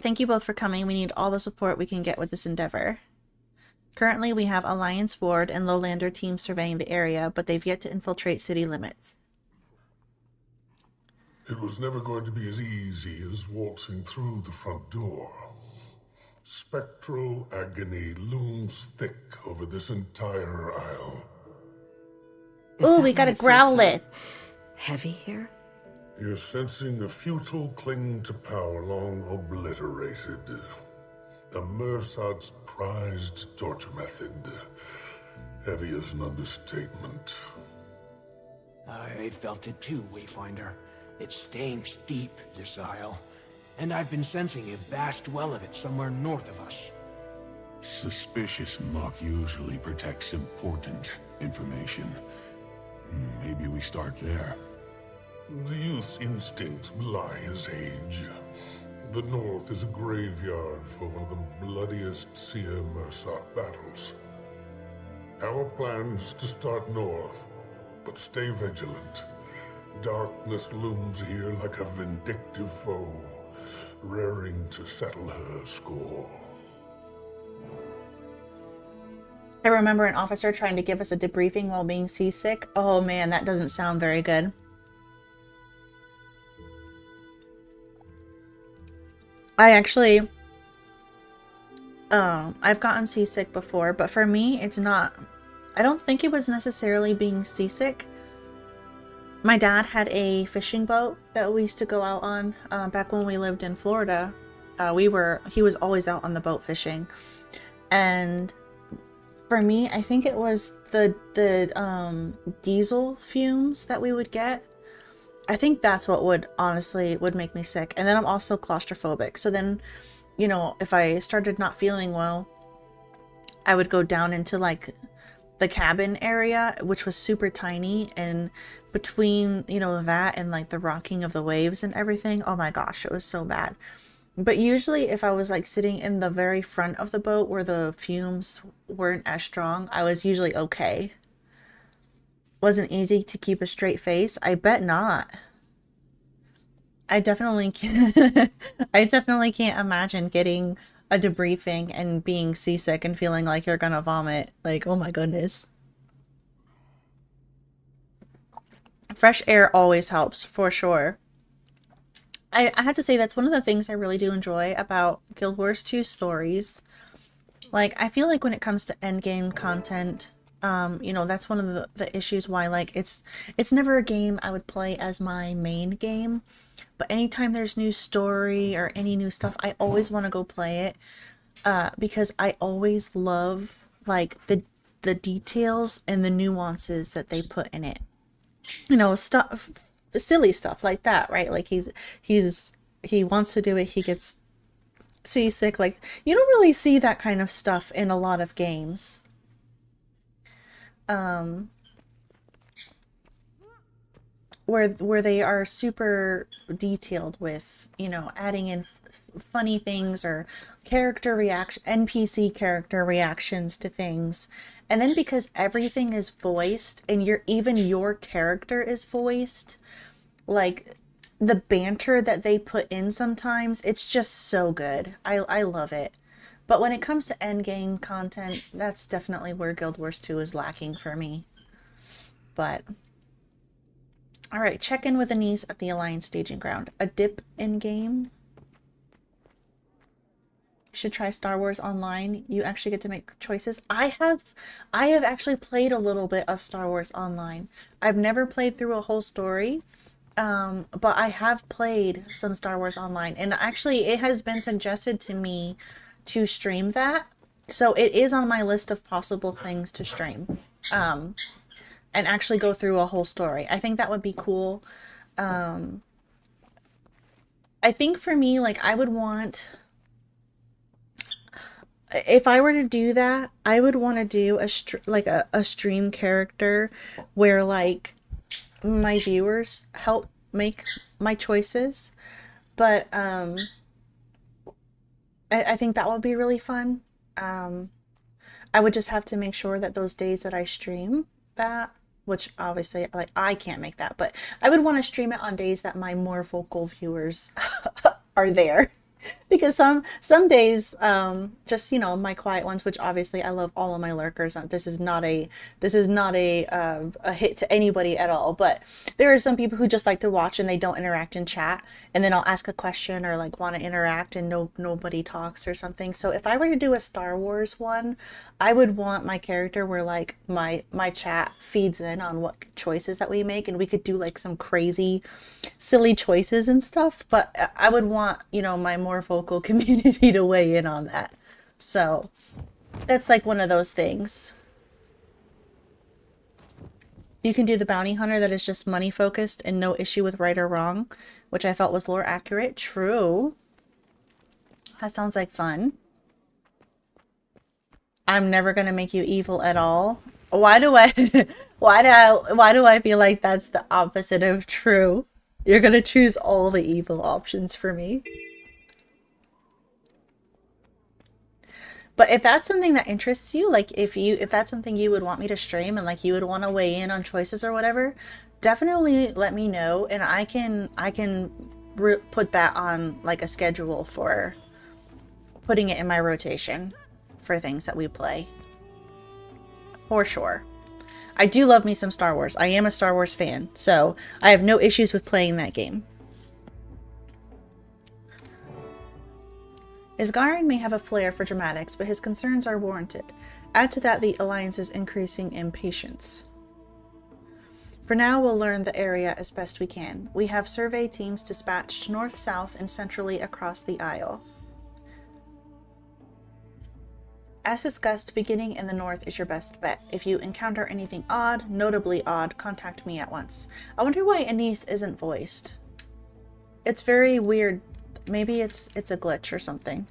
Thank you both for coming. We need all the support we can get with this endeavor. Currently, we have Alliance Ward and Lowlander teams surveying the area, but they've yet to infiltrate city limits. It was never going to be as easy as waltzing through the front door. Spectral agony looms thick over this entire isle. Ooh, we got a Growlithe. Heavy here? You're sensing a futile cling to power long obliterated. A Mersad's prized torture method. Heavy as an understatement. I felt it too, Wayfinder. It stinks deep, this isle. And I've been sensing a vast well of it somewhere north of us. Suspicious muck usually protects important information. Maybe we start there. The youth's instincts belie his age. The North is a graveyard for one of the bloodiest Seer Mersat battles. Our plan is to start north, but stay vigilant. Darkness looms here like a vindictive foe, raring to settle her score. I remember an officer trying to give us a debriefing while being seasick. Oh man, that doesn't sound very good. I actually, I've gotten seasick before, but for me, it's not, I don't think it was necessarily being seasick. My dad had a fishing boat that we used to go out on back when we lived in Florida. He was always out on the boat fishing. And for me, I think it was the diesel fumes that we would get. I think that's what would make me sick. And then I'm also claustrophobic. So then, you know, if I started not feeling well, I would go down into like the cabin area, which was super tiny. And between, you know, that and like the rocking of the waves and everything, oh my gosh, it was so bad. But usually if I was like sitting in the very front of the boat where the fumes weren't as strong, I was usually okay. Wasn't easy to keep a straight face? I bet not. I definitely can't. I definitely can't imagine getting a debriefing and being seasick and feeling like you're gonna vomit. Like, oh my goodness. Fresh air always helps, for sure. I have to say that's one of the things I really do enjoy about Guild Wars 2 stories. Like, I feel like when it comes to endgame content, you know, that's one of the issues why, like, it's never a game I would play as my main game. But anytime there's new story or any new stuff, I always want to go play it. Because I always love, like, the details and the nuances that they put in it. You know, stuff, silly stuff like that, right? Like, he wants to do it, he gets seasick. Like, you don't really see that kind of stuff in a lot of games. Where they are super detailed with, you know, adding in funny things or NPC character reactions to things. And then because everything is voiced and even your character is voiced, like the banter that they put in sometimes, it's just so good. I love it. But when it comes to endgame content, that's definitely where Guild Wars 2 is lacking for me. But all right, check in with Anise at the Alliance staging ground. A dip in game. Should try Star Wars Online. You actually get to make choices. I have actually played a little bit of Star Wars Online. I've never played through a whole story, but I have played some Star Wars Online, and actually it has been suggested to me to stream that. So it is on my list of possible things to stream. And actually go through a whole story. I think that would be cool. I think for me, like, I would want, if I were to do that, I would want to do a stream character where, like, my viewers help make my choices. But I think that would be really fun. I would just have to make sure that those days that I stream that, which obviously, like, I can't make that, but I would want to stream it on days that my more vocal viewers are there. Because some days, just, you know, my quiet ones, which obviously I love all of my lurkers. This is not a hit to anybody at all. But there are some people who just like to watch and they don't interact in chat. And then I'll ask a question or like want to interact and nobody talks or something. So if I were to do a Star Wars one, I would want my character where like my chat feeds in on what choices that we make, and we could do like some crazy, silly choices and stuff. But I would want, you know, my more vocal community to weigh in on that. So that's like one of those things. You can do the bounty hunter that is just money focused and no issue with right or wrong, which I felt was lore accurate. True. That sounds like fun. I'm never gonna make you evil at all. Why do I why do I feel like that's the opposite of true? You're gonna choose all the evil options for me. But if that's something that interests you, like if that's something you would want me to stream and like you would want to weigh in on choices or whatever, definitely let me know, and I can put that on like a schedule for putting it in my rotation for things that we play. For sure. I do love me some Star Wars. I am a Star Wars fan, so I have no issues with playing that game. Isgarin may have a flair for dramatics, but his concerns are warranted. Add to that the Alliance's increasing impatience. For now, we'll learn the area as best we can. We have survey teams dispatched north, south, and centrally across the Isle. As discussed, beginning in the north is your best bet. If you encounter anything odd, notably odd, contact me at once. I wonder why Anise isn't voiced. It's very weird. Maybe it's a glitch or something.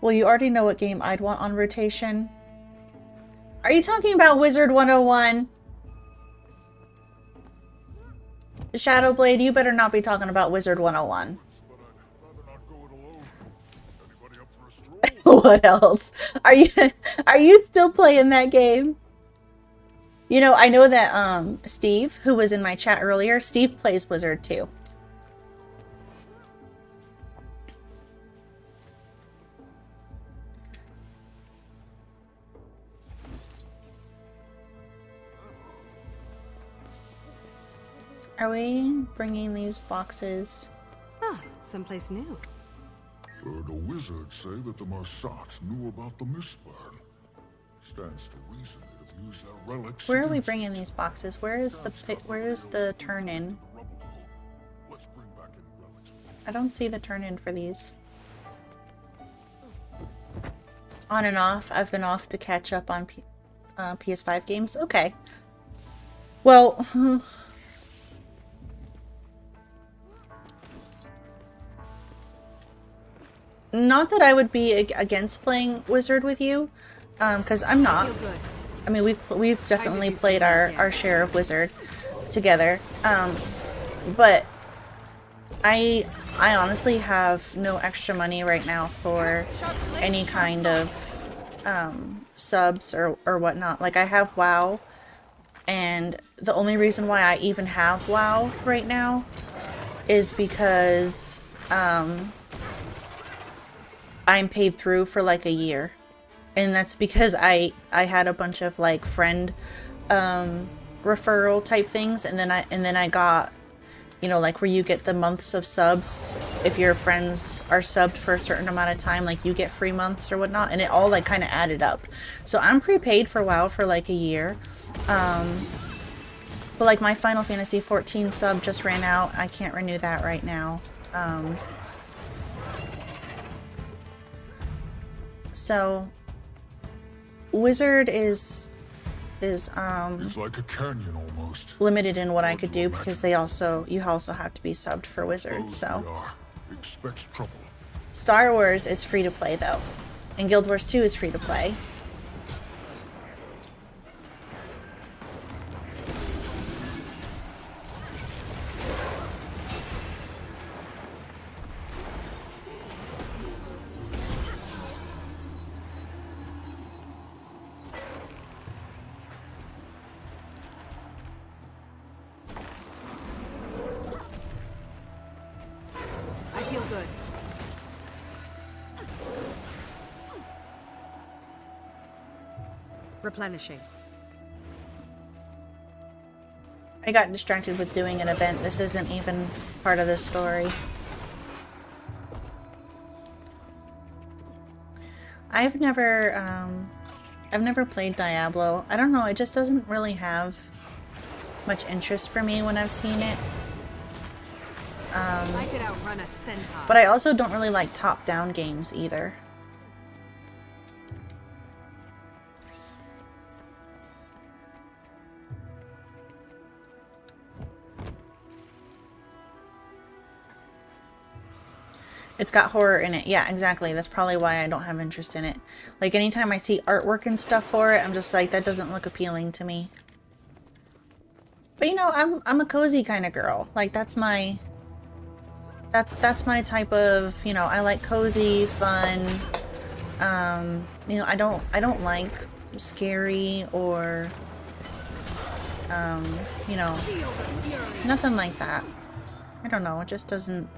Well, you already know what game I'd want on rotation. Are you talking about Wizard 101? Shadowblade, you better not be talking about Wizard 101. What else? Are you still playing that game? You know, I know that Steve, who was in my chat earlier, Steve plays Wizard too. Are we bringing these boxes? Ah, someplace new. Heard a wizard say that the Marsat knew about the Mistburn. Stands to reason they'd have used their relics. Where are we bringing these boxes? Where is the turn-in? I don't see the turn-in for these. On and off. I've been off to catch up on PS5 games. Okay. Well... not that I would be against playing Wizard with you, because I'm not. I mean, we've definitely played our share of Wizard together, but I honestly have no extra money right now for any kind of subs or whatnot. Like, I have WoW, and the only reason why I even have WoW right now is because I'm paid through for like a year, and that's because I had a bunch of like friend referral type things, and then I got, you know, like where you get the months of subs if your friends are subbed for a certain amount of time, like you get free months or whatnot, and it all like kind of added up. So I'm prepaid for WoW for like a year, but like my Final Fantasy 14 sub just ran out. I can't renew that right now. So Wizard is It's like a canyon almost. limited in what I could do because you also have to be subbed for Wizard. So Expects trouble. Star Wars is free to play though, and Guild Wars 2 is free to play. I feel good. Replenishing. I got distracted with doing an event. This isn't even part of the story. I've never played Diablo. I don't know, it just doesn't really have much interest for me when I've seen it. I could outrun a centaur. But I also don't really like top-down games either. It's got horror in it. Yeah, exactly. That's probably why I don't have interest in it. Like, anytime I see artwork and stuff for it, I'm just like, that doesn't look appealing to me. But you know, I'm a cozy kind of girl. Like, that's my type of, you know, I like cozy, fun. You know, I don't like scary or you know, nothing like that. I don't know, it just doesn't.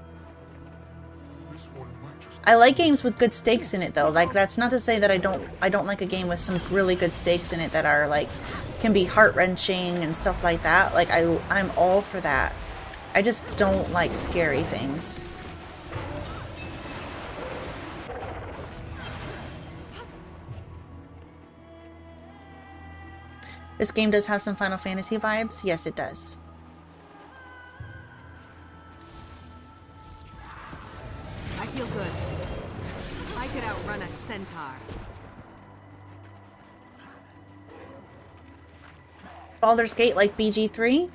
I like games with good stakes in it though. Like, that's not to say that I don't like a game with some really good stakes in it that are like can be heart-wrenching and stuff like that. Like, I'm all for that. I just don't like scary things. This game does have some Final Fantasy vibes. Yes, it does. I feel good. I could outrun a centaur. Baldur's Gate like BG3?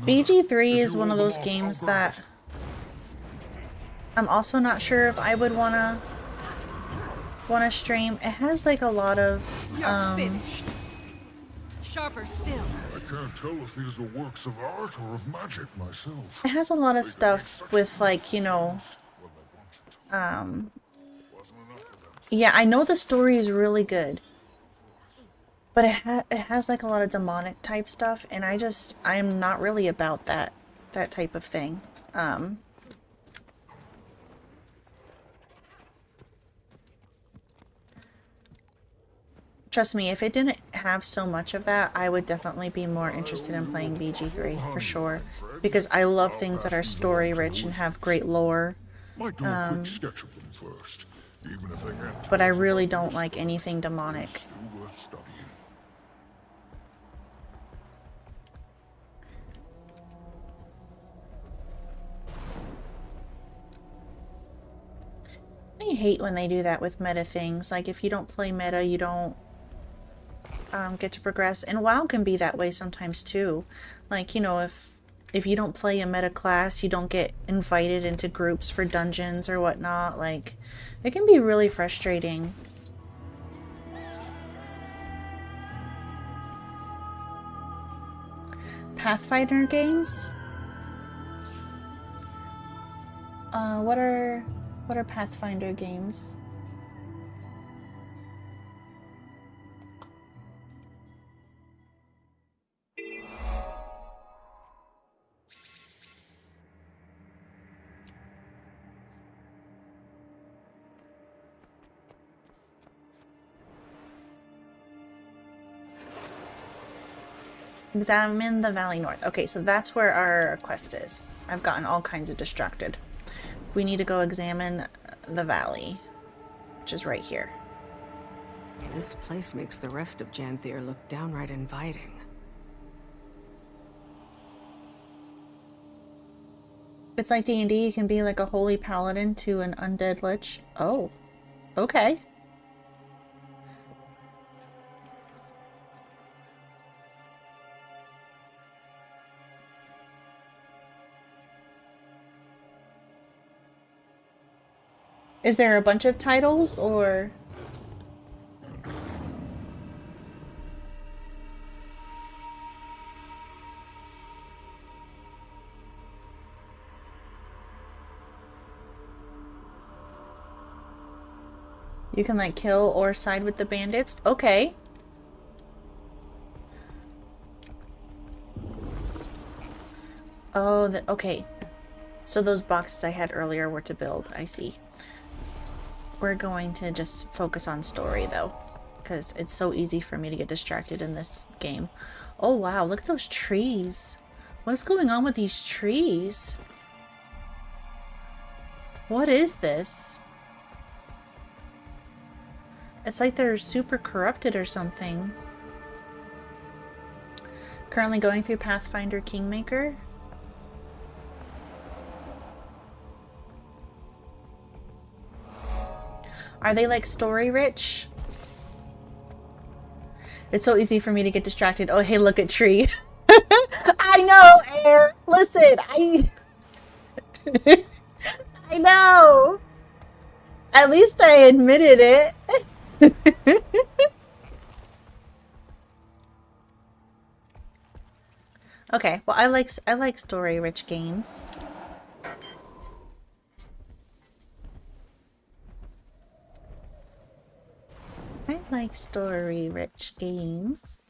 BG3 is one of those games that I'm also not sure if I would wanna stream. It has like a lot of Finished. Sharper still. I can't tell if these are works of art or of magic myself. it has a lot of stuff with, like, you know, yeah, I know the story is really good, but it has like a lot of demonic type stuff, and I'm not really about that type of thing. Trust me, if it didn't have so much of that, I would definitely be more interested in playing BG3 for sure, because I love things that are story rich and have great lore. Might do a quick sketch of them first, even if they can't. But I really don't like anything demonic. Still worth studying. I hate when they do that with meta things. Like, if you don't play meta, you don't get to progress. And WoW can be that way sometimes too. Like, you know, if you don't play a meta class, you don't get invited into groups for dungeons or whatnot. Like, it can be really frustrating. Pathfinder games? What are Pathfinder games? Examine the Valley North. Okay, so that's where our quest is. I've gotten all kinds of distracted. We need to go examine the valley, which is right here. This place makes the rest of Janthir look downright inviting. It's like D&D, you can be like a holy paladin to an undead lich. Oh, okay. Is there a bunch of titles, or? You can like kill or side with the bandits? Okay. Oh, okay. So those boxes I had earlier were to build. I see. We're going to just focus on story though, because it's so easy for me to get distracted in this game. Oh wow, look at those trees. What is going on with these trees? What is this? It's like they're super corrupted or something. Currently going through Pathfinder Kingmaker. Are they like story rich? It's so easy for me to get distracted. Oh, hey, look at tree. I know, Air. Listen, I know. At least I admitted it. Okay, well, I like story rich games. I like story-rich games.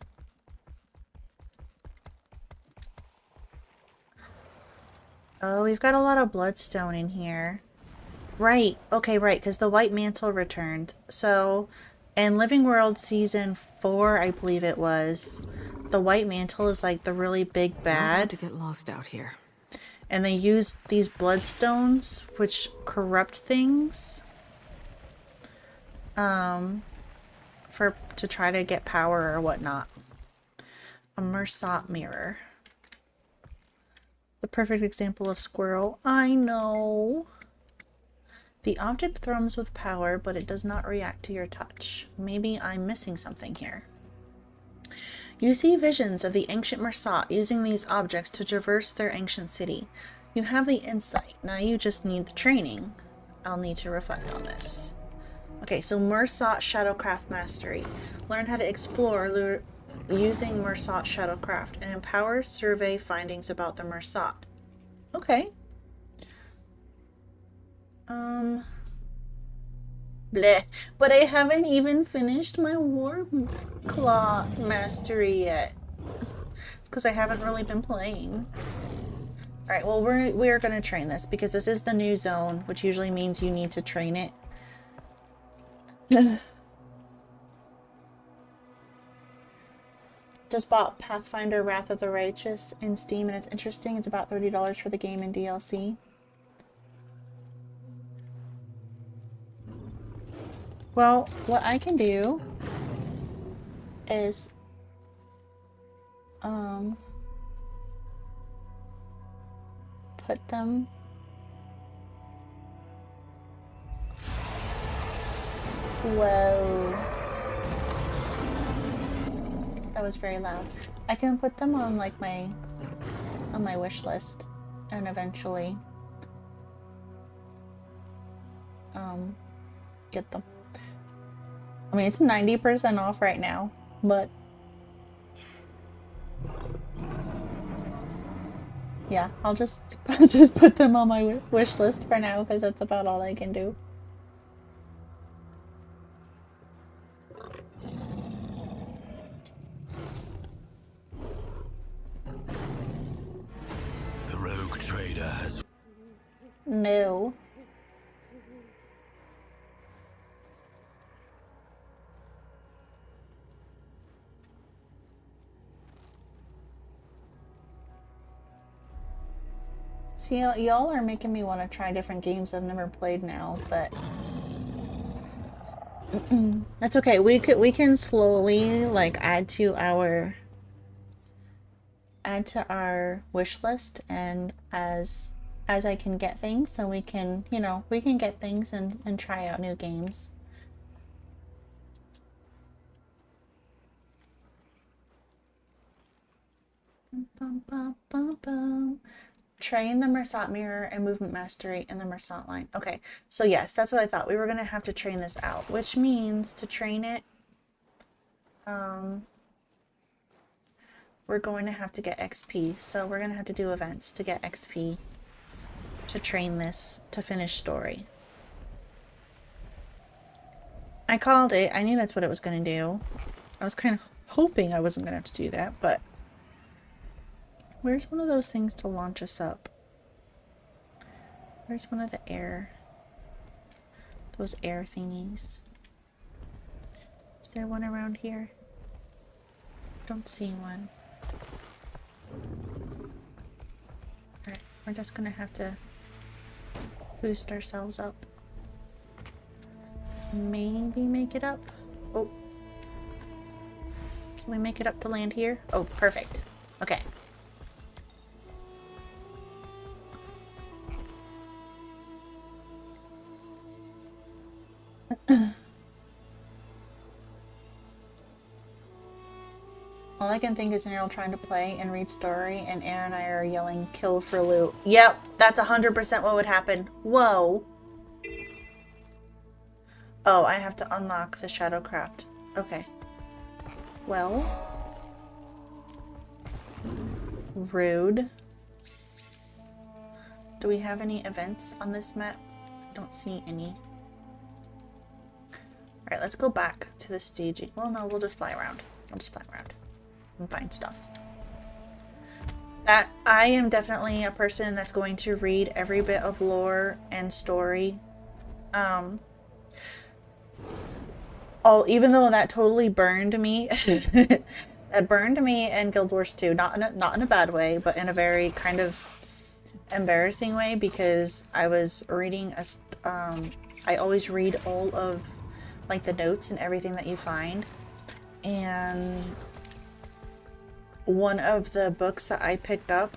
Oh, we've got a lot of bloodstone in here. Right, okay, right, because the White Mantle returned. So, in Living World Season 4, I believe it was, the White Mantle is like the really big bad. To get lost out here. And they use these bloodstones, which corrupt things. To try to get power or whatnot. A Mersat mirror. The perfect example of squirrel. I know. The object thrums with power, but it does not react to your touch. Maybe I'm missing something here. You see visions of the ancient Mersat using these objects to traverse their ancient city. You have the insight. Now you just need the training. I'll need to reflect on this. Okay, so Mersat Shadowcraft Mastery. Learn how to explore using Mersat Shadowcraft and empower survey findings about the Mersat. Okay. Bleh. But I haven't even finished my War Claw Mastery yet. Because I haven't really been playing. Alright, well, we're going to train this because this is the new zone, which usually means you need to train it. Just bought Pathfinder Wrath of the Righteous in Steam, and it's interesting. It's about $30 for the game and DLC. Well, what I can do is put them Whoa. That was very loud. I can put them on like my wish list and eventually get them. I mean, it's 90% off right now, but yeah, I'll just put them on my wish list for now because that's about all I can do. The rogue trader has... No. See, y'all are making me want to try different games I've never played now, but that's okay. We can slowly like add to our wish list, and as I can get things, so we can, you know, we can get things and try out new games. Bum, bum, bum, bum. Train the Mersat mirror and movement mastery in the Mersat line. Okay, so yes, that's what I thought. We were gonna have to train this out, which means to train it, we're going to have to get XP. So we're gonna have to do events to get XP to train this to finish story. I called it. I knew that's what it was gonna do. I was kind of hoping I wasn't gonna have to do that, but where's one of those things to launch us up? Where's one of the those air thingies? Is there one around here? Don't see one. Alright, we're just gonna have to boost ourselves up. Maybe make it up. Oh. Can we make it up to land here? Oh, perfect. Okay. All I can think is Nelle trying to play and read story, and Aaron and I are yelling kill for loot. Yep, that's 100% what would happen. Whoa. Oh, I have to unlock the Shadowcraft. Okay. Well. Rude. Do we have any events on this map? I don't see any. Alright, let's go back to the staging. Well, no, we'll just fly around. We'll just fly around and find stuff. That I am definitely a person that's going to read every bit of lore and story. Even though that totally burned me. That burned me in Guild Wars 2. Not in a bad way, but in a very kind of embarrassing way, because I was reading I always read all of like the notes and everything that you find, and one of the books that I picked up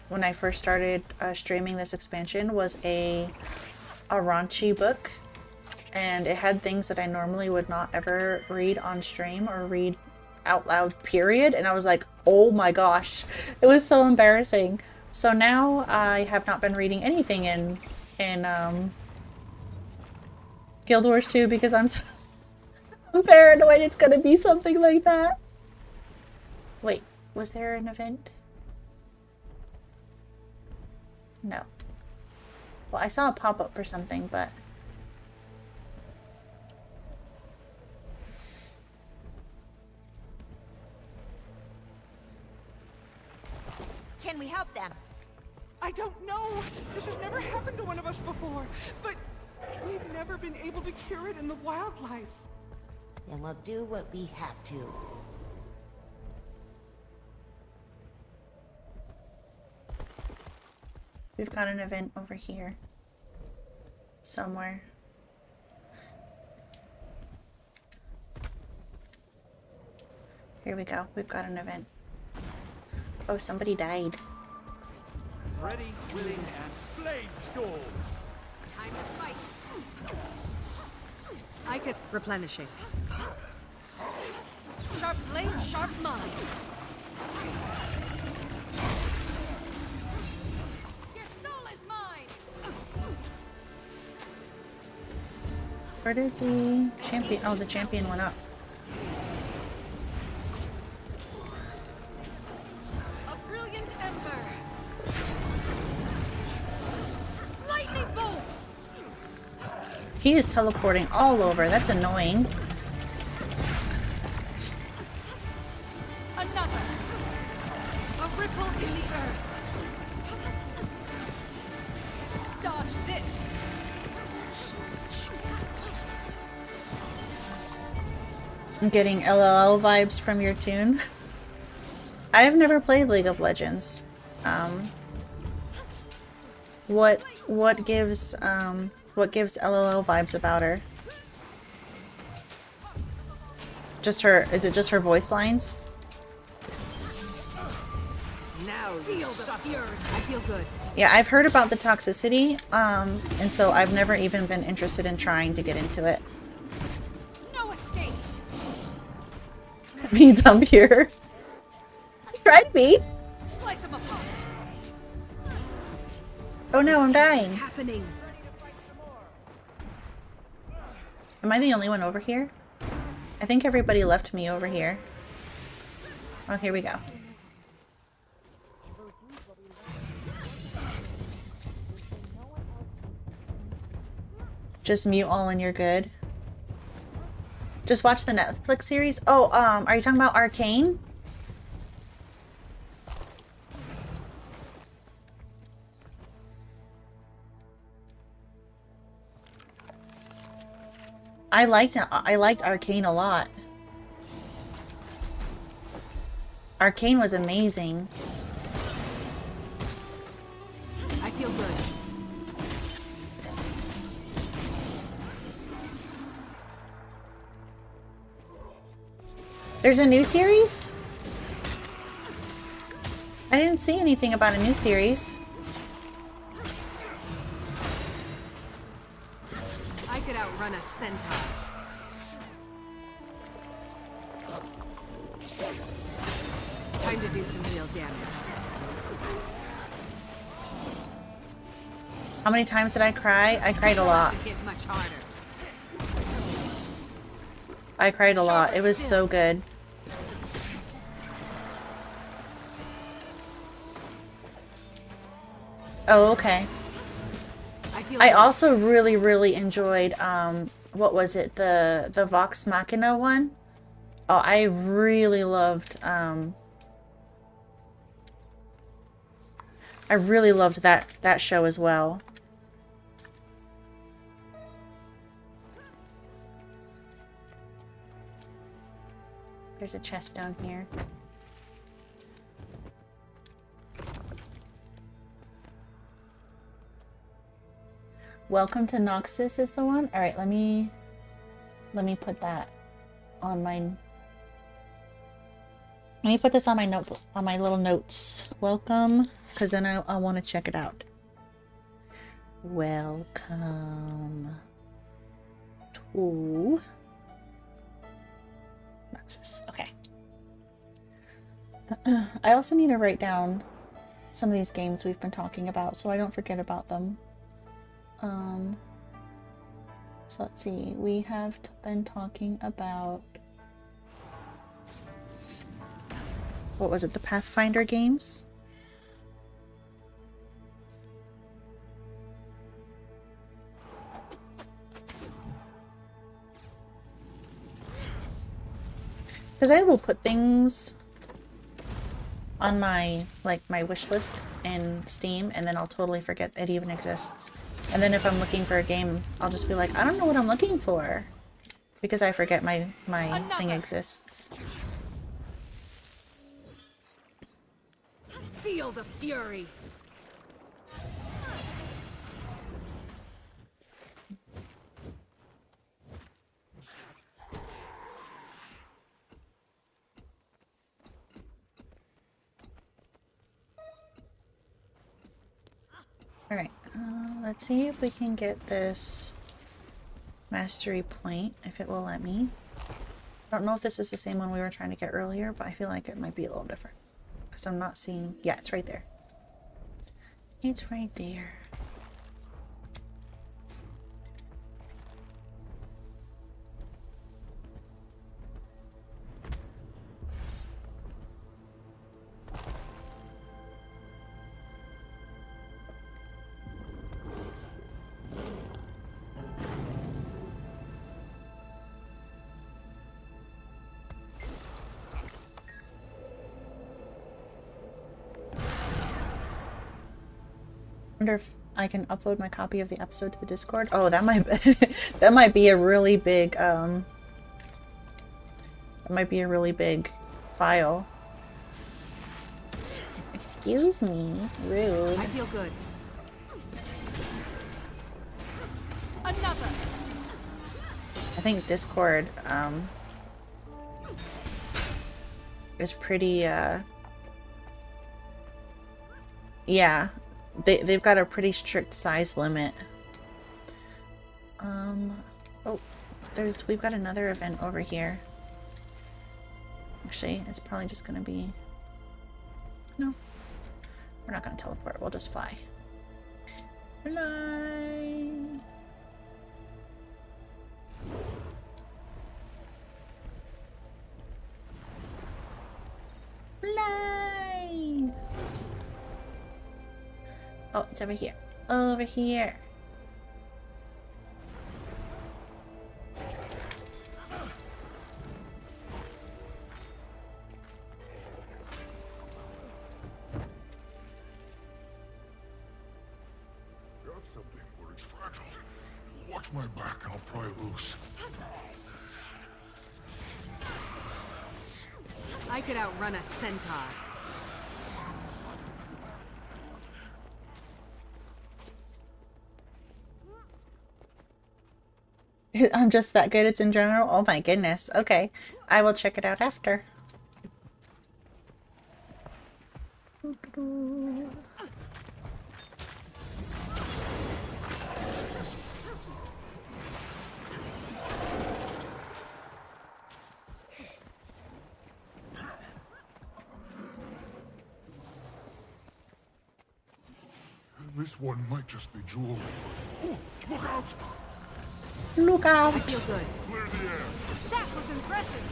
when I first started streaming this expansion was a raunchy book, and it had things that I normally would not ever read on stream or read out loud, period. And I was like, oh my gosh, it was so embarrassing. So now I have not been reading anything in Guild Wars 2 because I'm paranoid it's gonna be something like that. Wait, was there an event? No. Well, I saw a pop-up for something, but can we help them? I don't know. This has never happened to one of us before, but we've never been able to cure it in the wildlife. Then we'll do what we have to. we've got an event over here somewhere. Here we go. We've got an event. Oh, somebody died. Ready, willing, and blade storm. Time to fight. I could replenishing. Sharp blade, sharp mind. Your soul is mine. Where did the champion? Oh, the champion went up. A brilliant ember. Lightning bolt. He is teleporting all over. That's annoying. Another. A ripple in the earth. Dodge this. I'm getting LLL vibes from your tune. I have never played League of Legends. What gives LLL vibes about her? Just her, is it just her voice lines? Now you suffer. I feel good. Yeah, I've heard about the toxicity, and so I've never even been interested in trying to get into it. No escape. That means I'm pure. Try to be. Slice them apart. Oh no, I'm dying. Happening. Am I the only one over here? I think everybody left me over here. Oh, here we go. Just mute all and you're good. Just watch the Netflix series. Oh, are you talking about Arcane? I liked Arcane a lot. Arcane was amazing. I feel good. There's a new series? I didn't see anything about a new series. I could outrun a centaur. Time to do some real damage. How many times did I cry? I cried a lot. Hit much harder. I cried a lot. It was so good. Oh, okay. I also really enjoyed what was it? The Vox Machina one? Oh, I really loved that show as well. There's a chest down here. Welcome to Noxus is the one? Alright, let me put that on my... Let me put this on my notebook, on my little notes. Welcome, because then I want to check it out. Welcome to Noxus. Okay. I also need to write down some of these games we've been talking about so I don't forget about them. So let's see. We have been talking about... What was it? The Pathfinder games? Because I will put things on my, like, my wish list in Steam, and then I'll totally forget it even exists. And then if I'm looking for a game, I'll just be like, I don't know what I'm looking for. Because I forget my thing exists. Feel the fury. Alright, let's see if we can get this mastery point, if it will let me. I don't know if this is the same one we were trying to get earlier, but I feel like it might be a little different. Because I'm not seeing... Yeah, it's right there. It's right there. Wonder if I can upload my copy of the episode to the Discord. Oh, that might that might be a really big that might be a really big file. Excuse me, rude. I feel good. Another. I think Discord is pretty yeah. They've got a pretty strict size limit. Oh, we've got another event over here. Actually, it's probably just gonna be... No. We're not gonna teleport, we'll just fly. Fly! Fly! Oh, it's over here. Over here. Got something where it's fragile. Watch my back and I'll pry it loose. I could outrun a centaur. I'm just that good, it's in general? Oh my goodness. Okay. I will check it out after. This one might just be jewelry. Oh, look out! Look out! I feel good. Clear the air. That was impressive.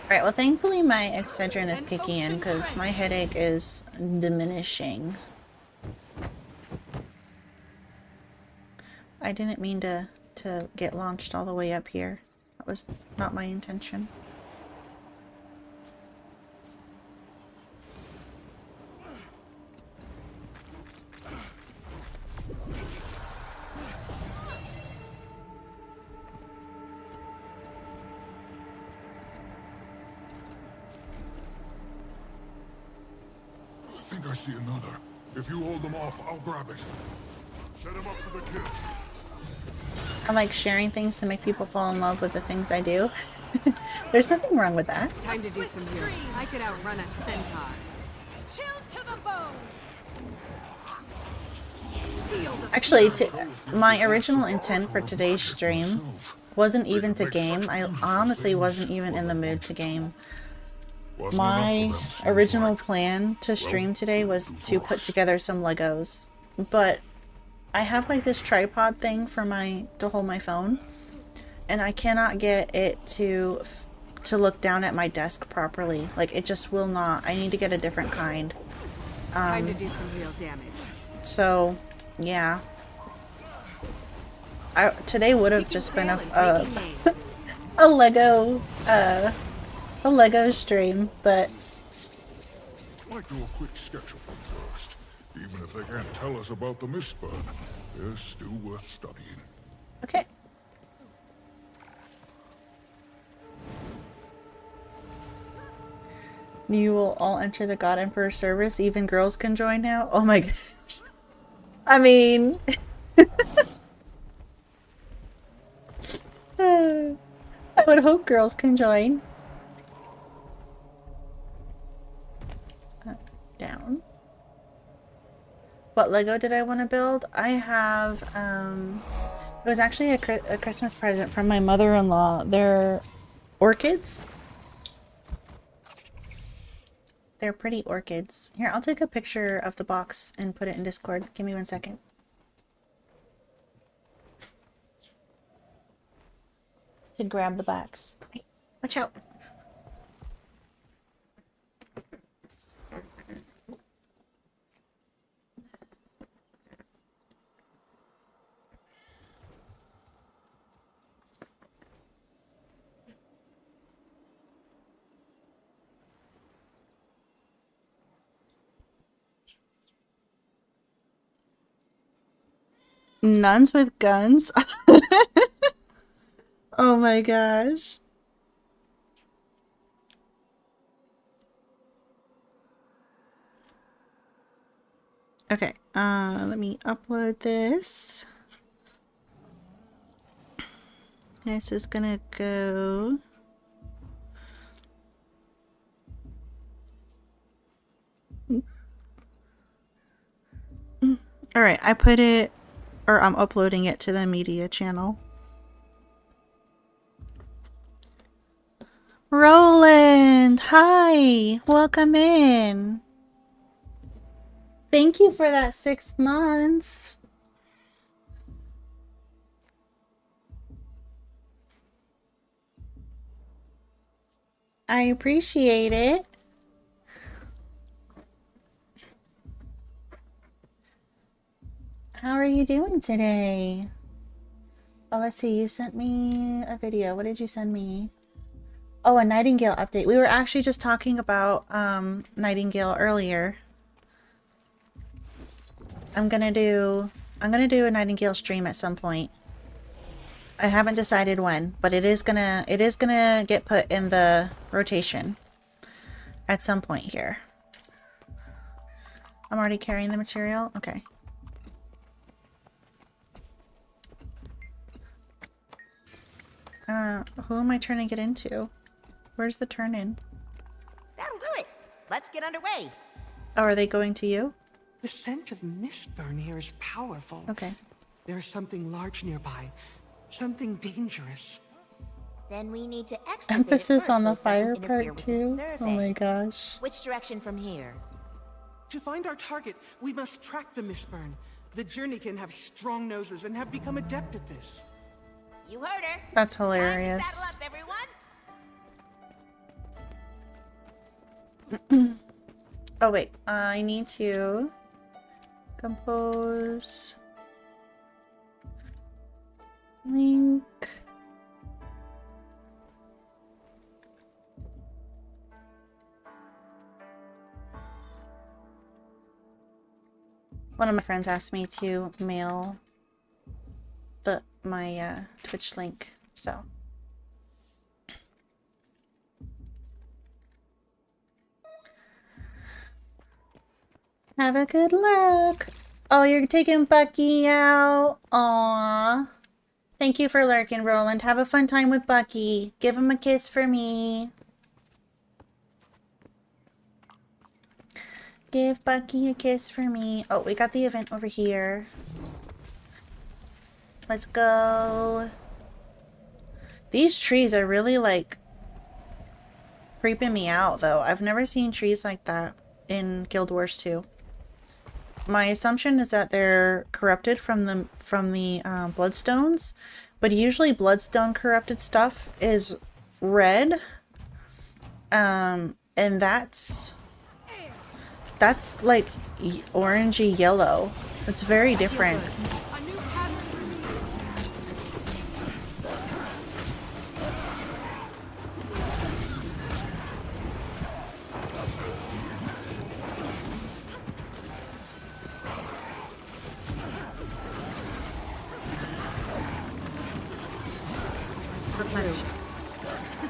Alright, well thankfully my Excedrin is kicking in because my headache is diminishing. I didn't mean to get launched all the way up here. That was not my intention. I think I see another. If you hold them off, I'll grab it. Set him up for the kill. I like sharing things to make people fall in love with the things I do. There's nothing wrong with that. Time to do some healing. I could outrun a centaur. Chill to the bone. Actually, my original intent for today's stream wasn't even to game. I honestly wasn't even in the mood to game. My original plan to stream today was to put together some Legos, but I have like this tripod thing for to hold my phone, and I cannot get it to look down at my desk properly. Like, it just will not. I need to get a different kind. Time to do some real damage. So, yeah. Today would have just been a Lego stream, but Might do a quick sketch of them first. Even if they can't tell us about the mistburn, they're still worth studying. okay. You will all enter the God Emperor service. Even girls can join now. Oh my god. I mean, I would hope girls can join. What Lego did I want to build? I have, it was actually a Christmas present from my mother-in-law. They're orchids. They're pretty orchids. Here, I'll take a picture of the box and put it in Discord. Give me 1 second. To grab the box. Hey, watch out. Nuns with guns? Oh my gosh. Okay, let me upload this. This is gonna go. All right, I put it, or I'm uploading it to the media channel. Roland, hi, welcome in. Thank you for that 6 months. I appreciate it. How are you doing today? Oh, let's see. You sent me a video. What did you send me? Oh, a Nightingale update. We were actually just talking about Nightingale earlier. I'm gonna do a Nightingale stream at some point. I haven't decided when, but it is gonna get put in the rotation at some point here. I'm already carrying the material. Okay. Who am I turning it into? Where's the turn in? That'll do it. Let's get underway. Oh, are they going to you? The scent of Mistburn here is powerful. Okay. There is something large nearby. Something dangerous. Then we need to extirpate Emphasis it first on so the it doesn't fire interfere part with the too. survey. Oh my gosh. Which direction from here? To find our target, we must track the Mistburn. The Journeykin have strong noses and have become adept at this. You heard her. That's Time to hilarious. saddle up, everyone. Oh wait, I need to compose link. One of my friends asked me to mail my Twitch link, so have a good look. Oh, you're taking Bucky out. Aww. Thank you for lurking, Roland. Have a fun time with Bucky. Give him a kiss for me. Give Bucky a kiss for me. Oh, we got the event over here. Let's go. These trees are really like creeping me out though. I've never seen trees like that in Guild Wars 2. My assumption is that they're corrupted from the bloodstones, but usually bloodstone corrupted stuff is red, and that's like orangey yellow. It's very different.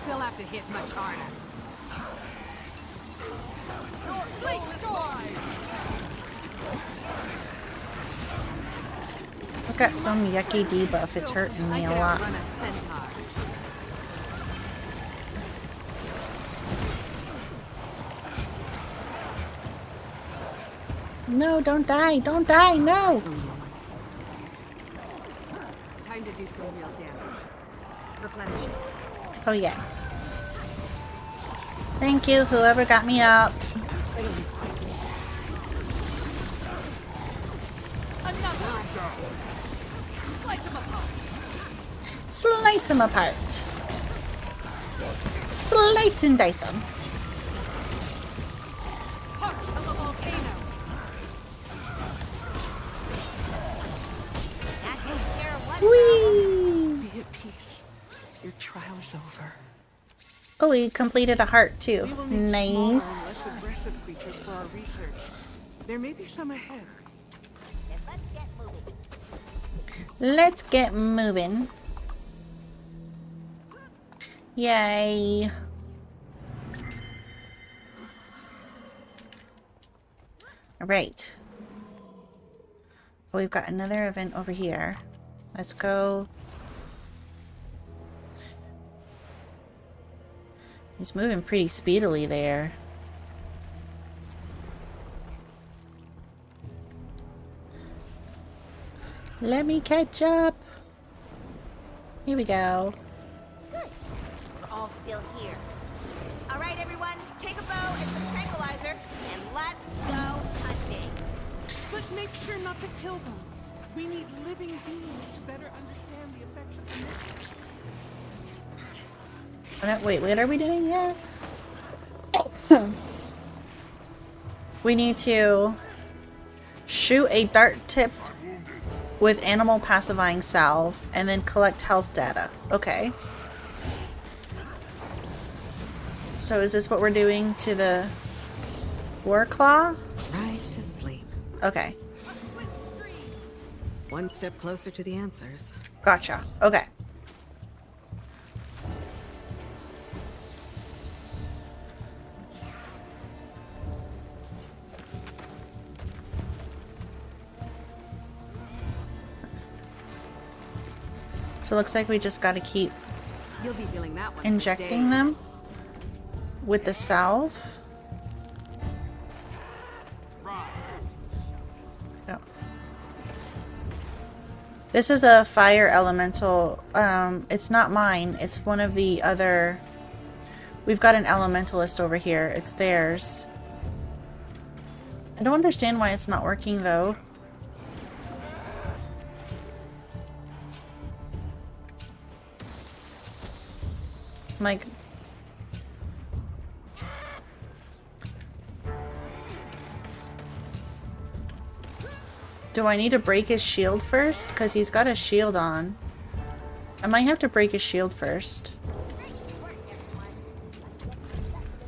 They'll have to hit much harder. I've got some yucky debuff. It's hurting me a lot. Run a centaur. No, don't die. Don't die. No. Time to do some real damage. Replenishing. Oh, yeah. Thank you, whoever got me up. Another. Slice him apart. Slice them apart. Slice and dice them. Heart of a volcano. That takes care of one Whee! Be at peace. Your trial is over. Oh, we completed a heart too. We will need smaller and Nice. less aggressive creatures for our research. There may be some ahead. Then let's get moving. Let's get moving. Yay. All right. Oh, we've got another event over here. Let's go. He's moving pretty speedily there. Let me catch up. Here we go. Good. We're all still here. All right, everyone, take a bow and some tranquilizer, and let's go hunting. But make sure not to kill them. We need living beings to better understand the effects of the mist. Wait, what are we doing here? We need to shoot a dart tipped with animal pacifying salve and then collect health data. Okay. So is this what we're doing to the war claw? Right to sleep. Okay. One step closer to the answers. Gotcha. Okay. So it looks like we just gotta keep You'll be feeling that one for injecting days. them with the salve. No. This is a fire elemental. It's not mine. It's one of the other. We've got an elementalist over here. It's theirs. I don't understand why it's not working though. Like, do I need to break his shield first? Because he's got a shield on. I might have to break his shield first.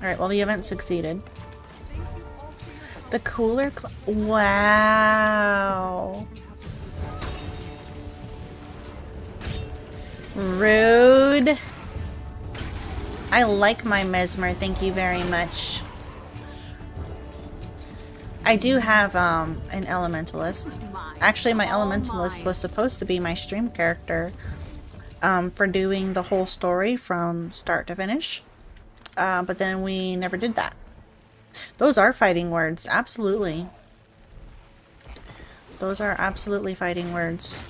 Alright, well the event succeeded. The cooler wow. Rude. I like my mesmer, thank you very much. I do have an elementalist. Actually, my elementalist was supposed to be my stream character for doing the whole story from start to finish. But then we never did that. Those are fighting words, absolutely. Those are absolutely fighting words.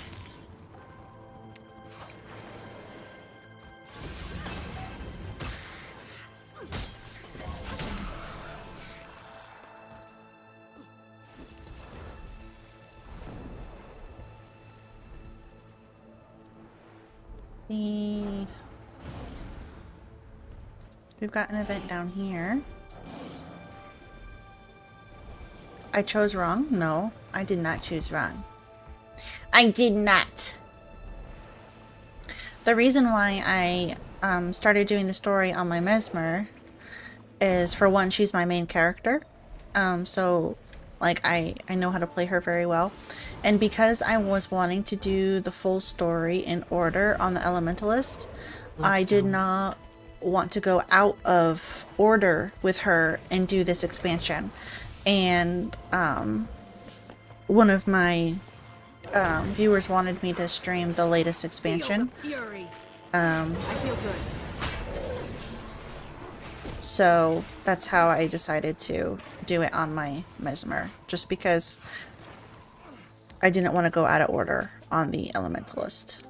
We've got an event down here. I chose wrong? No, I did not choose wrong. I did not. The reason why I started doing the story on my mesmer is, for one, she's my main character. So like I know how to play her very well. And because I was wanting to do the full story in order on the elementalist, I did not want to go out of order with her and do this expansion. And one of my viewers wanted me to stream the latest expansion. I feel good. So that's how I decided to do it on my Mesmer, just because I didn't want to go out of order on the Elementalist.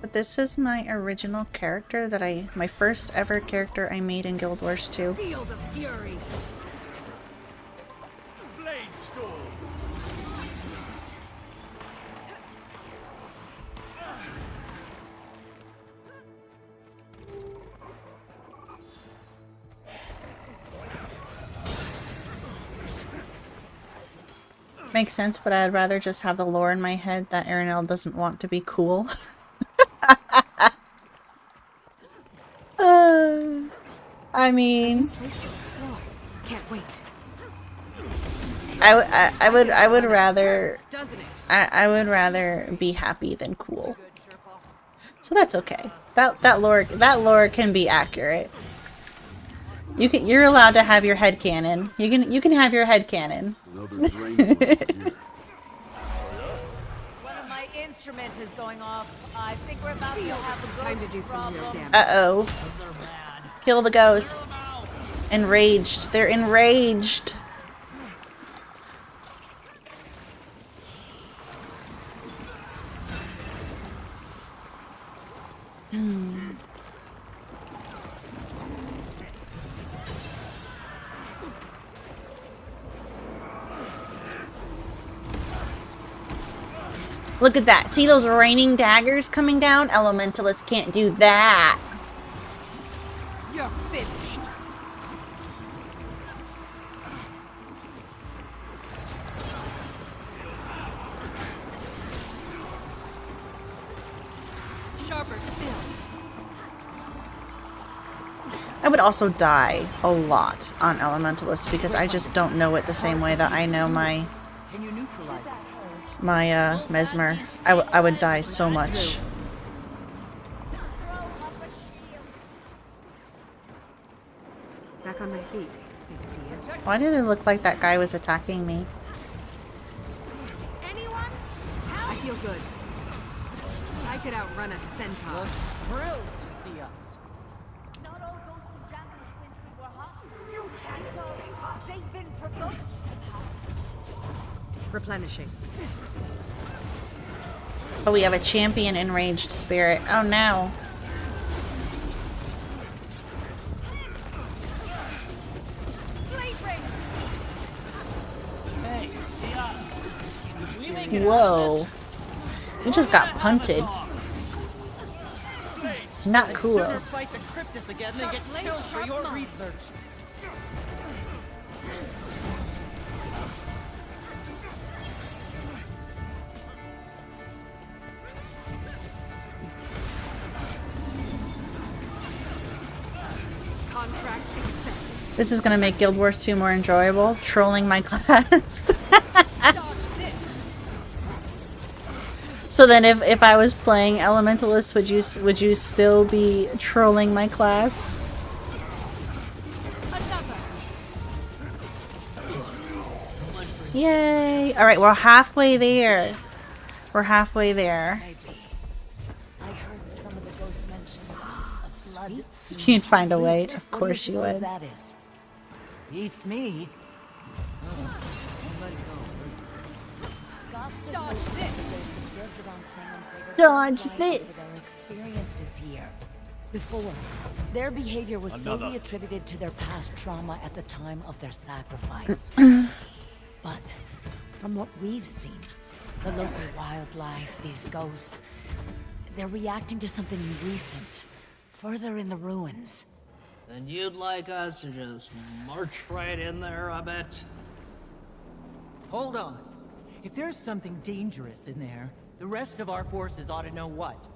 But this is my original character that my first ever character I made in Guild Wars 2. Feel the fury. Blade storm. Makes sense, but I'd rather just have the lore in my head that Aranel doesn't want to be cool. I mean, Place to explore. Can't wait. I would rather Doesn't it? I would rather be happy than cool. So that's okay. That lore can be accurate. You're allowed to have your head canon. You can have your head canon. One of my instruments is going off. I think we're about to have a Time to do some real damage. Uh-oh. Kill the ghosts. Enraged. They're enraged. Look at that. See those raining daggers coming down? Elementalist can't do that. You're finished. Sharper still. I would also die a lot on Elementalist because I just don't know it the same way that I know my Mesmer. I would die so much. Back on my feet, thanks to you. Why did it look like that guy was attacking me? Anyone? I feel good. I could outrun a centaur. Thrilled to see us. Not all ghosts in Janthir Century were hostile. You can't go. They've been provoked somehow. Replenishing. Oh, we have a champion enraged spirit. Oh no. Hey, see ya. Whoa. You just got punted. Not cool. Sooner fight the Cryptus again than get killed for your research. Contract accepted. This is gonna make Guild Wars 2 more enjoyable. Trolling my class. Dodge this. So then if I was playing Elementalist, would you still be trolling my class? Another. Yay! Alright, we're halfway there. We're halfway there. I heard some of the ghosts mention a blood. You'd find a way. Of course you would. That is. Beats me. Dodge this. Dodge this. Their experiences here. Before, their behavior was solely attributed to their past trauma at the time of their sacrifice. But from what we've seen, the local wildlife, these ghosts, they're reacting to something recent, further in the ruins. Then you'd like us to just march right in there, I bet. Hold on. If there's something dangerous in there, the rest of our forces ought to know what.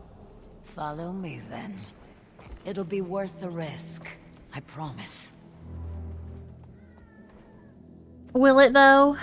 Follow me then. It'll be worth the risk, I promise. Will it though?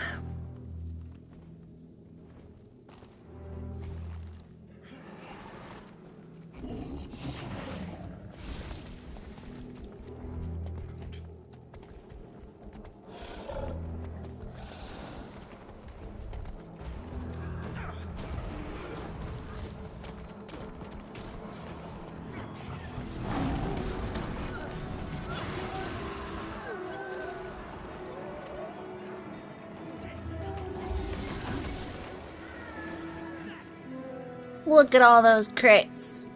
Look at all those crits.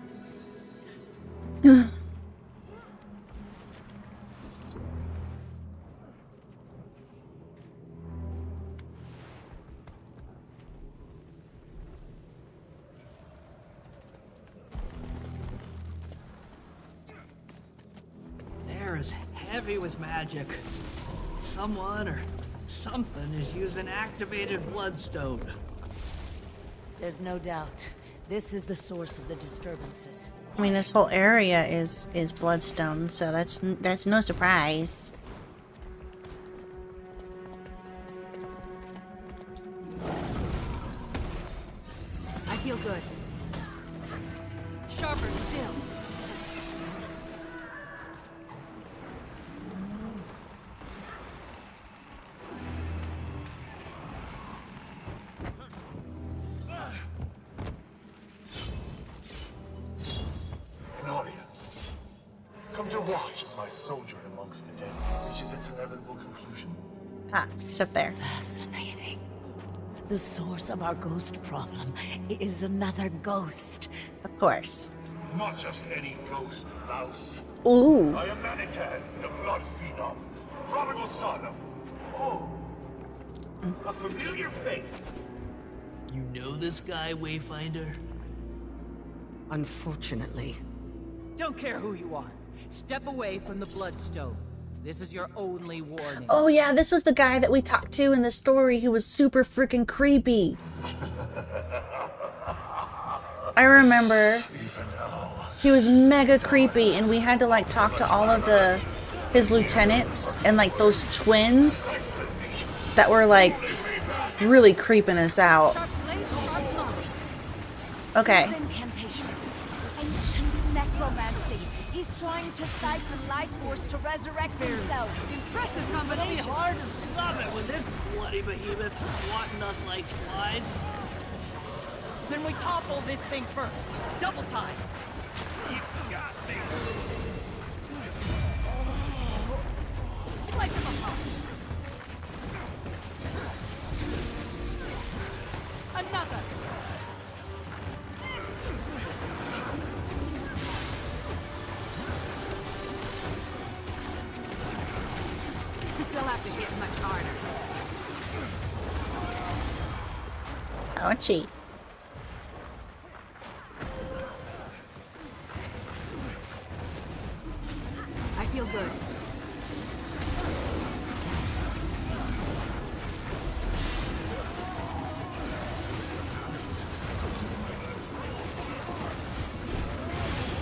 Air is heavy with magic. Someone or something is using activated bloodstone. There's no doubt. This is the source of the disturbances. I mean, this whole area is bloodstone, so that's no surprise. I feel good. Sharper still. An audience. Come to watch as my sojourn amongst the dead reaches its inevitable conclusion. Ah, he's up there. Fascinating. The source of our ghost problem is another ghost. Of course. Not just any ghost, Louse. Ooh. I am Manikaz, the blood phenom, prodigal son of... Oh, a familiar face. You know this guy, Wayfinder? Unfortunately. Don't care who you are. Step away from the bloodstone. This is your only warning. Oh yeah, this was the guy that we talked to in the story who was super freaking creepy. I remember. He was mega creepy, and we had to like talk to all of his lieutenants and like those twins that were like really creeping us out. Okay. Incantations, ancient necromancy. He's trying to siphon life force to resurrect himself. Impressive combination. It'll be hard to stop it with this bloody behemoth swatting us like flies. Then we topple this thing first. Double time. You got me. Slice him apart. Another. They'll have to hit much harder. Ouchie. I feel good.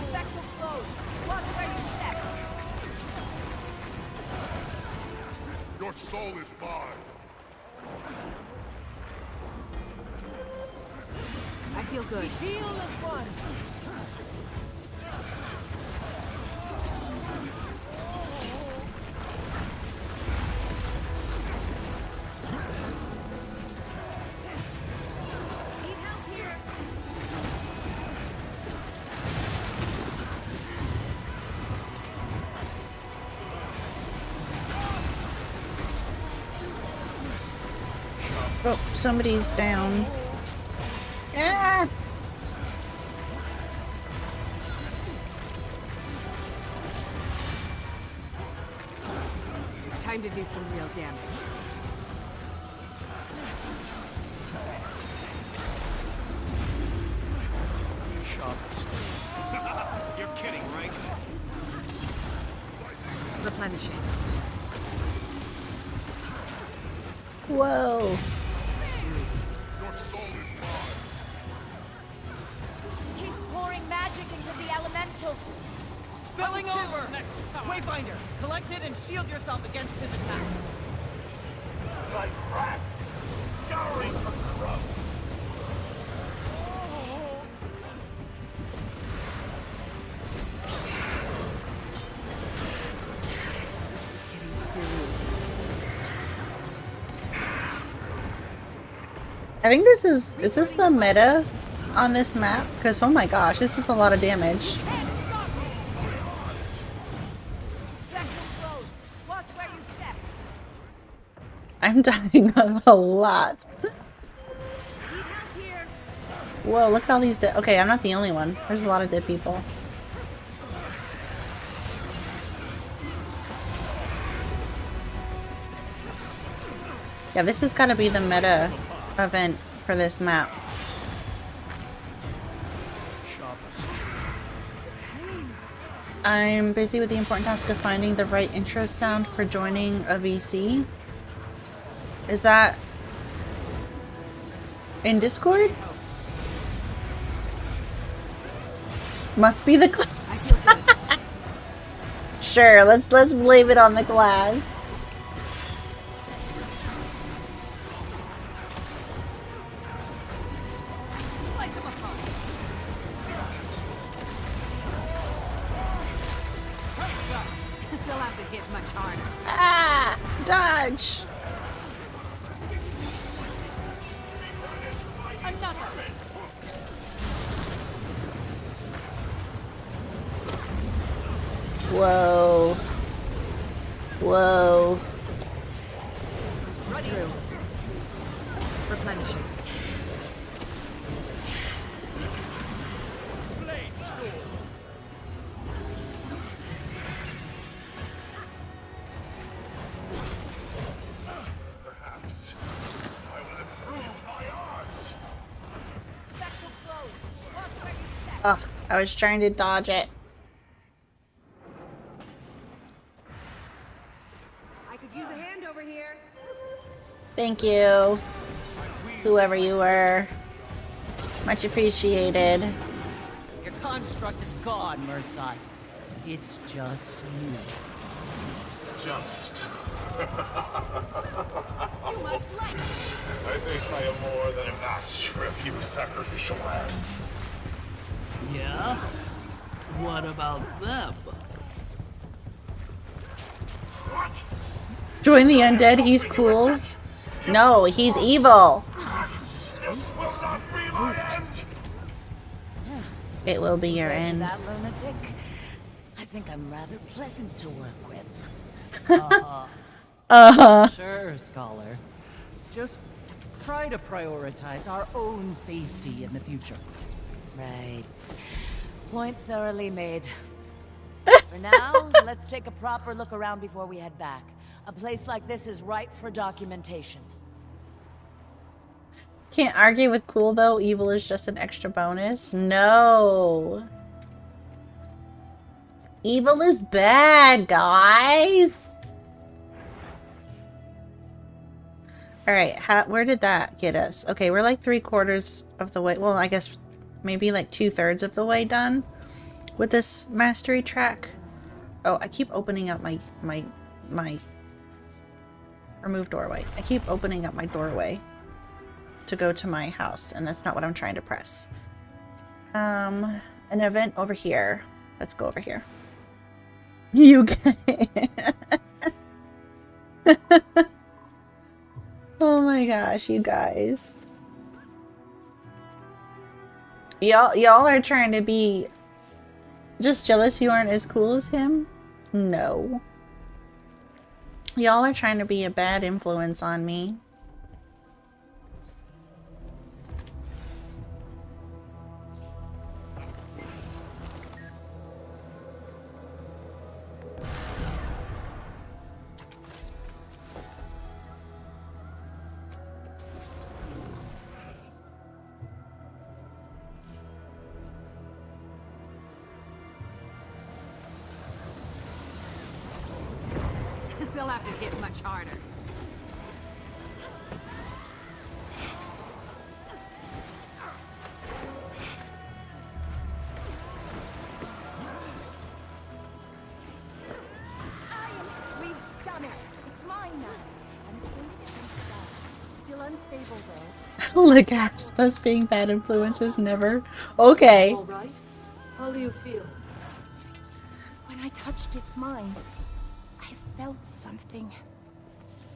Spectral flow. Watch where you step. Your soul is mine. I feel good. Heal as one. Oh, somebody's down. Ah! Time to do some real damage. You're kidding, right? Replenishing. Whoa. Your soul is mine. He's pouring magic into the elemental. Spilling over! Wayfinder, collect it and shield yourself against his attack. Like rats, scouring for crumbs. This is getting serious. I think this is this the meta on this map? Because oh my gosh, this is a lot of damage. Spectral flow. Watch where you step. I'm dying a lot. Whoa, look at all these dead. Okay, I'm not the only one. There's a lot of dead people. Yeah, this has got to be the meta event for this map. I'm busy with the important task of finding the right intro sound for joining a VC. Is that in Discord? Must be the class. Sure, let's blame it on the class. Slice him apart. They'll have to hit much harder. Ah! Dodge! Another. Whoa. Whoa. Run through. Replenishing. Perhaps I will improve my odds. Spectral closed. Watch where you step. Ugh, I was trying to dodge it. I could use a hand over here. Thank you. Whoever you were. Much appreciated. Your construct is gone, Mercite. It's just you. Just. You must let me. I think I am more than a match for a few sacrificial lambs. Yeah? What about them? What? Join the undead, he's cool. No, he's evil. This will not be my end. It will be your Compared to end. that lunatic, I think I'm rather pleasant to work with. Sure, Scholar. Just try to prioritize our own safety in the future. Right. Point thoroughly made. For now, let's take a proper look around before we head back. A place like this is ripe for documentation. Can't argue with cool though. Evil is just an extra bonus. No. Evil is bad, guys. Alright, where did that get us? Okay, we're like 3/4 of the way. Well, I guess maybe like 2/3 of the way done with this mastery track. Oh, I keep opening up my remove doorway. I keep opening up my doorway to go to my house, and that's not what I'm trying to press. An event over here. Let's go over here. You guys. Oh my gosh, you guys. Y'all are trying to be just jealous you aren't as cool as him? No. Y'all are trying to be a bad influence on me. They'll have to hit much harder. We've done it. It's mine now. I'm sending it into the It's still unstable though. Legasp, us being bad influences never. Okay. All right. How do you feel? When I touched its mind, I felt something.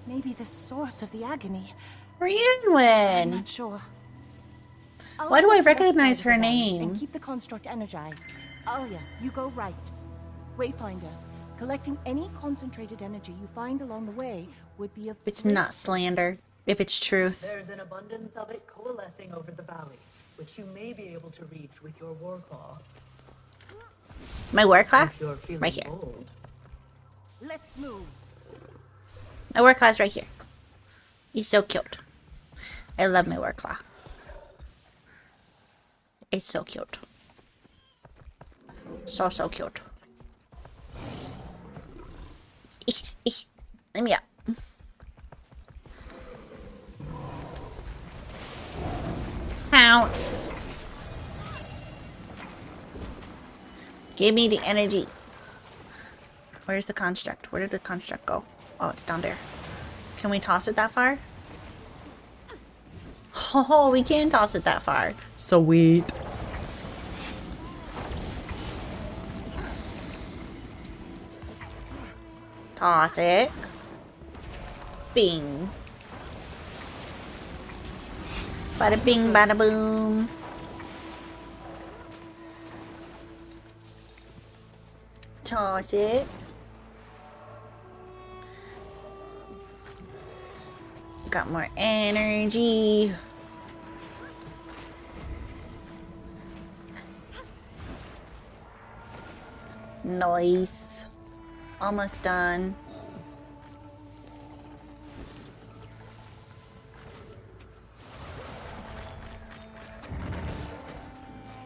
Maybe the source of the agony. I'm Rianwen. not sure. I'll Why do go I to the left recognize side of her the valley name? And keep the construct energized. Alia, you go right. Wayfinder, collecting any concentrated energy you find along the way would be of It's great not slander, if it's truth. There's an abundance of it coalescing over the valley. which you may be able to reach with your war claw. My war claw? If you're feeling Right here. bold. Let's move. My war claw's right here. He's so cute. I love my war claw. It's so cute. So cute. Let me up. Pounce. Give me the energy. Where's the construct? Where did the construct go? Oh, it's down there. Can we toss it that far? Oh, we can toss it that far. Sweet. Toss it. Bing. Bada bing, bada boom. Toss it. Got more energy. Nice. Almost done.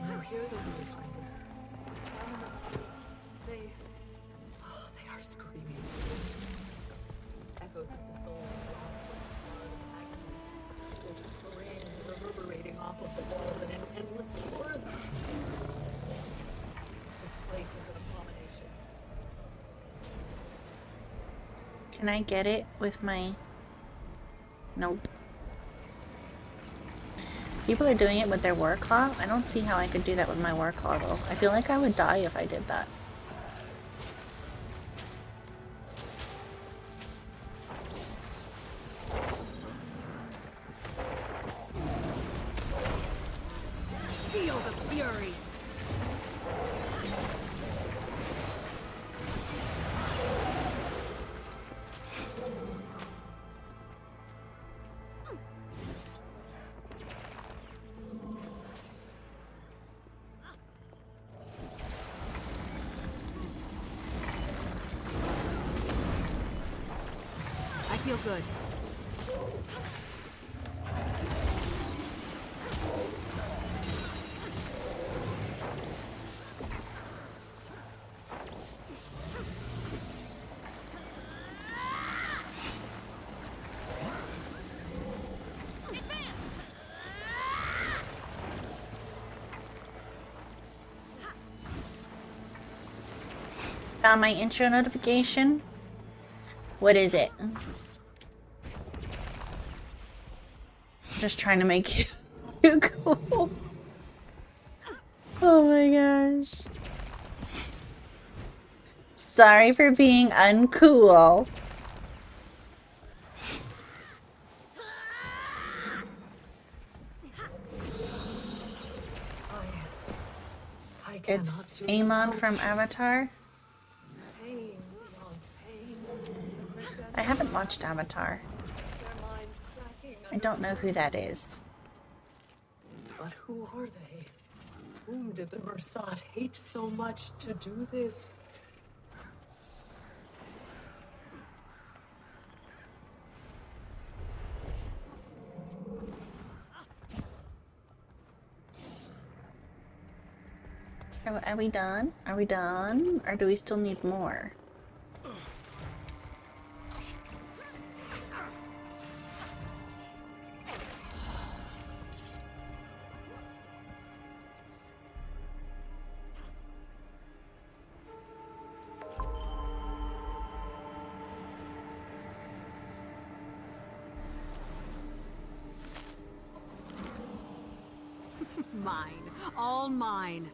You hear the wayfinder. They are screaming. Echoes of the souls lost in agony. Their screams reverberating off of the walls in an endless chorus. This place is an abomination. Can I get it with my... Nope. People are doing it with their war claw. I don't see how I could do that with my war claw though. I feel like I would die if I did that. Feel the fury. I feel good. Found my intro notification. What is it? Just trying to make you cool. Oh my gosh. Sorry for being uncool. It's Amon from Avatar. Pain beyond pain. I haven't watched Avatar. Their minds cracking. I don't know who that is. But who are they? Whom did the Mersat hate so much to do this? Are we done? Are we done? Or do we still need more? Mine. All mine.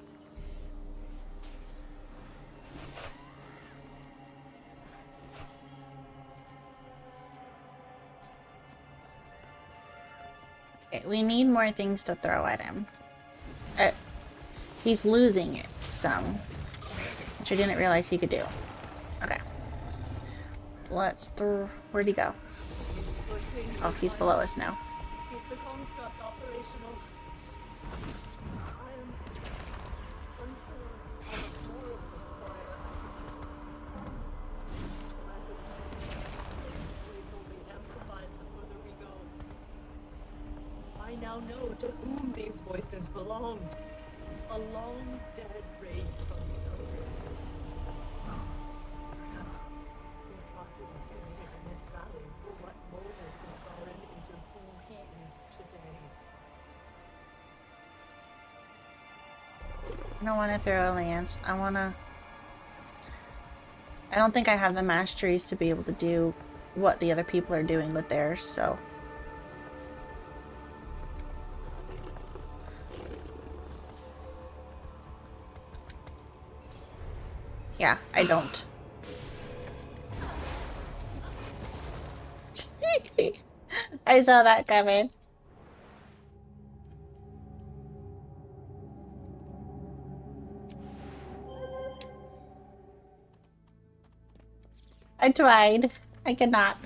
Okay, we need more things to throw at him. He's losing it some, which I didn't realize he could do. Okay. Let's throw... Where'd he go? Oh, he's below us now. Keep the construct operational. I now know to whom these voices belonged. A long dead race from the Elders. Perhaps the atrocities committed in this valley were what molded Garin into who he is today. I don't want to throw a lance. I don't think I have the masteries to be able to do what the other people are doing with theirs, so. Yeah, I don't. I saw that coming. I tried. I could not.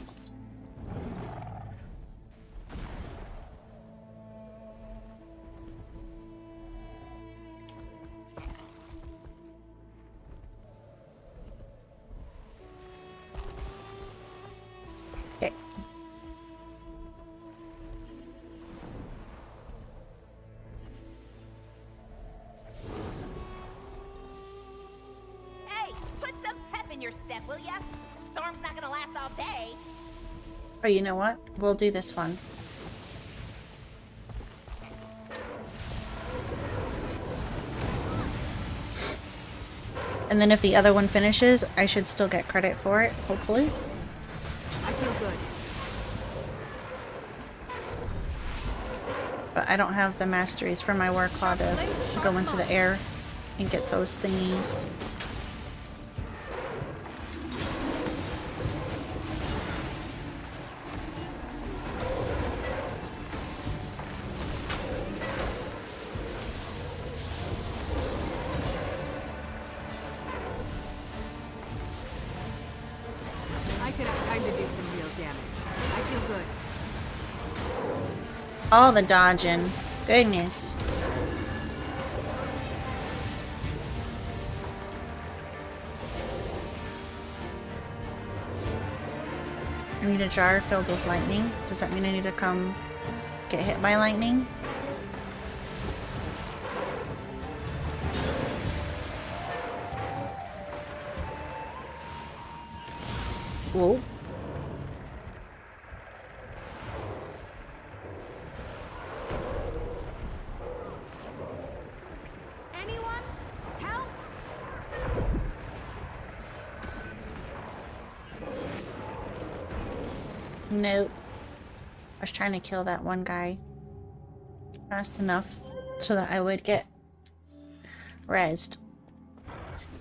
Okay. Hey, put some pep in your step, will ya? Storm's not gonna last all day. Oh, you know what? We'll do this one. And then if the other one finishes, I should still get credit for it, hopefully. I feel good. But I don't have the masteries for my war claw to go into the air and get those thingies. I could have time to do some real damage. I feel good. All the dodging. Goodness. I need a jar filled with lightning. Does that mean I need to come get hit by lightning? Whoa. Anyone? Help? Nope. I was trying to kill that one guy fast enough so that I would get rezzed.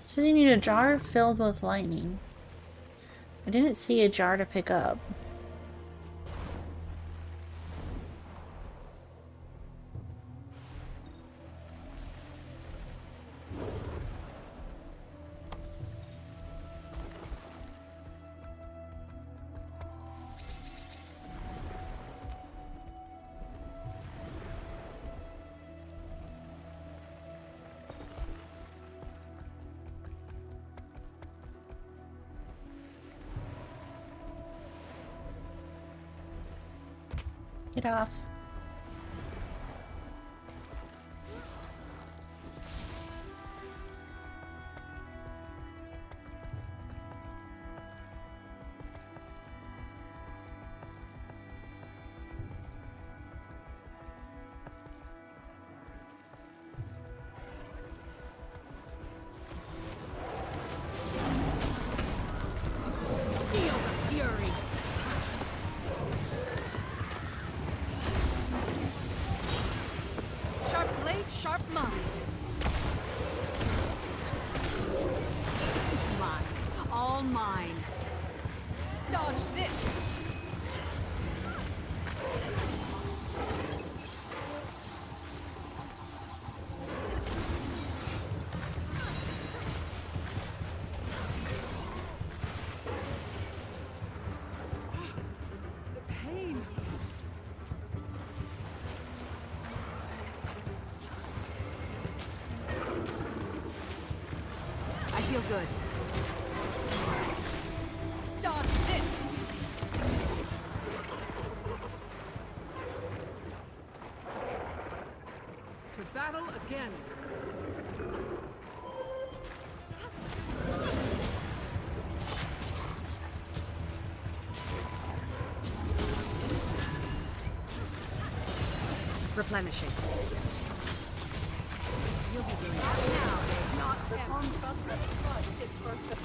Says you need a jar filled with lightning. I didn't see a jar to pick up. Get off. Feel the fury. Sharp blade, sharp mind. Mine. All mine. Dodge this. The pain. good. Dodge this! To battle again. Replenishing.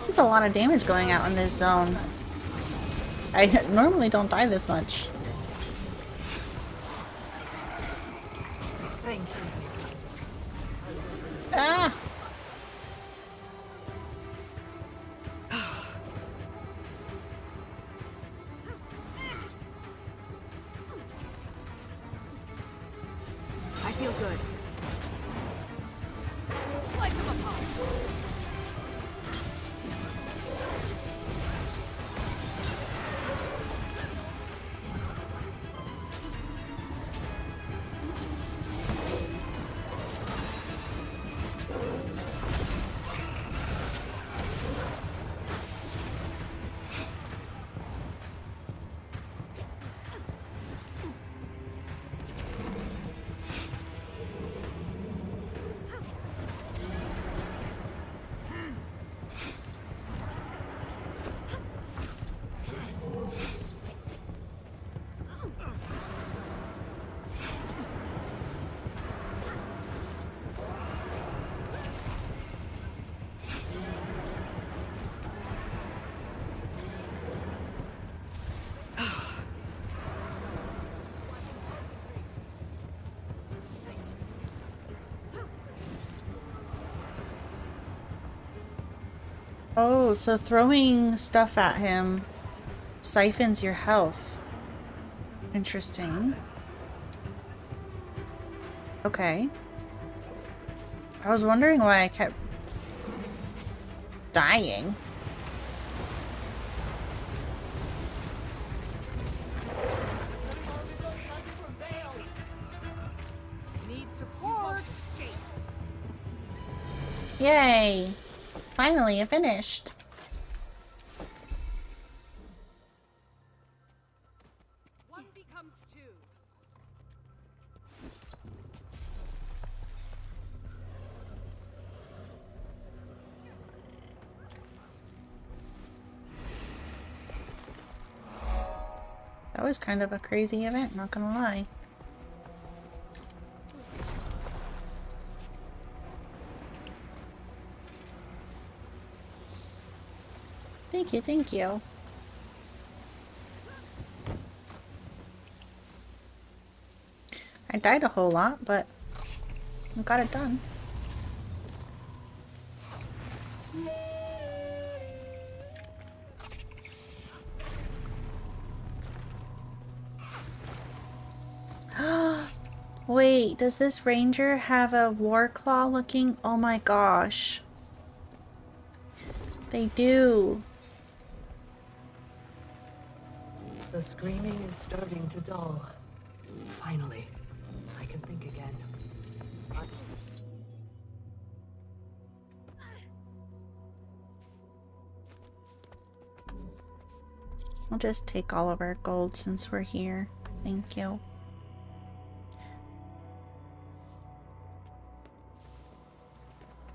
There's a lot of damage going out in this zone. I normally don't die this much. Thank you. Ah! I feel good. Slice him apart. Oh, so throwing stuff at him siphons your health. Interesting. Okay. I was wondering why I kept dying. Need support. Escape. Yay! Finally, it finished. One becomes two. That was kind of a crazy event, not gonna lie. Thank you, thank you. I died a whole lot, but I got it done. Wait, does this ranger have a war claw looking? Oh my gosh. They do. The screaming is starting to dull. Finally, I can think again. I'll just take all of our gold since we're here. Thank you.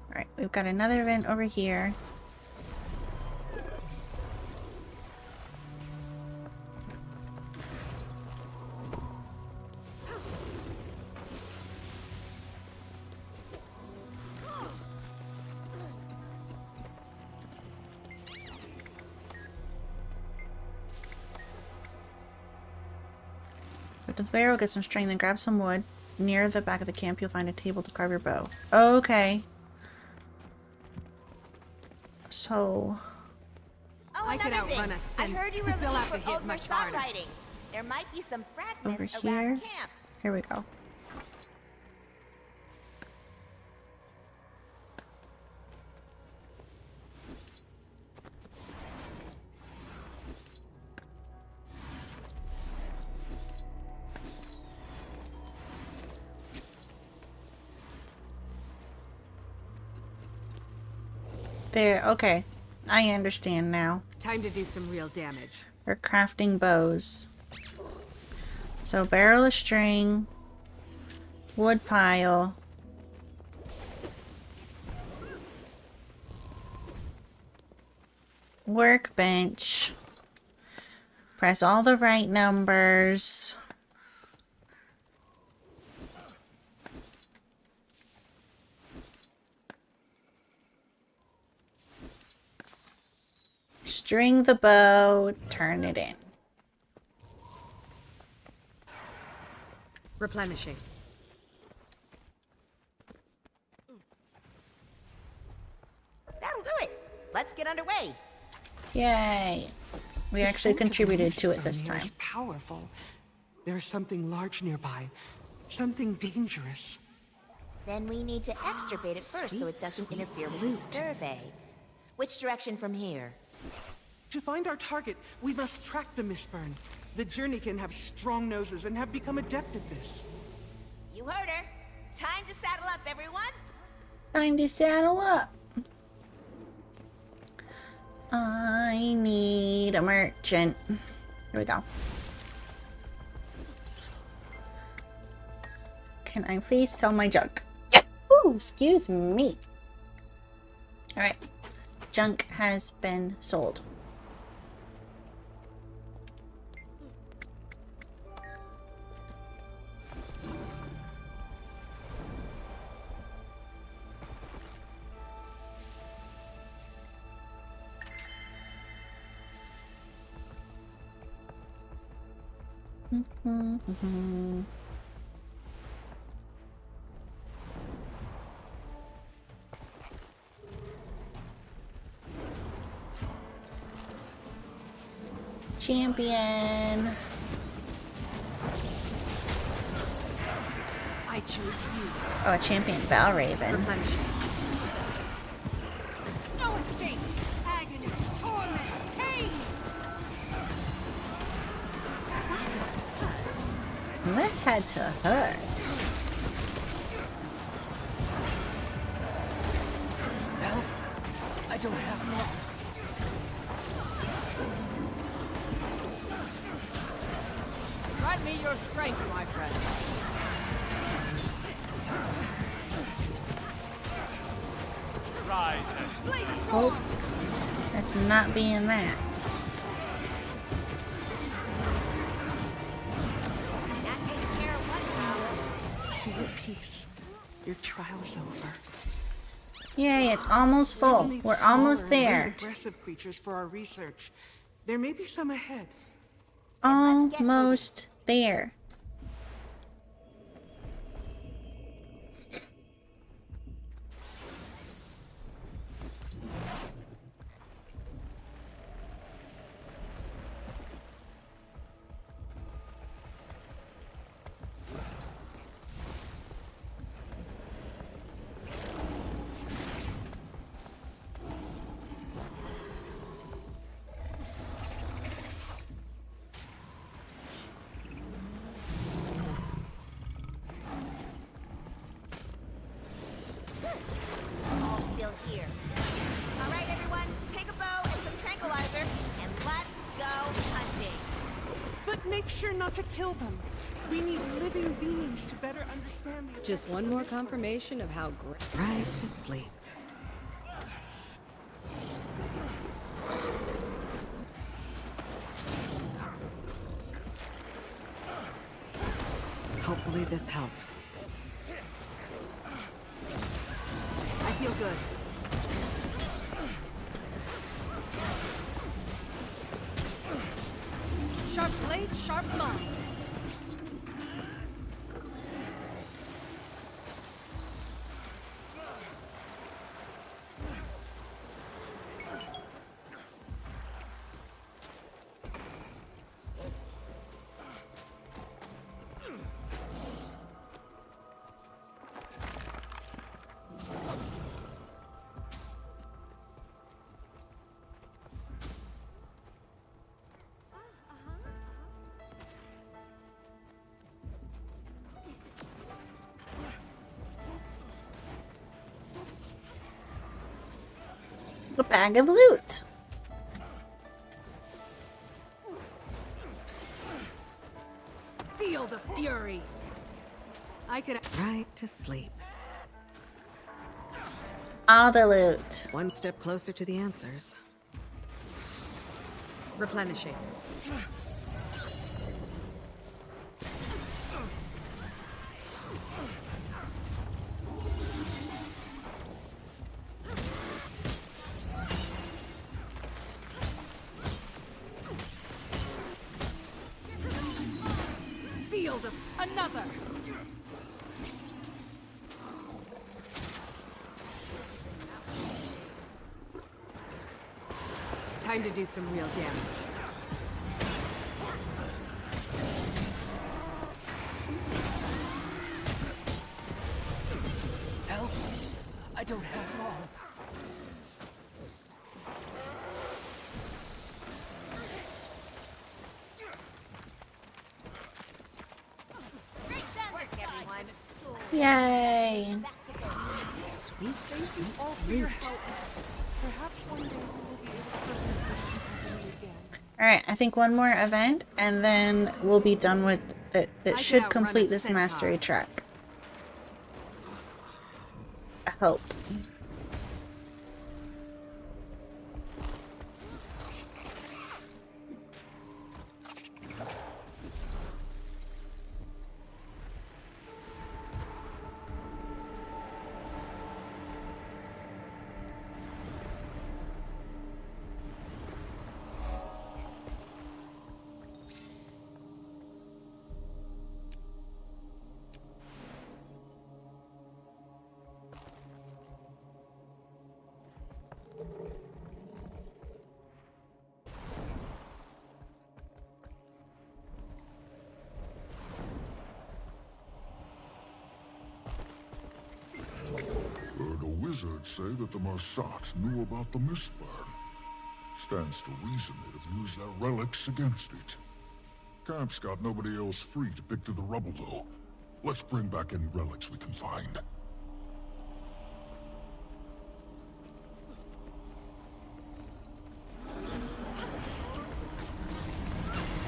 Alright, we've got another event over here. Go to the barrel, get some string, then grab some wood. Near the back of the camp, you'll find a table to carve your bow. Okay. So... Oh, I could another outrun thing. a scent. I heard you were You'll looking have to for hit old much Versat harder. writings. There might be some over fragments here. around camp. Here we go. There, okay. I understand now. Time to do some real damage. We're crafting bows. So barrel of string, wood pile, workbench. Press all the right numbers. String the bow, turn it in. Replenishing. That'll do it. Let's get underway. Yay. We actually contributed to it this time. Is powerful. There's something large nearby. Something dangerous. Then we need to extirpate it first so it doesn't interfere with the survey. Which direction from here? To find our target, we must track the Mistburn. The journey can have strong noses and have become adept at this. You heard her. Time to saddle up, everyone. Time to saddle up. I need a merchant. Here we go. Can I please sell my junk? Ooh, excuse me. Alright. Junk has been sold. Champion. I choose you. Oh, a champion, Valraven. No escape. Agony, torment, pain. That had to hurt. Help! I don't have long. Grant me your strength, my friend. Rise. Oh, that's not being that. That takes care of one problem. Be at peace. Your trial's over. Yay, it's almost full. So many We're smaller almost and there. less aggressive creatures for our research. There may be some ahead. Almost there. All still here. All right, everyone, take a bow and some tranquilizer, and let's go hunting. But make sure not to kill them. We need living beings to better understand the Just effects one of the more Mistburn. confirmation of how great. Right to sleep. Hopefully this helps. I feel good. Sharp blade, sharp mind. A bag of loot. Feel the fury. I could right to sleep. All the loot. One step closer to the answers. Replenishing. Field of another. Time to do some real damage. Help! I don't have long. Yay! Sweet, Thank you all for your help. Perhaps one day we will be able to prevent this from happening again. Alright, I think one more event and then we'll be done with that. That should outrun a complete this centaur. mastery track. I hope. Heard a wizard say that the Marsat knew about the Mistburn. Stands to reason they'd have used their relics against it. Camp's got nobody else free to pick through the rubble, though. Let's bring back any relics we can find.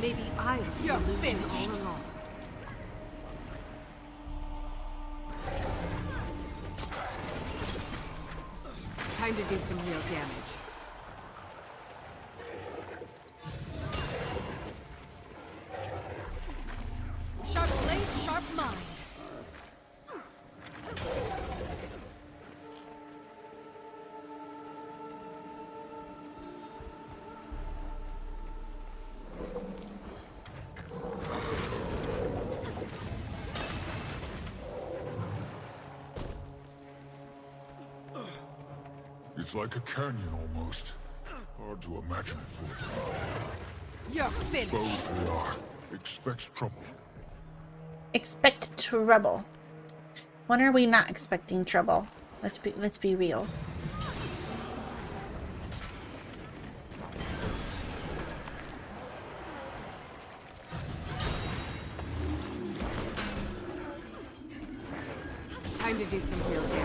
Maybe I was the illusion all along. Time to do some real damage. Sharp blade, sharp mind. It's like a canyon almost. Hard to imagine it for You're finished. Suppose they are. Expect trouble. Expect trouble. When are we not expecting trouble? Let's be real. Time to do some real damage.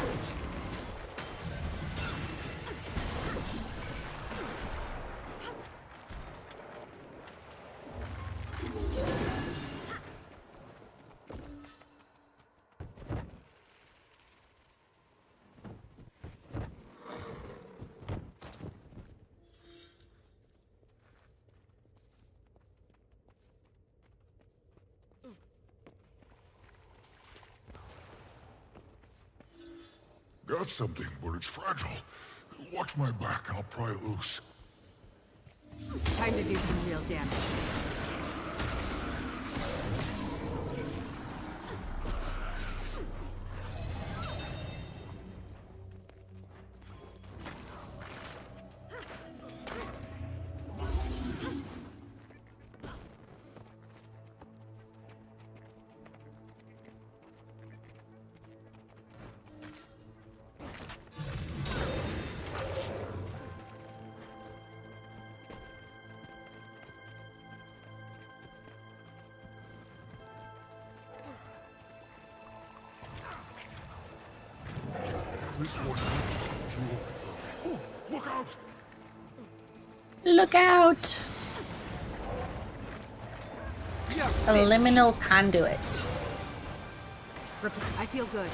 Got something, but it's fragile. Watch my back and I'll pry it loose. Time to do some real damage. This one reaches the jewel. Oh, Look out! Look out! A liminal conduit. I feel good.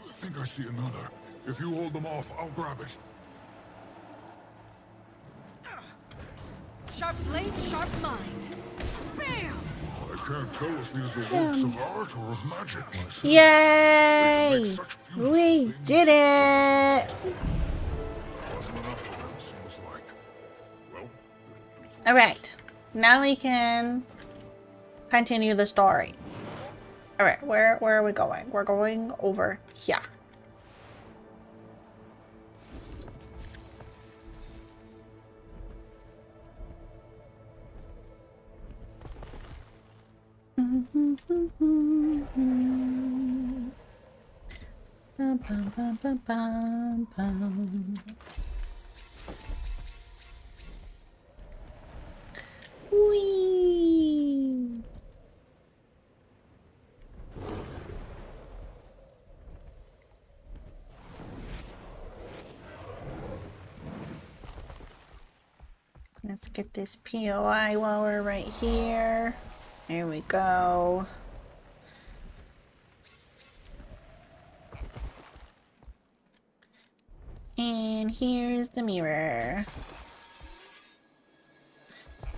I think I see another. If you hold them off, I'll grab it. Sharp blade, sharp mind. Bam! I can't tell if these are works of art or of magic myself. Yay! We did it! Wasn't enough for them, seems like. Well, Alright. Now we can continue the story. Alright, where are we going? We're going over here. Bum, bum, bum, bum, bum, bum. Whee! Let's get this POI while we're right here. There we go. And here's the mirror.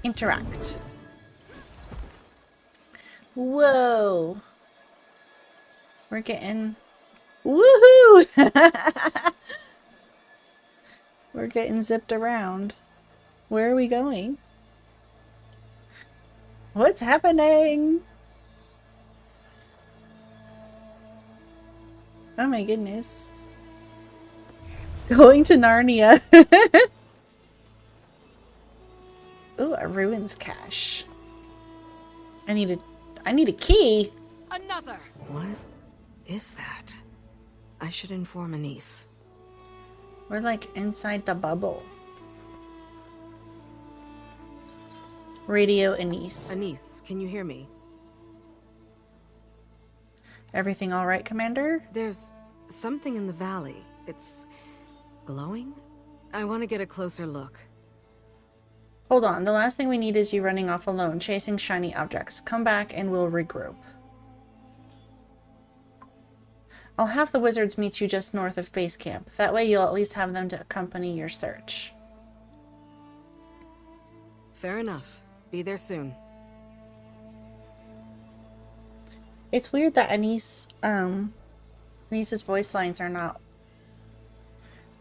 Interact. Whoa. We're getting... Woohoo! We're getting zipped around. Where are we going? What's happening? Oh my goodness. Going to Narnia. Ooh, a ruins cache. I need a key. Another. What is that? I should inform Anise. We're like inside the bubble. Radio Anise. Anise, can you hear me? Everything all right, Commander? There's something in the valley. It's glowing? I want to get a closer look. Hold on. The last thing we need is you running off alone, chasing shiny objects. Come back and we'll regroup. I'll have the wizards meet you just north of base camp. That way you'll at least have them to accompany your search. Fair enough. Be there soon. It's weird that Anis's voice lines are not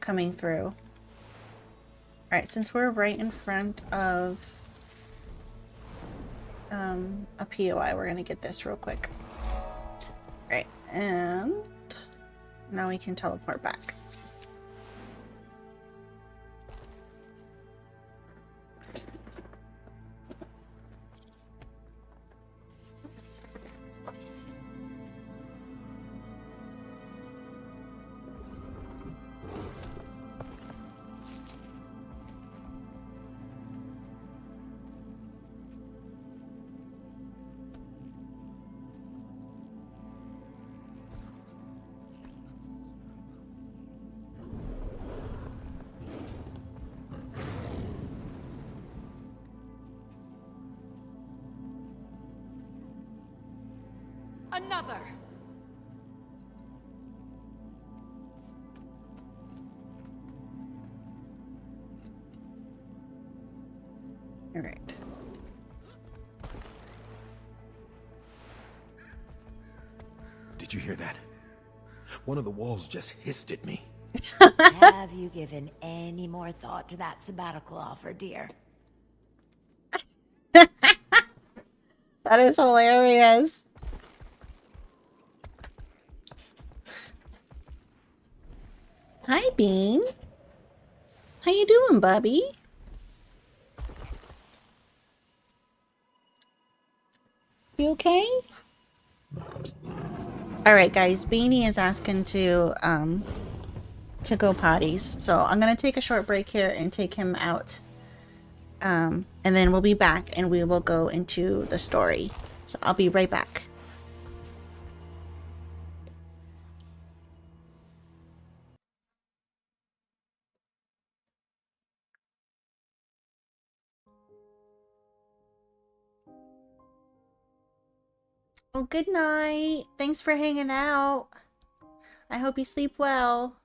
coming through. Alright, since we're right in front of a POI, we're gonna get this real quick. Alright, and now we can teleport back. Another. All right. Did you hear that? One of the walls just hissed at me. Have you given any more thought to that sabbatical offer, dear? That is hilarious. Hi, Bean. How you doing, Bubby? You okay? All right, guys. Beanie is asking to go potties, so I'm gonna take a short break here and take him out. And then we'll be back and we will go into the story. So I'll be right back. Oh, good night. Thanks for hanging out. I hope you sleep well.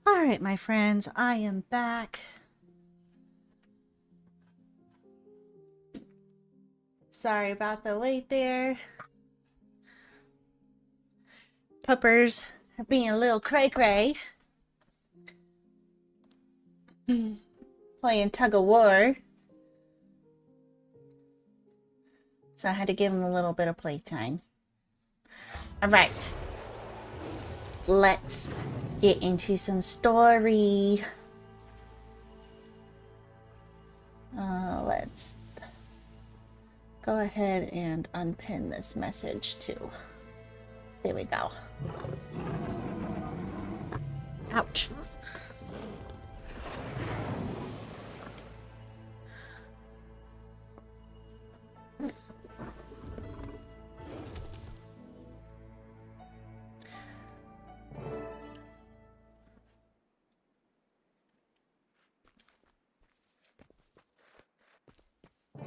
All right, my friends, I am back. Sorry about the wait there. Puppers are being a little cray-cray. Playing tug of war. So I had to give them a little bit of playtime. All right. Let's get into some story. Let's go ahead and unpin this message too. There we go. Ouch.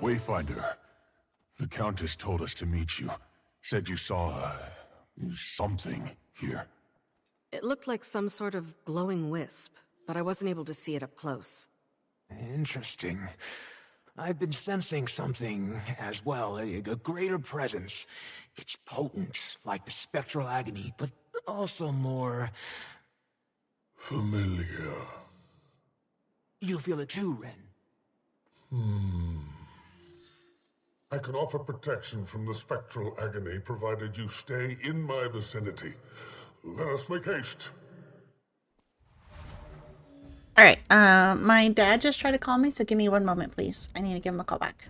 Wayfinder, the Countess told us to meet you. Said you saw something here. It looked like some sort of glowing wisp, but I wasn't able to see it up close. Interesting. I've been sensing something as well, a greater presence. It's potent, like the spectral agony, but also more... familiar. You feel it too, Ren? I can offer protection from the spectral agony provided you stay in my vicinity. Let us make haste. All right, my dad just tried to call me, so give me one moment, please. I need to give him a call back.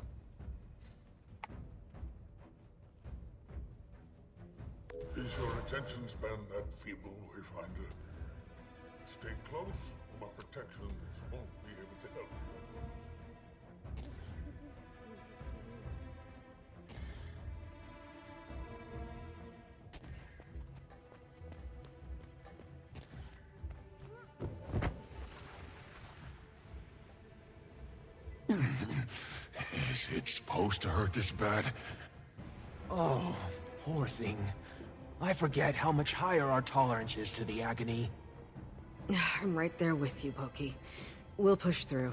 Is your attention span that feeble, Wayfinder? Stay close, my protections won't be able to help. Is it supposed to hurt this bad? Oh, poor thing. I forget how much higher our tolerance is to the agony. I'm right there with you, Pokey. We'll push through.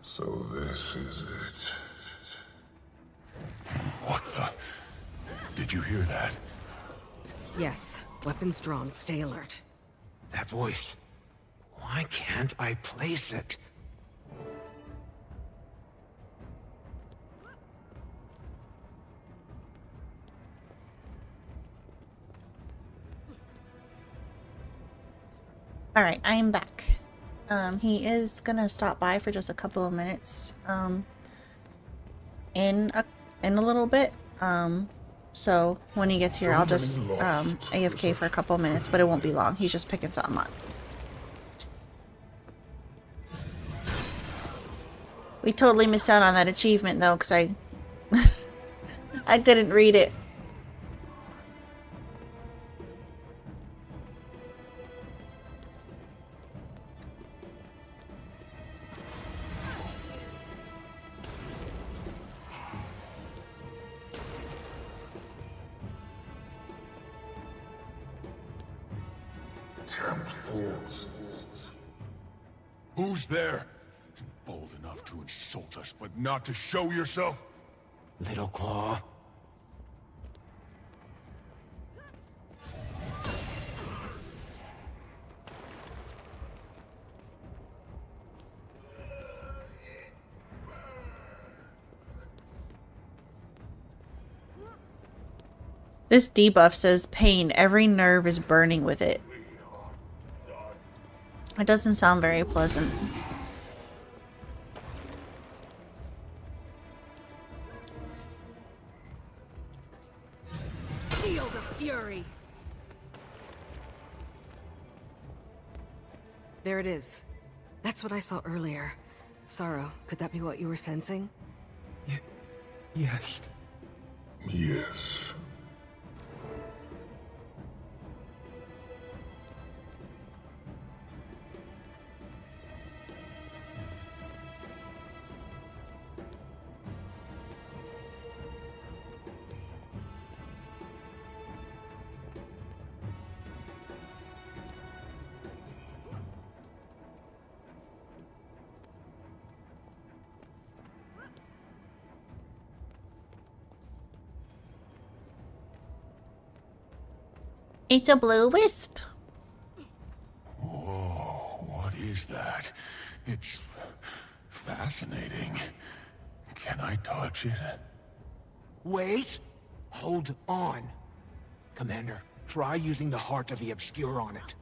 So this is it. What the? Did you hear that? Yes. Weapons drawn. Stay alert. That voice. Why can't I place it? Alright, I am back. He is gonna stop by for just a couple of minutes in a little bit. So when he gets here, I'll just AFK for a couple of minutes, but it won't be long. He's just picking something up. We totally missed out on that achievement though, because I couldn't read it. Tempt fools. Who's there? Bold enough to insult us, but not to show yourself? Little Claw. This debuff says pain. Every nerve is burning with it. It doesn't sound very pleasant. Feel the fury. There it is. That's what I saw earlier. Sorrow, could that be what you were sensing? Yes. Yes. It's a blue wisp. Whoa, what is that? It's fascinating. Can I touch it? Wait! Hold on. Commander, try using the Heart of the Obscure on it.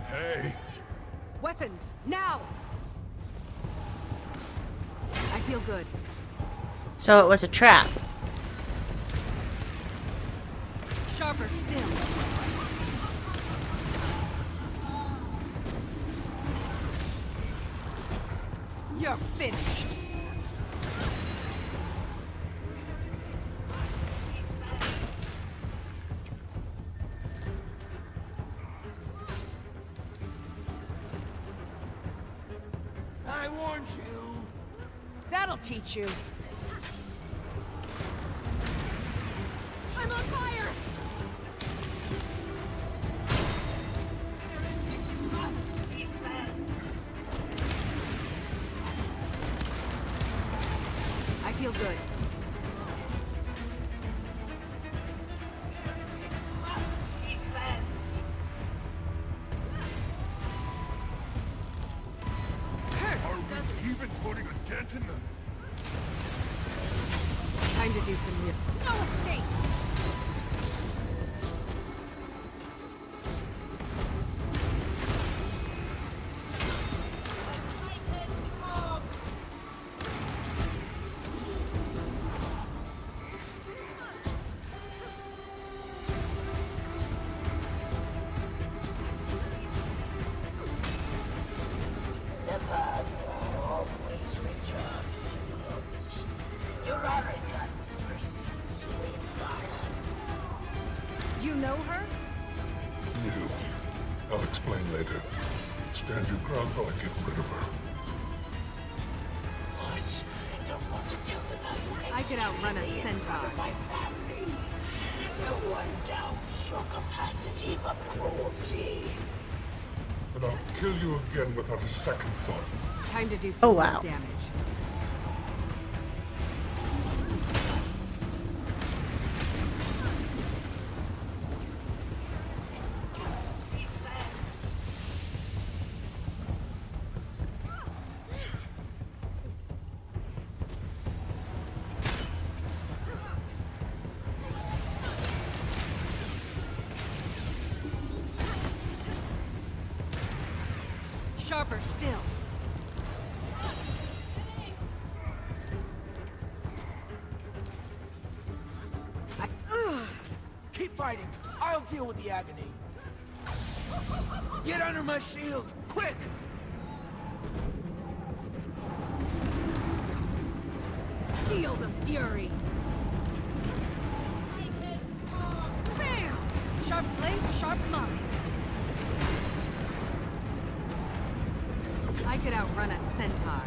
Hey! Weapons, now! I feel good. So it was a trap. Sharper still. You're finished. I warned you. That'll teach you. I'm on fire! I feel good. Hurts, doesn't it? Even putting a dent in the... Time to do some real... No escape! The bad always returns to you. Your arrogance precedes you, Iskar. You know her? No. I'll explain later. Stand your ground while I get rid of her. What? Don't want to tell them how you I could outrun a executed centaur. my family. No one doubts your capacity for cruelty. A and I'll kill you again without a second thought. Time to do some Oh, wow. real damage. Sharper still. Keep fighting. I'll deal with the agony. Get under my shield, quick! Feel the fury. Bam! Sharp blade, sharp mind. I could outrun a centaur.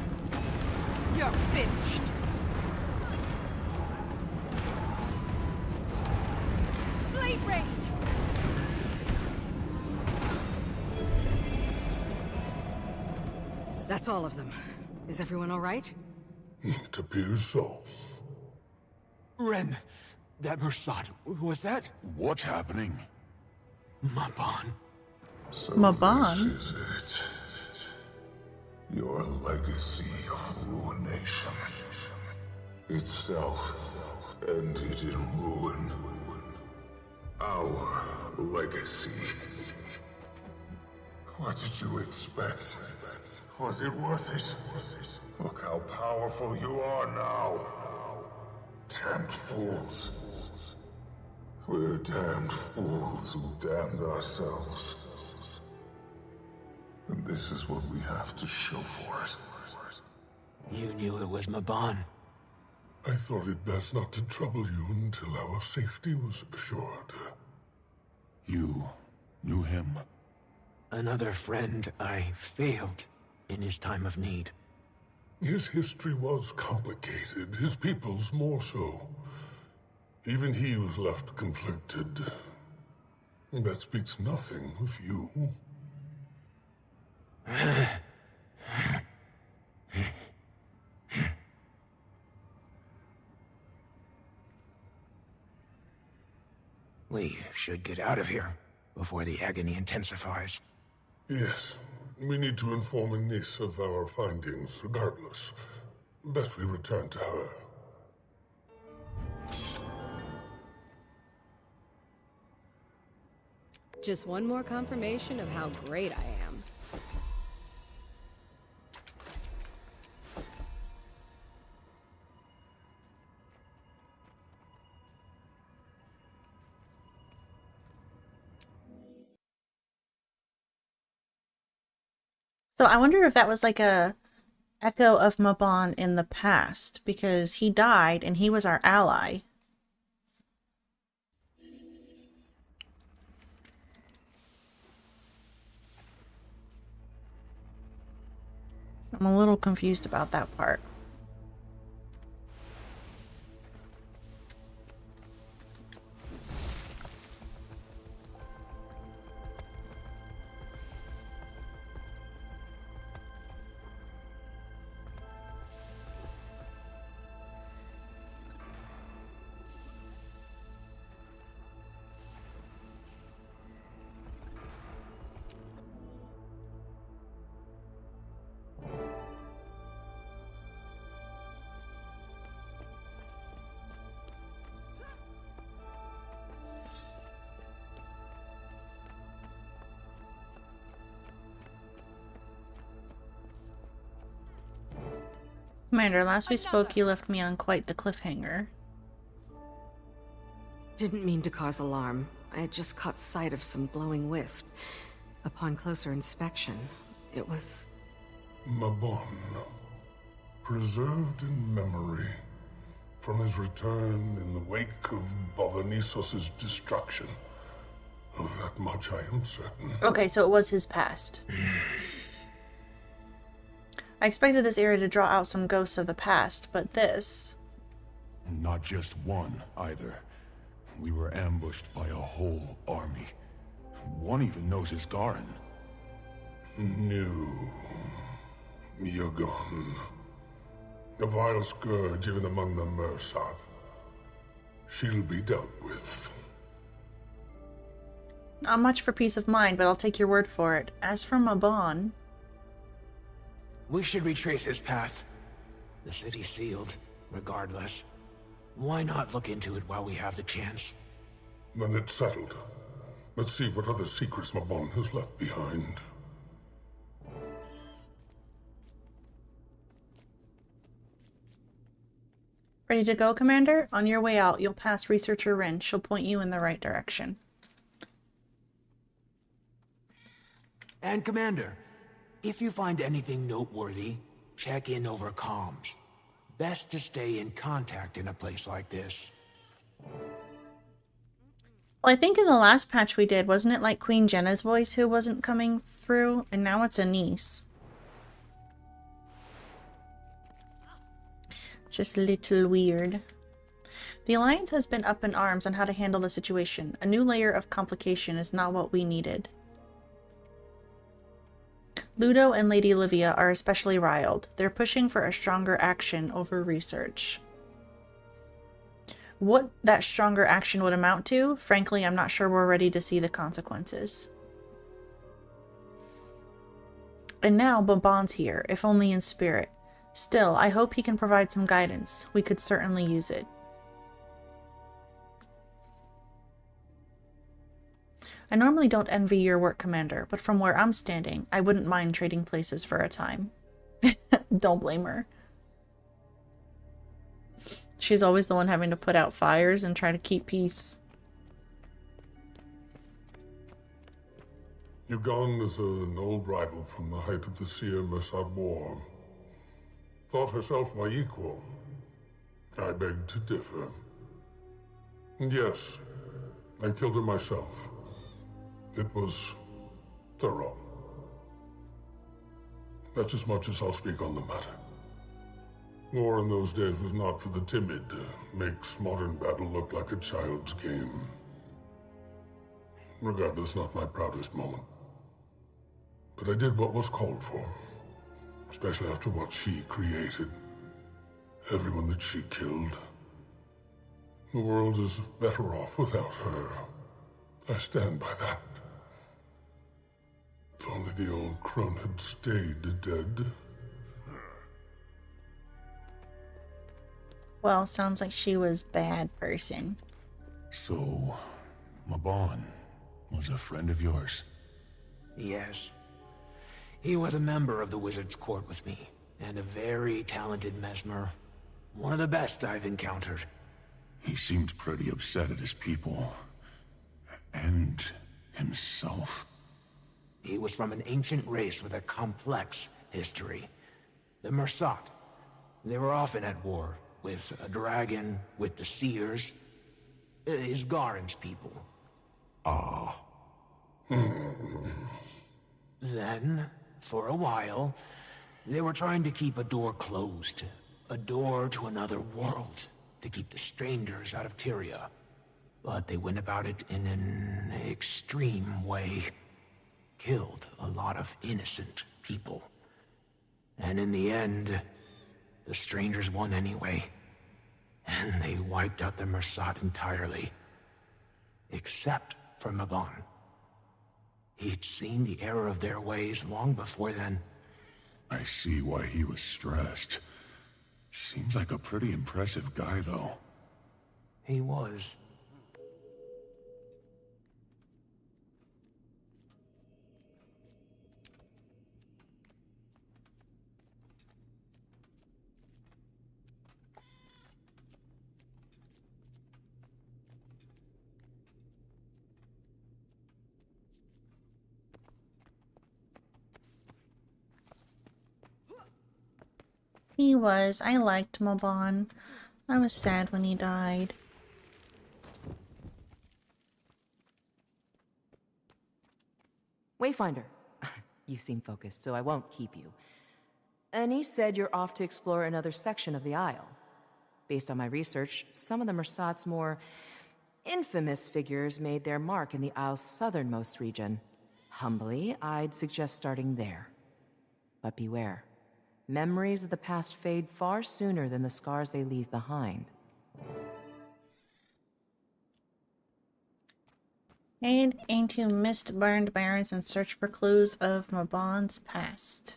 You're finished. Blade rain. That's all of them. Is everyone all right? It appears so. Ren, that Mursad, was that? What's happening? Mabon. So Mabon? this is it. Your legacy of ruination. Itself ended in ruin. Our legacy. What did you expect? Was it worth it? Look how powerful you are now. Damned fools. We're damned fools who damned ourselves. And this is what we have to show for it. You knew it was Mabon. I thought it best not to trouble you until our safety was assured. You knew him? Another friend I failed in his time of need. His history was complicated, his people's more so. Even he was left conflicted. That speaks nothing of you. We should get out of here before the agony intensifies. Yes, we need to inform Nis of our findings regardless. Best we return to her. Just one more confirmation of how great I am. So I wonder if that was like a echo of Mabon in the past, because he died and he was our ally. I'm a little confused about that part. Commander, last we spoke, you left me on quite the cliffhanger. Didn't mean to cause alarm. I had just caught sight of some glowing wisp. Upon closer inspection, it was... Mabon, preserved in memory from his return in the wake of Bavanisos's destruction. Of that much I am certain. Okay, so it was his past. I expected this area to draw out some ghosts of the past, but this... Not just one, either. We were ambushed by a whole army. One even knows his Garen. New. You're gone. A vile scourge even among the Mersat. She'll be dealt with. Not much for peace of mind, but I'll take your word for it. As for Mabon... We should retrace his path. The city's sealed, regardless. Why not look into it while we have the chance? Then it's settled. Let's see what other secrets Mabon has left behind. Ready to go, Commander? On your way out, you'll pass Researcher Rin. She'll point you in the right direction. And Commander, if you find anything noteworthy, check in over comms. Best to stay in contact in a place like this. Well, I think in the last patch we did, wasn't it like Queen Jenna's voice who wasn't coming through? And now it's Anise. Just a little weird. The Alliance has been up in arms on how to handle the situation. A new layer of complication is not what we needed. Ludo and Lady Livia are especially riled. They're pushing for a stronger action over research. What that stronger action would amount to, frankly, I'm not sure we're ready to see the consequences. And now Babon's here, if only in spirit. Still, I hope he can provide some guidance. We could certainly use it. I normally don't envy your work, Commander, but from where I'm standing, I wouldn't mind trading places for a time. Don't blame her. She's always the one having to put out fires and try to keep peace. Yugon is an old rival from the height of the Seer-Mersat War. Thought herself my equal. I beg to differ. And yes, I killed her myself. It was thorough. That's as much as I'll speak on the matter. War in those days was not for the timid. Makes modern battle look like a child's game. Regardless, not my proudest moment. But I did what was called for. Especially after what she created. Everyone that she killed. The world is better off without her. I stand by that. If only the old crone had stayed dead. Well, sounds like she was a bad person. So, Mabon was a friend of yours? Yes. He was a member of the Wizard's Court with me, and a very talented mesmer. One of the best I've encountered. He seemed pretty upset at his people. And himself. He was from an ancient race with a complex history. The Mersat. They were often at war, with a dragon, with the Seers. His Garen's people. Ah. Then, for a while, they were trying to keep a door closed. A door to another world, to keep the strangers out of Tyria. But they went about it in an extreme way. Killed a lot of innocent people. And in the end, the strangers won anyway. And they wiped out the Mersat entirely. Except for Mabon. He'd seen the error of their ways long before then. I see why he was stressed. Seems like a pretty impressive guy, though. He was. He was. I liked Mabon. I was sad when he died. Wayfinder. You seem focused, so I won't keep you. Anise said you're off to explore another section of the Isle. Based on my research, some of the Mersat's more infamous figures made their mark in the Isle's southernmost region. Humbly, I'd suggest starting there. But beware. Memories of the past fade far sooner than the scars they leave behind. Head into mist-burned barrens and search for clues of Mabon's past.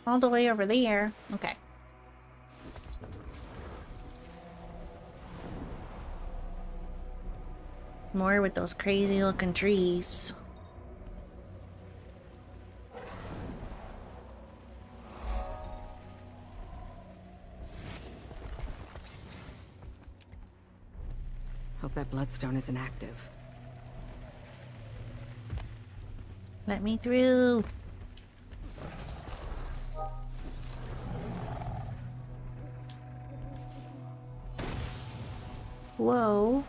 All the way over there. Okay. More with those crazy looking trees. Hope that bloodstone isn't active. Let me through. Whoa.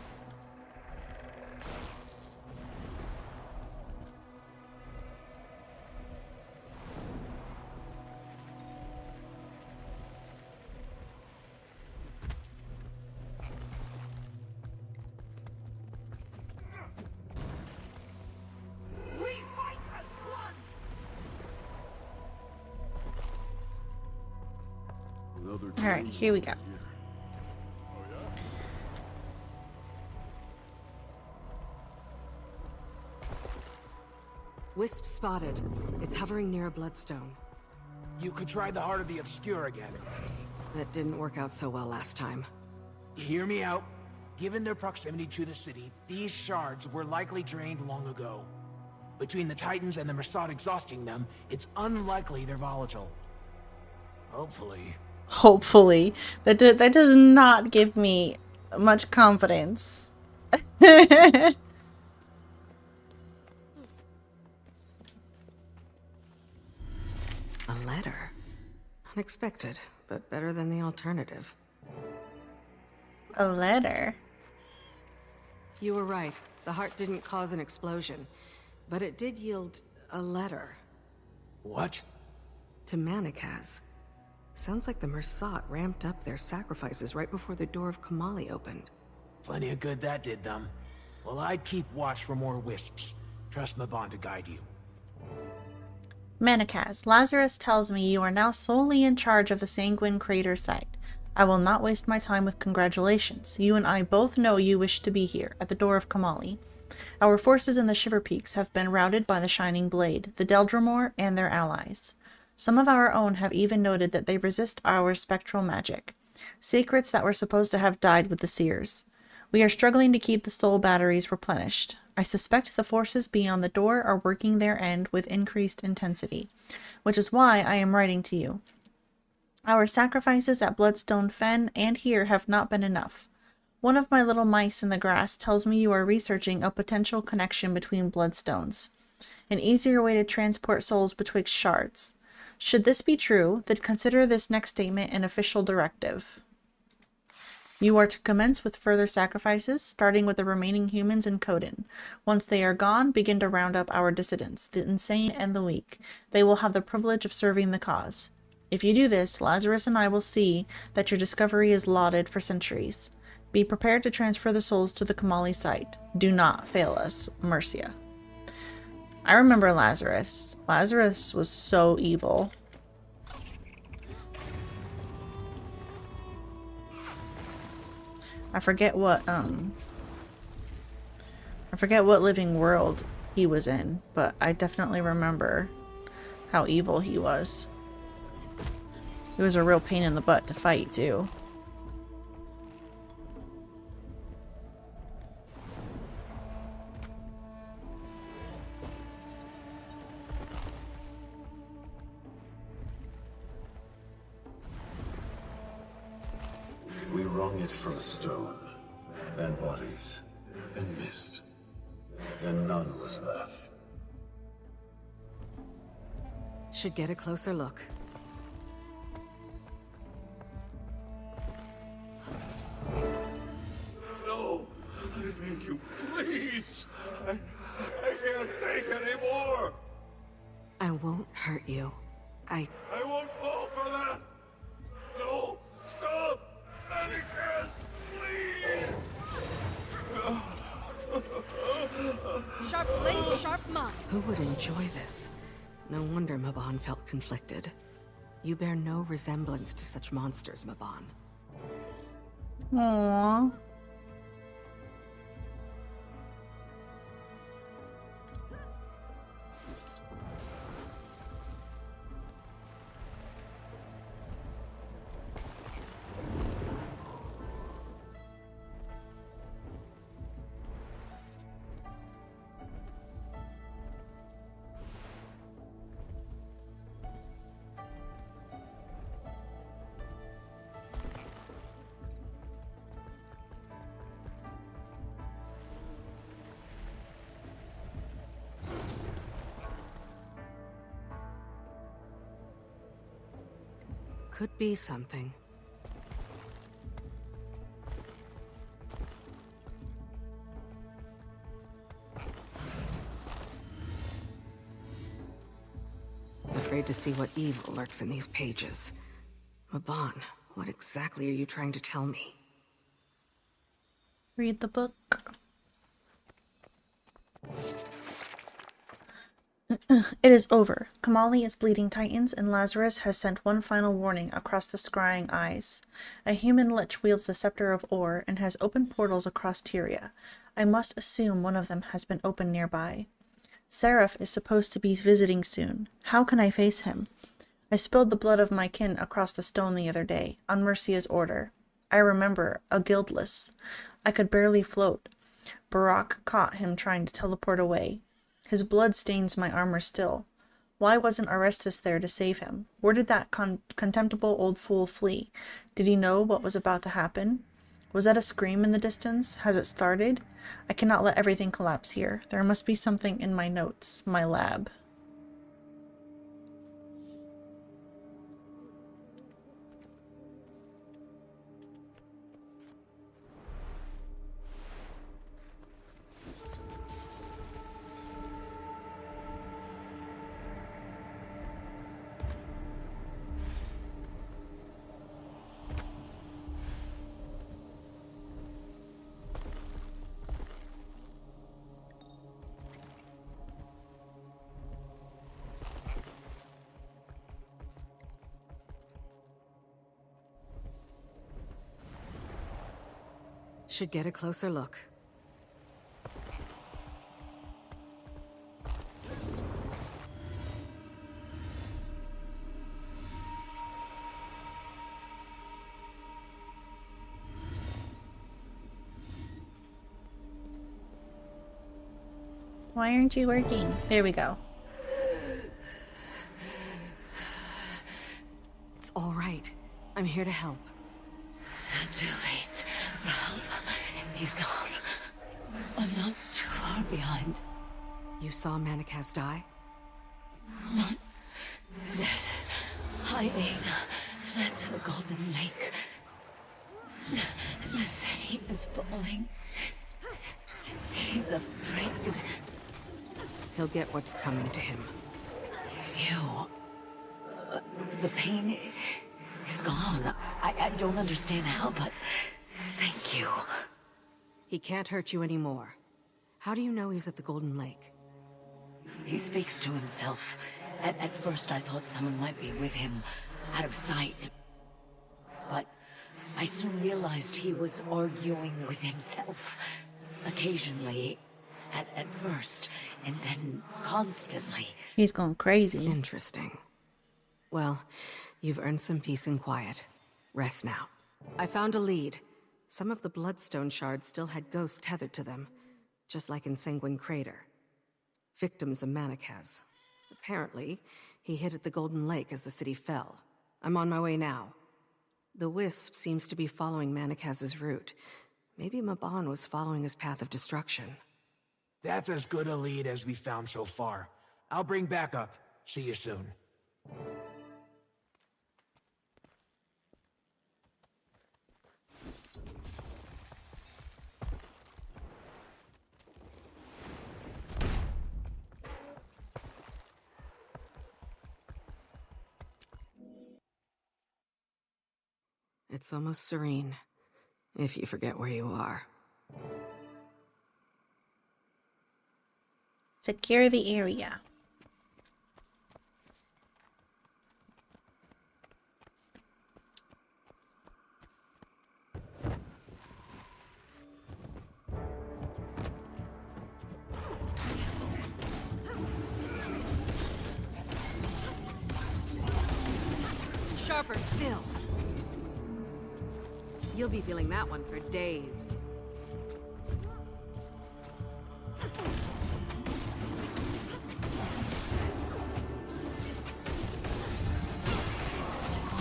Alright, here we go. Wisp spotted. It's hovering near a bloodstone. You could try the Heart of the Obscure again. That didn't work out so well last time. Hear me out. Given their proximity to the city, these shards were likely drained long ago. Between the Titans and the Mersad exhausting them, it's unlikely they're volatile. Hopefully. Hopefully. That does not give me much confidence. A letter. Unexpected, but better than the alternative. A letter? You were right. The heart didn't cause an explosion, but it did yield a letter. What? To Manikaz. Sounds like the Mersat ramped up their sacrifices right before the door of Kamali opened. Plenty of good that did them. Well, I'd keep watch for more wisps. Trust Mabon to guide you. Manikaz, Lazarus tells me you are now solely in charge of the Sanguine Crater site. I will not waste my time with congratulations. You and I both know you wish to be here, at the door of Kamali. Our forces in the Shiver Peaks have been routed by the Shining Blade, the Deldrimor, and their allies. Some of our own have even noted that they resist our spectral magic, secrets that were supposed to have died with the Seers. We are struggling to keep the soul batteries replenished. I suspect the forces beyond the door are working their end with increased intensity, which is why I am writing to you. Our sacrifices at Bloodstone Fen and here have not been enough. One of my little mice in the grass tells me you are researching a potential connection between bloodstones, an easier way to transport souls betwixt shards. Should this be true, then consider this next statement an official directive. You are to commence with further sacrifices, starting with the remaining humans in Coden. Once they are gone, begin to round up our dissidents, the insane and the weak. They will have the privilege of serving the cause. If you do this, Lazarus and I will see that your discovery is lauded for centuries. Be prepared to transfer the souls to the Kamali site. Do not fail us, Mercia. I remember Lazarus. Lazarus was so evil. I forget what living world he was in, but I definitely remember how evil he was. It was a real pain in the butt to fight, too. We wrung it from a stone, and bodies, and mist, and none was left. Should get a closer look. No! I beg you, please! I can't take anymore! I won't hurt you. I won't fall for that! No! Stop! Let it pass! Please! Sharp blade, sharp mind. Who would enjoy this? No wonder Mabon felt conflicted. You bear no resemblance to such monsters, Mabon. Aww. Could be something. Afraid to see what evil lurks in these pages. Mabon, what exactly are you trying to tell me? Read the book. It is over. Kamali is bleeding titans, and Lazarus has sent one final warning across the scrying eyes. A human lich wields the scepter of ore and has opened portals across Tyria. I must assume one of them has been opened nearby. Seraph is supposed to be visiting soon. How can I face him? I spilled the blood of my kin across the stone the other day, on Mercia's order. I remember, a guildless. I could barely float. Barak caught him trying to teleport away. His blood stains my armor still. Why wasn't Orestes there to save him? Where did that contemptible old fool flee? Did he know what was about to happen? Was that a scream in the distance? Has it started? I cannot let everything collapse here. There must be something in my notes, my lab. Should get a closer look. Why aren't you working? There we go. It's all right. I'm here to help. Too late for help. He's gone. I'm not too far behind. You saw Manikaz die? Not dead. Hiding. Fled to the Golden Lake. The city is falling. He's afraid. He'll get what's coming to him. You. The pain is gone. I don't understand how, but thank you. He can't hurt you anymore. How do you know he's at the Golden Lake? He speaks to himself. At first I thought someone might be with him, out of sight. But I soon realized he was arguing with himself. Occasionally, at first, and then constantly. He's going crazy. Interesting. Well, you've earned some peace and quiet. Rest now. I found a lead. Some of the bloodstone shards still had ghosts tethered to them, just like in Sanguine Crater. Victims of Manakaz. Apparently, he hid at the Golden Lake as the city fell. I'm on my way now. The Wisp seems to be following Manakaz's route. Maybe Maban was following his path of destruction. That's as good a lead as we found so far. I'll bring backup. See you soon. It's almost serene, if you forget where you are. Secure the area. Sharper still. You'll be feeling that one for days.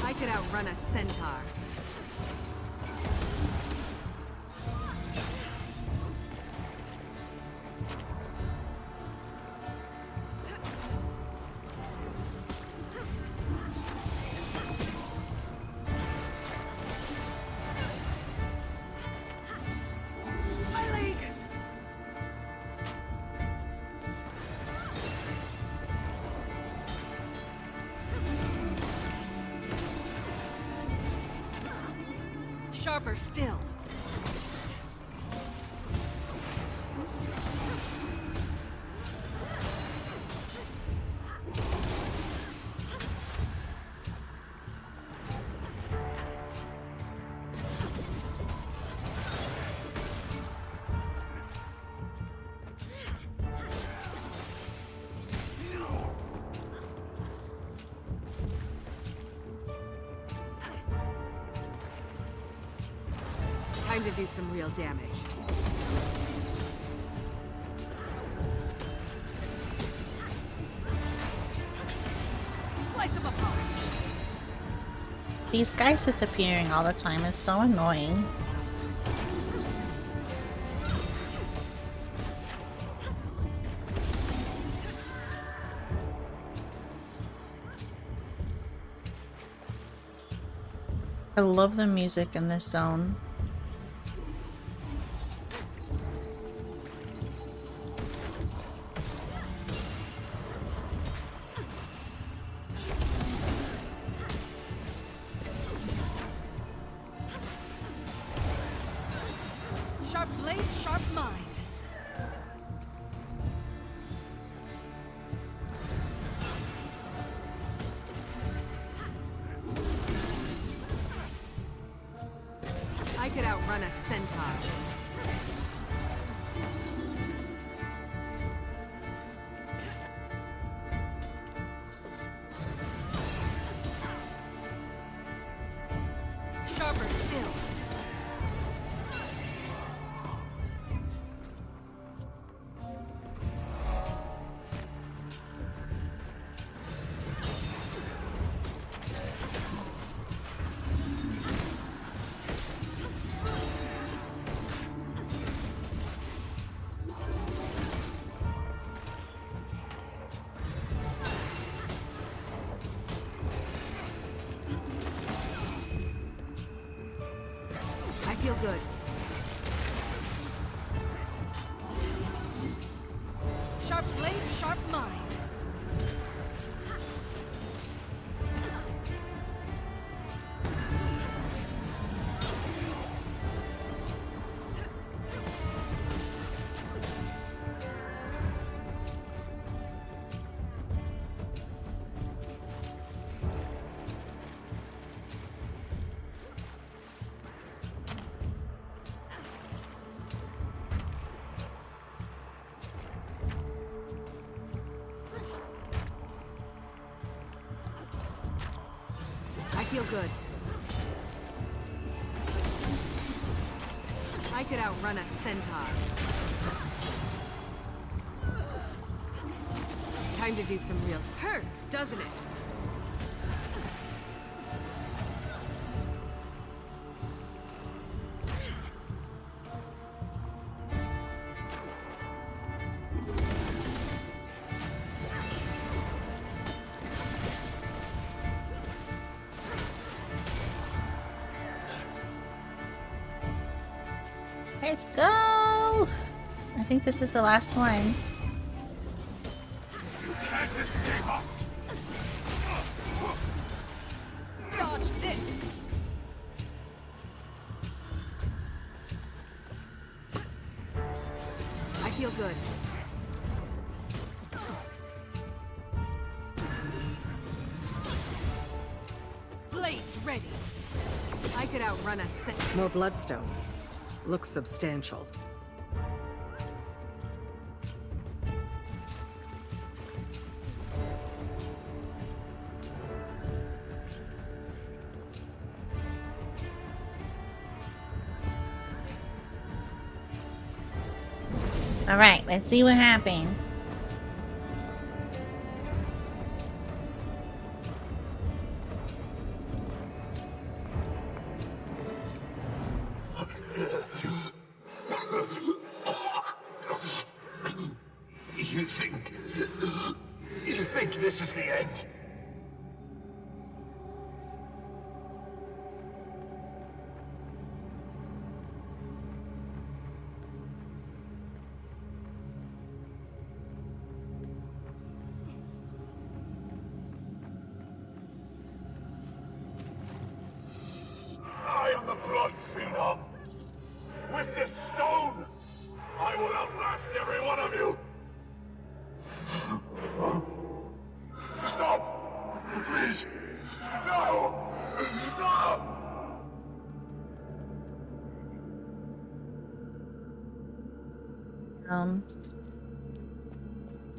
I could outrun a centaur. Sharper still. Time to do some real damage. Slice them apart. These guys disappearing all the time is so annoying. I love the music in this zone. Sharp blade, sharp mind. I could outrun a centaur. Sharper still. I feel good. Sharp blade, sharp mind. feel good. I could outrun a centaur. Time to do some real hurts, doesn't it? Let's go! I think this is the last one. You can't escape us! Dodge this! I feel good. Blades ready. I could outrun a more bloodstone. Looks substantial. All right, let's see what happens. You think this is the end? I am the blood phenom. With this stone, I will outlast every one of you. Stop! Please! No! No!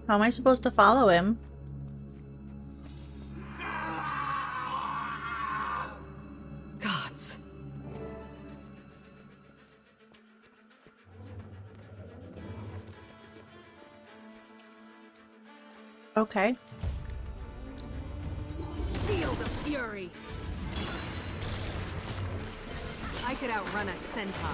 How am I supposed to follow him? Gods. Okay. Feel the fury. I could outrun a centaur.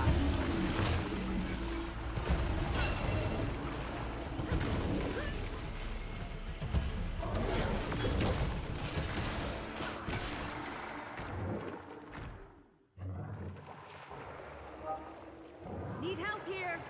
Need help here.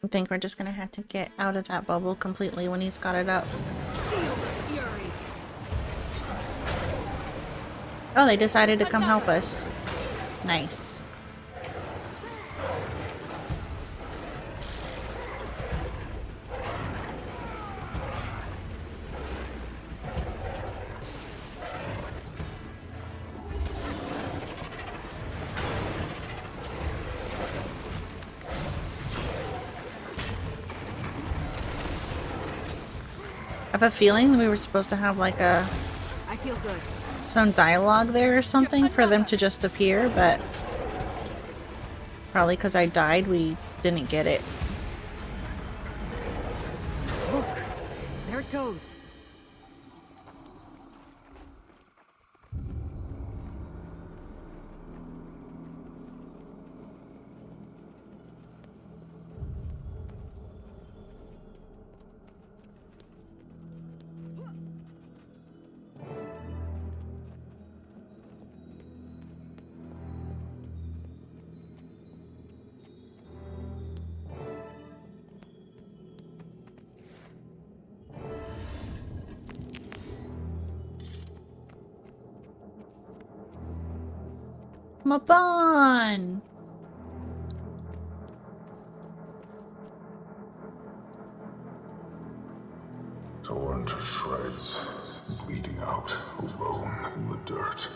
I think we're just gonna have to get out of that bubble completely when he's got it up. Oh, they decided to come help us. Nice. I have a feeling we were supposed to have like I feel good. some dialogue there or something for them to just appear, but probably because I died, we didn't get it. Look, there it goes. Mabon! Torn to shreds, bleeding out, alone in the dirt.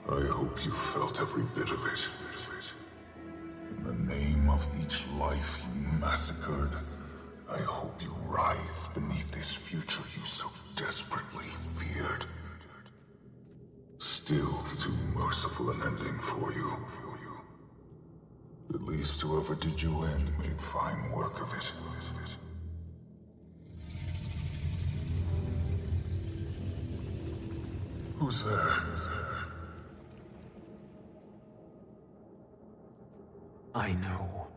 I hope you felt every bit of it. In the name of each life you massacred, I hope you writhe beneath this future you so desperately feared. Still too merciful an ending for you. At least whoever did you in made fine work of it. Who's there? I know.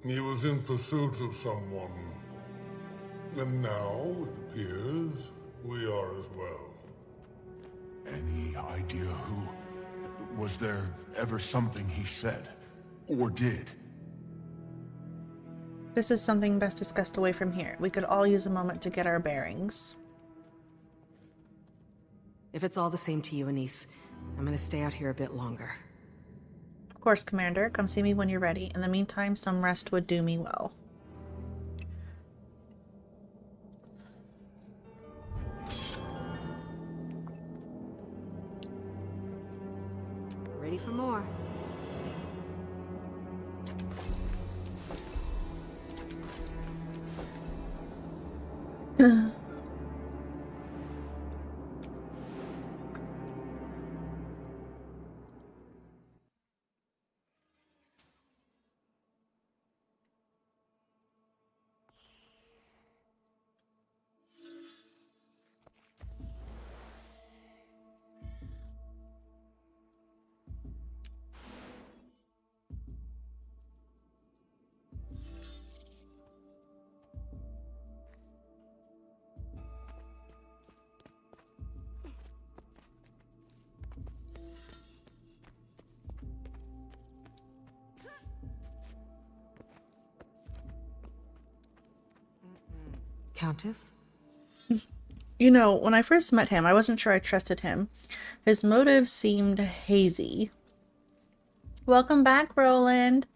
He was in pursuit of someone. And now, it appears, we are as well. Any idea who? Was there ever something he said? Or did? This is something best discussed away from here. We could all use a moment to get our bearings. If it's all the same to you, Anise, I'm gonna stay out here a bit longer. Of course, Commander. Come see me when you're ready. In the meantime, some rest would do me well. Ready for more. Countess? You know, when I first met him, I wasn't sure I trusted him. His motives seemed hazy. Welcome back, Roland.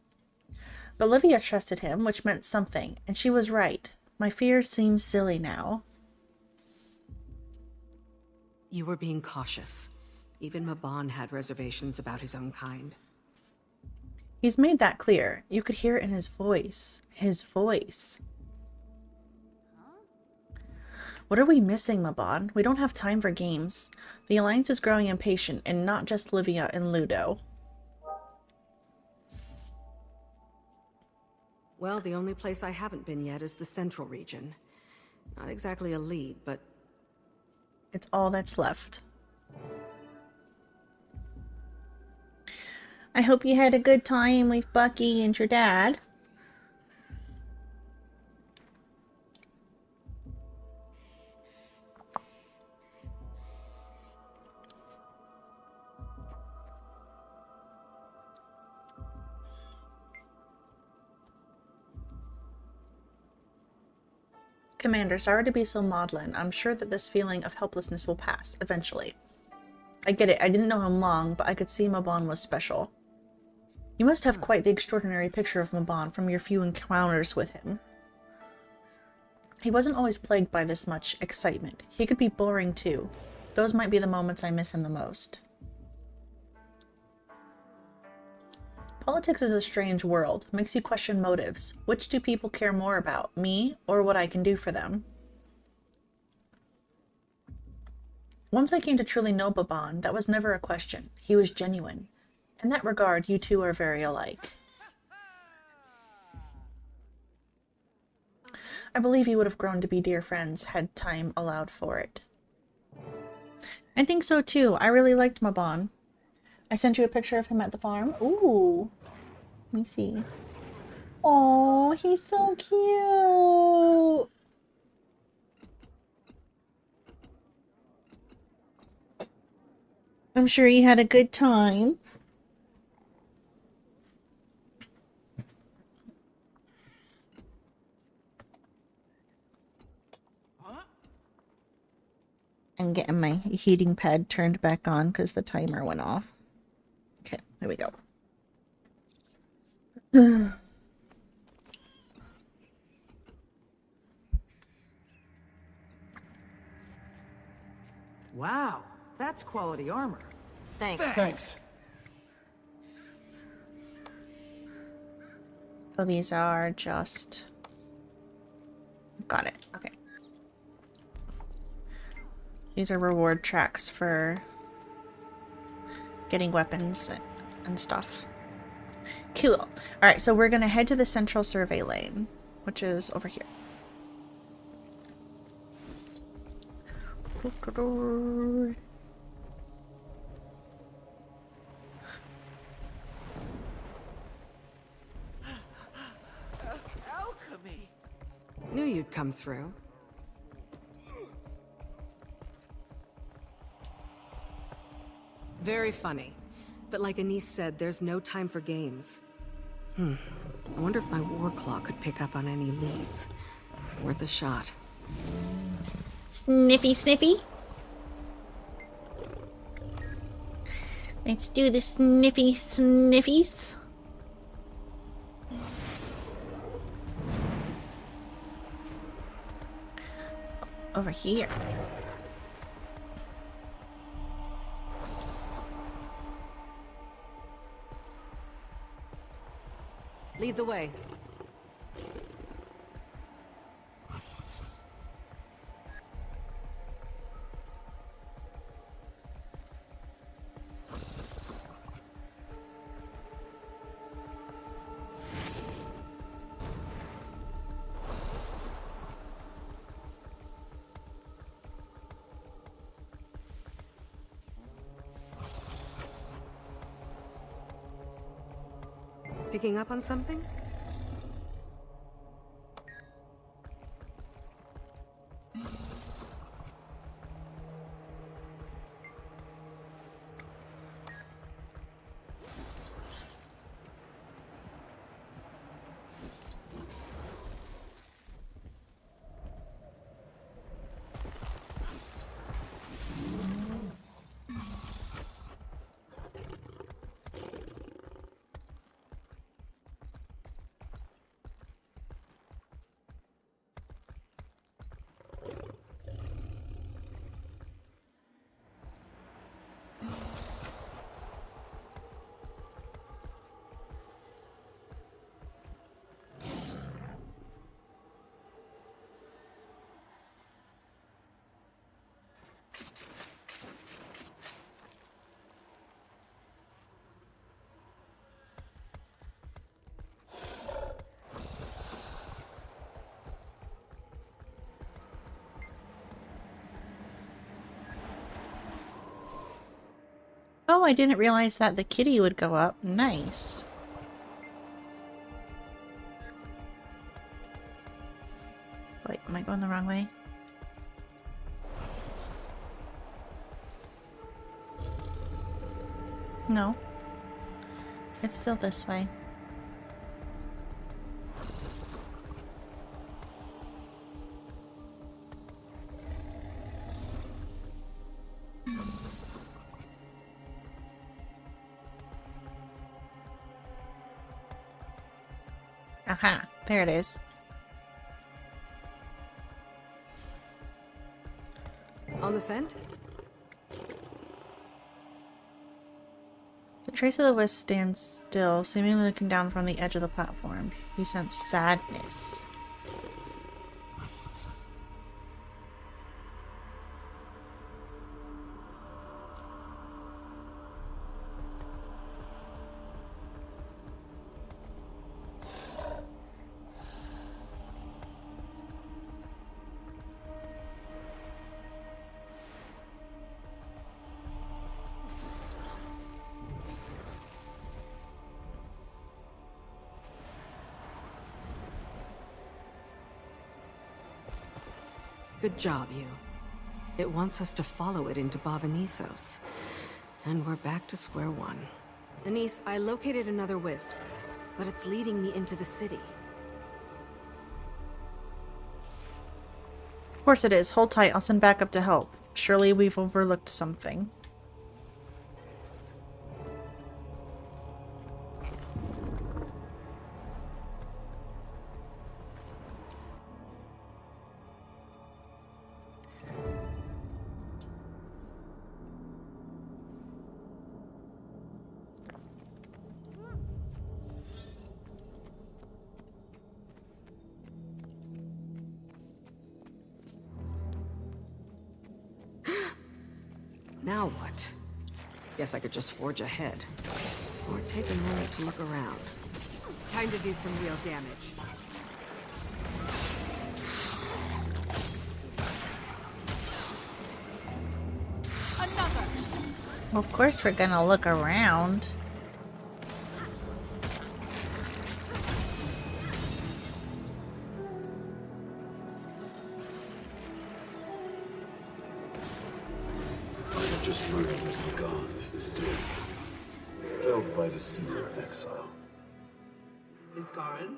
But Olivia trusted him, which meant something, and she was right. My fears seem silly now. You were being cautious. Even Mabon had reservations about his own kind. He's made that clear. You could hear it in his voice. His voice. What are we missing, Mabon? We don't have time for games. The Alliance is growing impatient, and not just Livia and Ludo. Well, the only place I haven't been yet is the Central region. Not exactly a lead, but... It's all that's left. I hope you had a good time with Bucky and your dad. Commander, sorry to be so maudlin. I'm sure that this feeling of helplessness will pass, eventually. I get it, I didn't know him long, but I could see Mabon was special. You must have quite the extraordinary picture of Mabon from your few encounters with him. He wasn't always plagued by this much excitement. He could be boring too. Those might be the moments I miss him the most. Politics is a strange world. Makes you question motives. Which do people care more about, me or what I can do for them? Once I came to truly know Mabon, that was never a question. He was genuine. In that regard, you two are very alike. I believe you would have grown to be dear friends had time allowed for it. I think so too. I really liked Mabon. I sent you a picture of him at the farm. Ooh. Let me see. Oh, he's so cute. I'm sure you had a good time. I'm getting my heating pad turned back on because the timer went off. Okay, here we go. Wow, that's quality armor. Thanks. So these are just... Got it. Okay. These are reward tracks for getting weapons and stuff. Cool. All right, so we're going to head to the central survey lane, which is over here. Alchemy. Knew you'd come through. Very funny. But like Anise said, there's no time for games. I wonder if my war claw could pick up on any leads. Worth a shot. Sniffy, sniffy. Let's do the sniffy sniffies. Over here. Lead the way. Picking up on something? Oh, I didn't realize that the kitty would go up. Nice. Wait, am I going the wrong way? No. It's still this way. Aha, there it is. On the scent? The trace of the wisp stands still, seemingly looking down from the edge of the platform. You sense sadness. Good job, you. It wants us to follow it into Bavanisos. And we're back to square one. Anise, I located another wisp, but it's leading me into the city. Of course it is. Hold tight. I'll send backup to help. Surely we've overlooked something. Now what? Guess I could just forge ahead. Or take a moment to look around. Time to do some real damage. Another! Well, of course we're gonna look around. I have just learned that Yagan is dead. Felled by the Seer in exile. Miss Karen?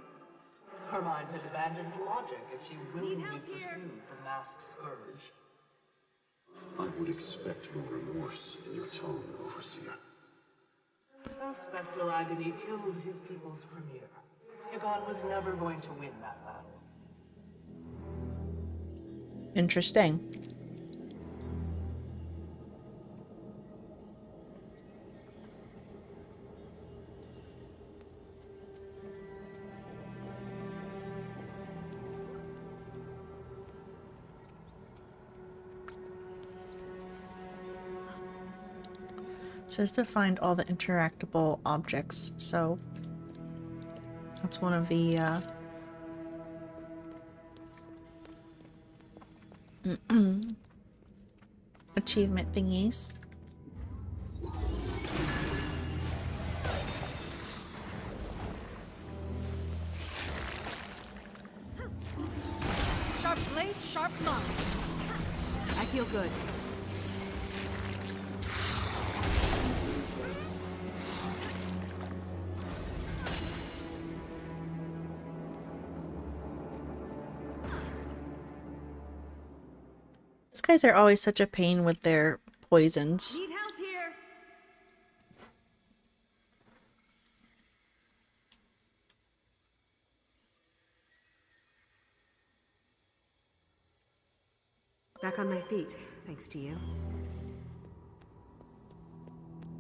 Her mind had abandoned logic if she willingly pursued the masked scourge. I would expect more remorse in your tone, Overseer. Her spectral agony killed his people's premier. Yagan was never going to win that battle. Interesting. Says to find all the interactable objects, so that's one of the achievement thingies. Sharp blade, sharp mind. I feel good. These guys are always such a pain with their poisons. Need help here. Back on my feet, thanks to you.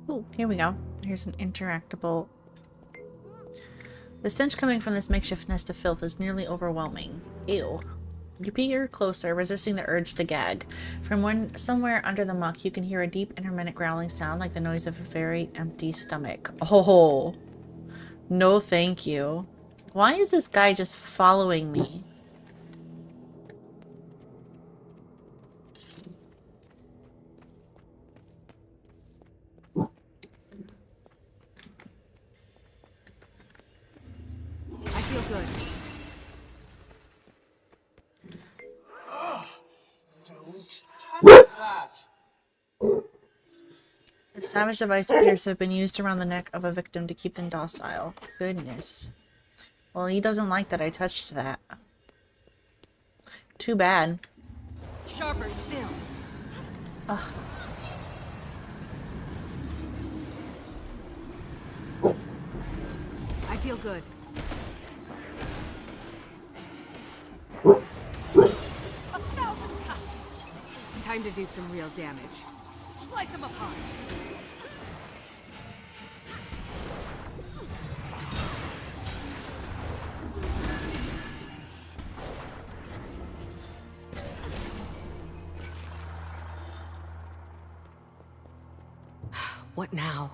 Oh, here we go. Here's an interactable. The stench coming from this makeshift nest of filth is nearly overwhelming. Ew. You peer closer, resisting the urge to gag. From somewhere under the muck, you can hear a deep, intermittent growling sound like the noise of a very empty stomach. Oh, no thank you. Why is this guy just following me? I feel good. Don't touch that! A savage device appears to have been used around the neck of a victim to keep them docile. Goodness. Well, he doesn't like that I touched that. Too bad. Sharper still. Ugh. I feel good. A thousand cuts. Time to do some real damage. Slice them apart. What now?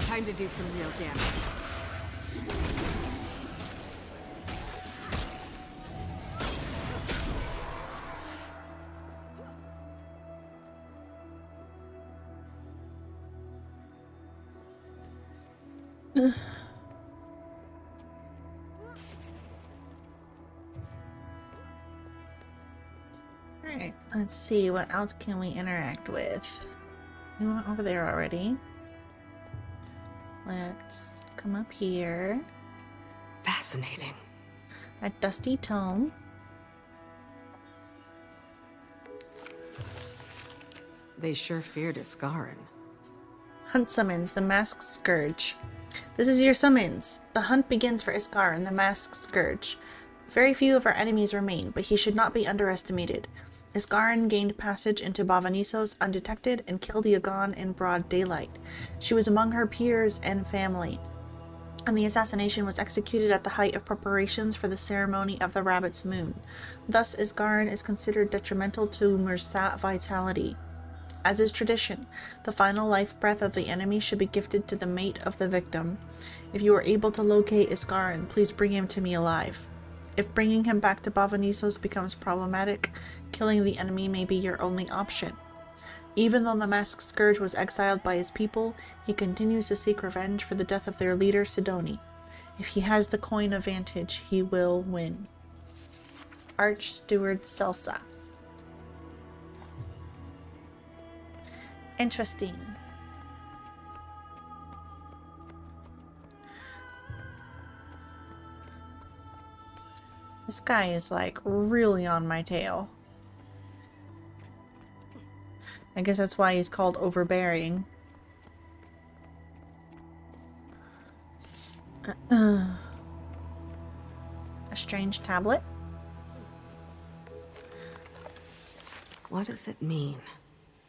Time to do some real damage. Alright, let's see, what else can we interact with? We went over there already. Let's come up here. Fascinating. A dusty tome. They sure feared Iskarin. Hunt summons, the Masked Scourge. This is your summons. The hunt begins for Iskarin, the Masked Scourge. Very few of our enemies remain, but he should not be underestimated. Iskarin gained passage into Bavanisos undetected and killed Yagan in broad daylight. She was among her peers and family. and the assassination was executed at the height of preparations for the ceremony of the Rabbit's Moon. Thus, Isgarin is considered detrimental to Mursat vitality. As is tradition, the final life breath of the enemy should be gifted to the mate of the victim. If you are able to locate Isgarin, please bring him to me alive. If bringing him back to Bavanisos becomes problematic, killing the enemy may be your only option. Even though the Masked Scourge was exiled by his people, he continues to seek revenge for the death of their leader, Sidoni. If he has the coin advantage, he will win. Archsteward Celsa. Interesting. This guy is like really on my tail. I guess that's why he's called overbearing. A strange tablet? What does it mean?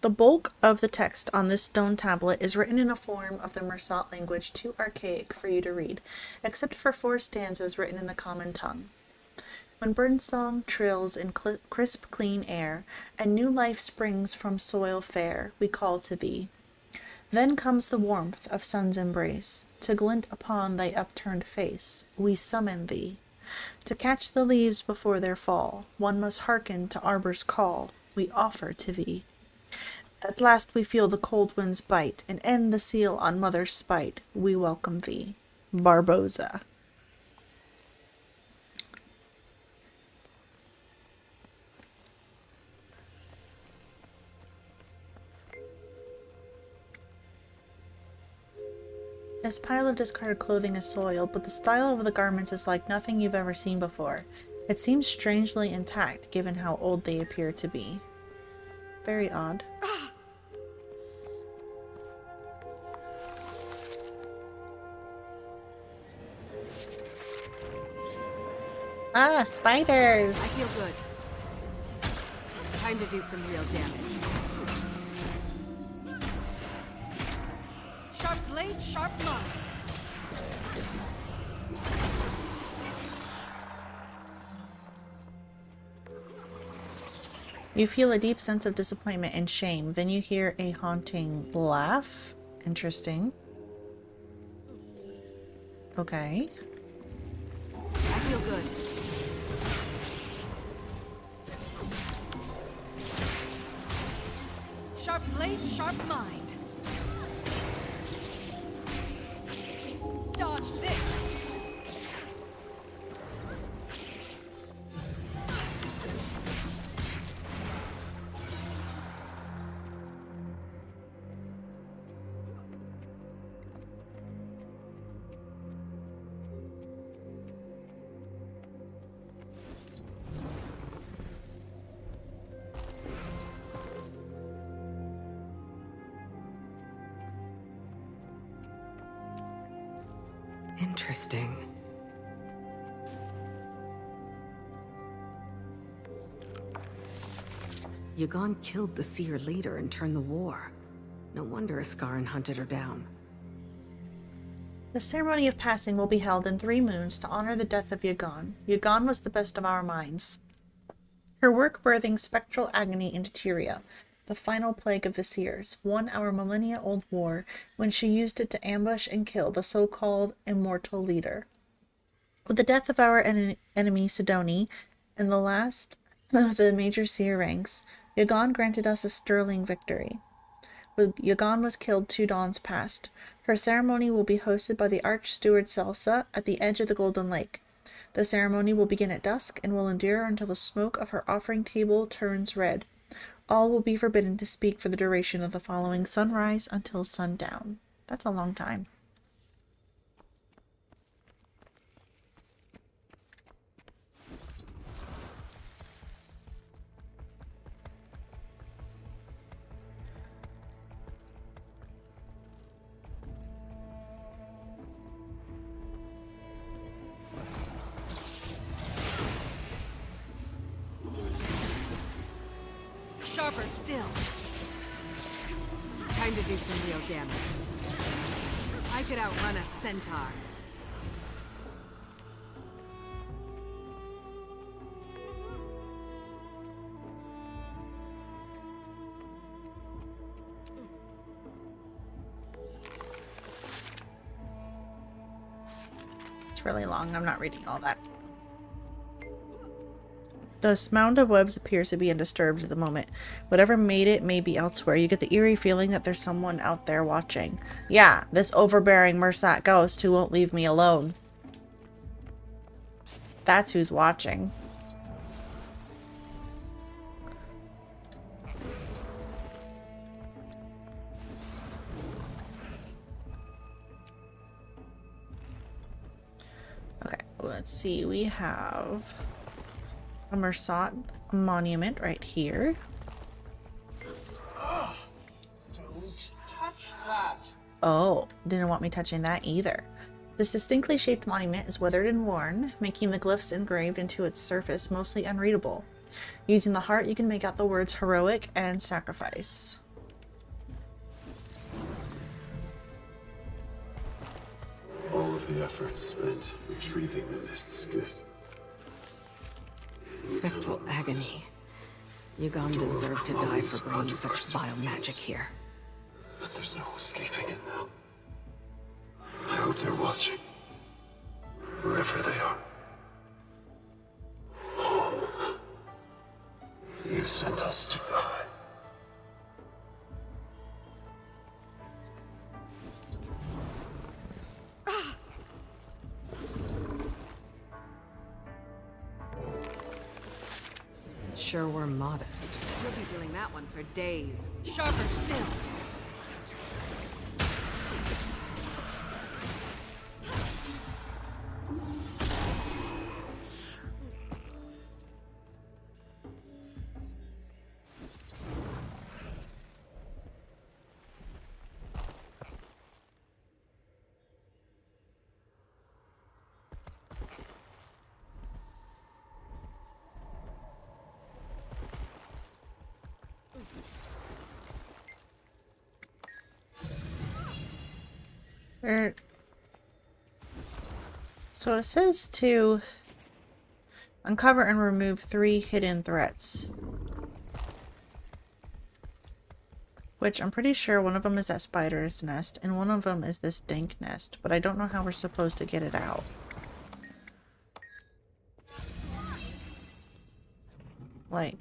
The bulk of the text on this stone tablet is written in a form of the Mursat language too archaic for you to read, except for 4 stanzas written in the common tongue. When birdsong trills in crisp, clean air, and new life springs from soil fair, we call to thee. Then comes the warmth of sun's embrace, to glint upon thy upturned face. We summon thee. To catch the leaves before their fall, one must hearken to arbor's call. We offer to thee. At last we feel the cold winds bite, and end the seal on mother's spite. We welcome thee. Barboza. This pile of discarded clothing is soiled, but the style of the garments is like nothing you've ever seen before. It seems strangely intact, given how old they appear to be. Very odd. Ah, spiders! I feel good. Time to do some real damage. Sharp blade, sharp mind. You feel a deep sense of disappointment and shame. Then you hear a haunting laugh. Interesting. Okay. I feel good. Sharp blade, sharp mind. Dodge this! Interesting. Yagan killed the seer leader and turned the war. No wonder Isgarin hunted her down. The ceremony of passing will be held in 3 moons to honor the death of Yagan. Yagan was the best of our minds. Her work birthing spectral agony into Tyria, the final plague of the seers, won our millennia-old war when she used it to ambush and kill the so-called immortal leader. With the death of our enemy Sidoni and the last of the major seer ranks, Yagan granted us a sterling victory. Yagan was killed 2 dawns past. Her ceremony will be hosted by the Archsteward Celsa at the edge of the Golden Lake. The ceremony will begin at dusk and will endure until the smoke of her offering table turns red. All will be forbidden to speak for the duration of the following sunrise until sundown. That's a long time. Sharper still. Time to do some real damage. I could outrun a centaur. really long. I'm not reading all that. The mound of webs appears to be undisturbed at the moment. Whatever made it may be elsewhere. You get the eerie feeling that there's someone out there watching. Yeah, this overbearing Mersat ghost who won't leave me alone. That's who's watching. Okay, let's see. We have a Mersat monument right here. Don't touch that. Oh, didn't want me touching that either. This distinctly shaped monument is weathered and worn, making the glyphs engraved into its surface mostly unreadable. Using the heart, you can make out the words heroic and sacrifice. All of the efforts spent retrieving the mist skid. Spectral agony. Yugon deserved to die for bringing such vile magic here. But there's no escaping it now. I hope they're watching. Wherever they are. Home. You sent us to die. Sure were modest. You'll be feeling that one for days. Sharper still. So it says to uncover and remove 3 hidden threats. Which I'm pretty sure one of them is that spider's nest and one of them is this dank nest, but I don't know how we're supposed to get it out. Like...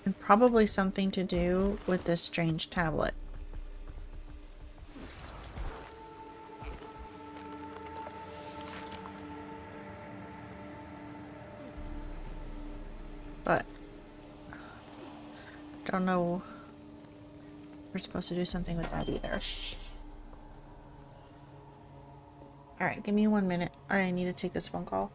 and probably something to do with this strange tablet. But don't know we're supposed to do something with that either. Alright, give me 1 minute. I need to take this phone call.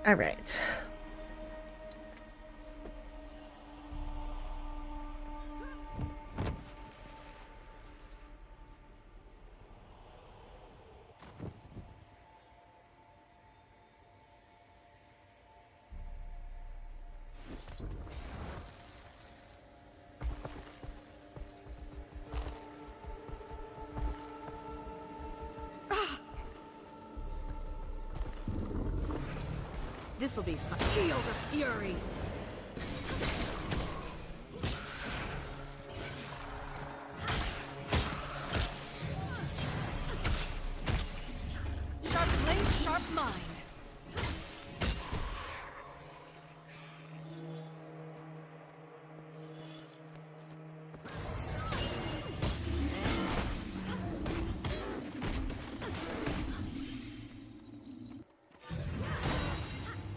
All right. This'll be fun. Feel the fury. Sharp blade, sharp mind.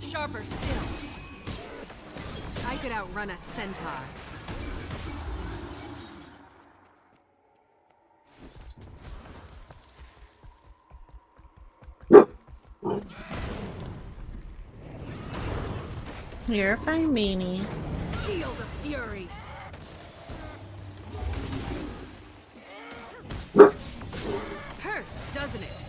Sharper still. I could outrun a centaur. You're fine, Beanie. Feel the fury. Hurts, doesn't it?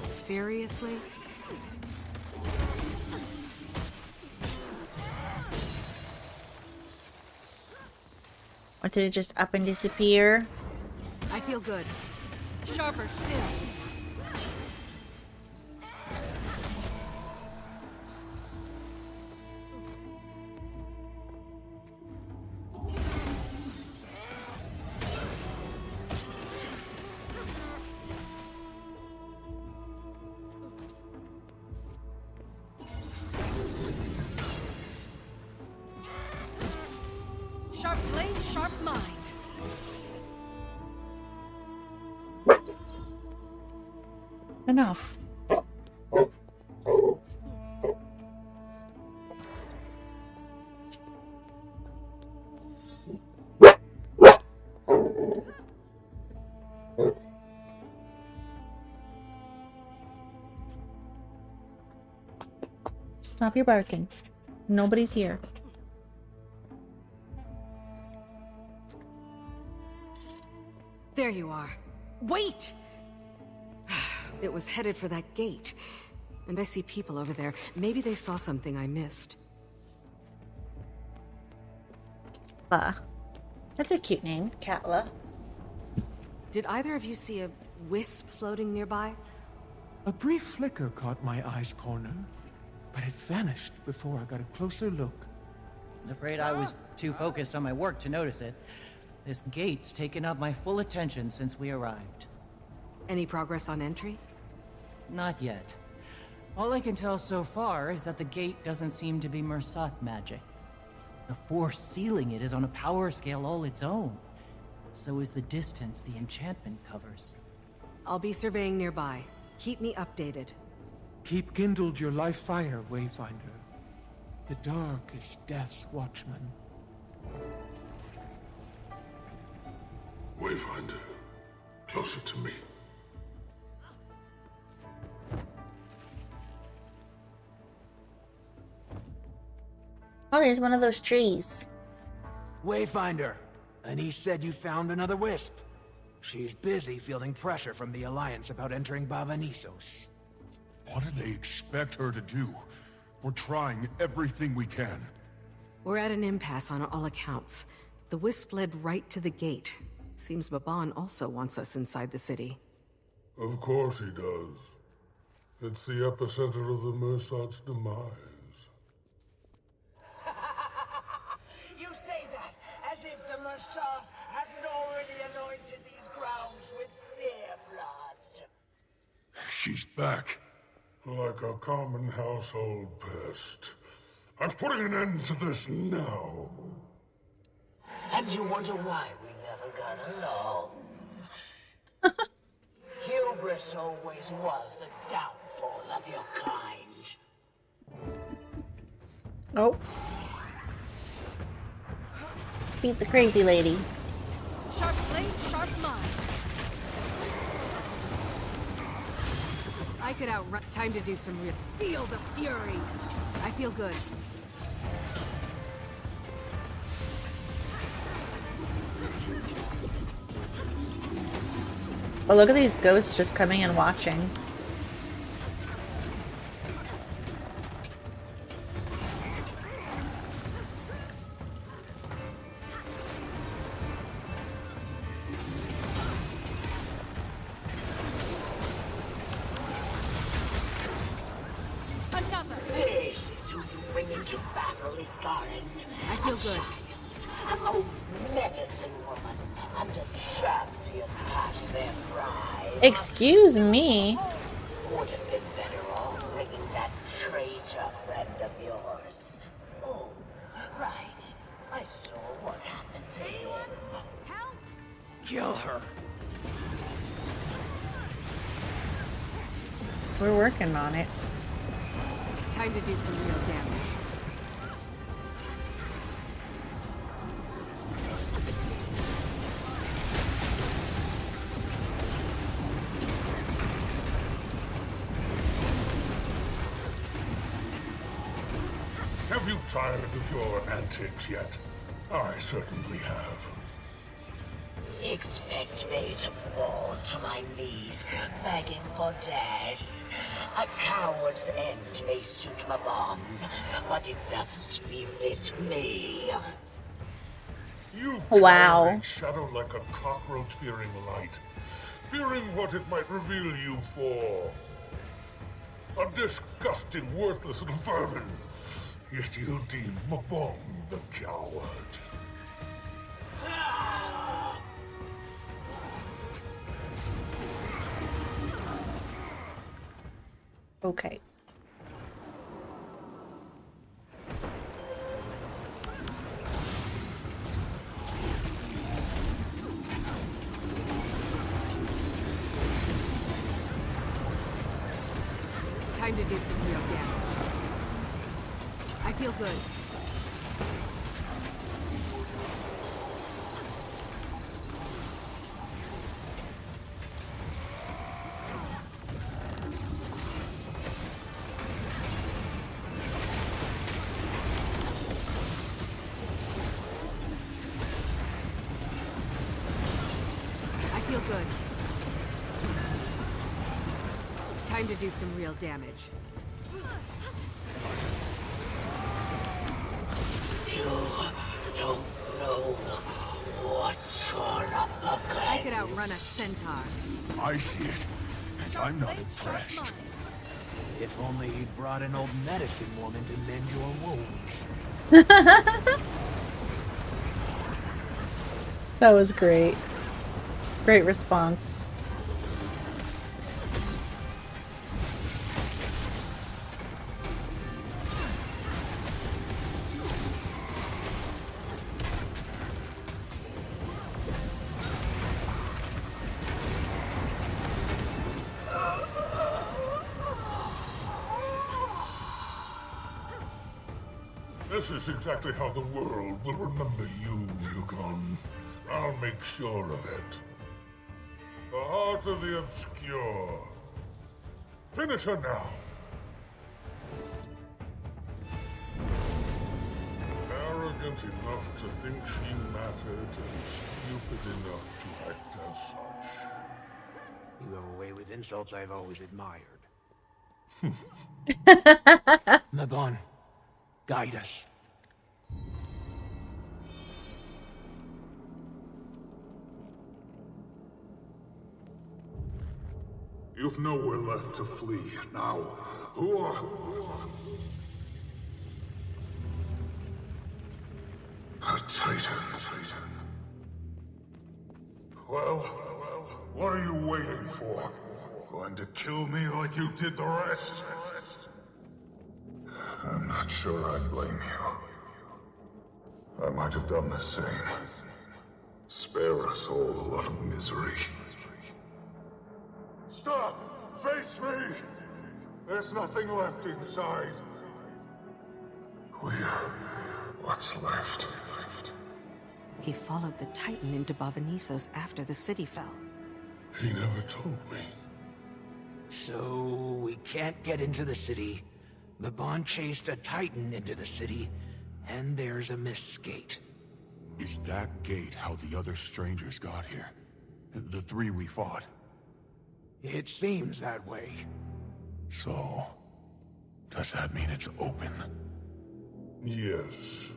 Seriously? Or did it just up and disappear? I feel good. Sharper still. Sharp blade, sharp mind. Enough. Stop your barking. Nobody's here. There you are. Wait! It was headed for that gate. And I see people over there. Maybe they saw something I missed. That's a cute name, Katla. Did either of you see a wisp floating nearby? A brief flicker caught my eye's corner, but it vanished before I got a closer look. I'm afraid I was too focused on my work to notice it. This gate's taken up my full attention since we arrived. Any progress on entry? Not yet. All I can tell so far is that the gate doesn't seem to be Mersat magic. The force sealing it is on a power scale all its own. So is the distance the enchantment covers. I'll be surveying nearby. Keep me updated. Keep kindled your life fire, Wayfinder. The dark is death's watchman. Wayfinder, closer to me. Oh, there's one of those trees. Wayfinder, and he said you found another wisp. She's busy fielding pressure from the Alliance about entering Bavanisos. What do they expect her to do? We're trying everything we can. We're at an impasse on all accounts. The wisp led right to the gate. Seems Baban also wants us inside the city. Of course he does. It's the epicenter of the Mersat's demise. You say that as if the Mersat hadn't already anointed these grounds with their blood. She's back. Like a common household pest. I'm putting an end to this now. And you wonder why we never got along. Hubris always was the downfall of your kind. Oh. Beat the crazy lady. Sharp blade, sharp mind. I could outrun. Time to do some real. Feel the fury. I feel good. Oh, look at these ghosts just coming and watching. Another. This is who you bring into battle, Iskarin. I feel good. An old medicine woman and a champion past their prime. Excuse me. Would have been better off bringing that traitor friend of yours. Oh, right. I saw what happened to him. Help! Kill her. We're working on it. Time to do some real damage. tired of your antics yet? I certainly have. Expect me to fall to my knees, begging for death. A coward's end may suit Mabon, but it doesn't befit me. You Wow. cowering shadow like a cockroach fearing light, fearing what it might reveal you for. A disgusting, worthless little vermin. Yet you deem Mabon the coward. Okay. Time to do some real damage. I feel good. I feel good. Time to do some real damage. You don't know what you're up against. I could outrun a centaur. I see it, and I'm not impressed. If only you'd brought an old medicine woman to mend your wounds. That was great. Great response. This is exactly how the world will remember you, Yukon. I'll make sure of it. The heart of the obscure. Finish her now. Arrogant enough to think she mattered and stupid enough to act as such. You have a way with insults I've always admired. Mabon, guide us. You've nowhere left to flee now. Who are... A Titan. Well, what are you waiting for? Going to kill me like you did the rest? I'm not sure I blame you. I might have done the same. Spare us all a lot of misery. Stop! Face me! There's nothing left inside. We're what's left. He followed the Titan into Bavanissos after the city fell. He never told me. So, we can't get into the city. Mabon chased a Titan into the city, and there's a mist gate. Is that gate how the other strangers got here? The three we fought? It seems that way. So, does that mean it's open? Yes.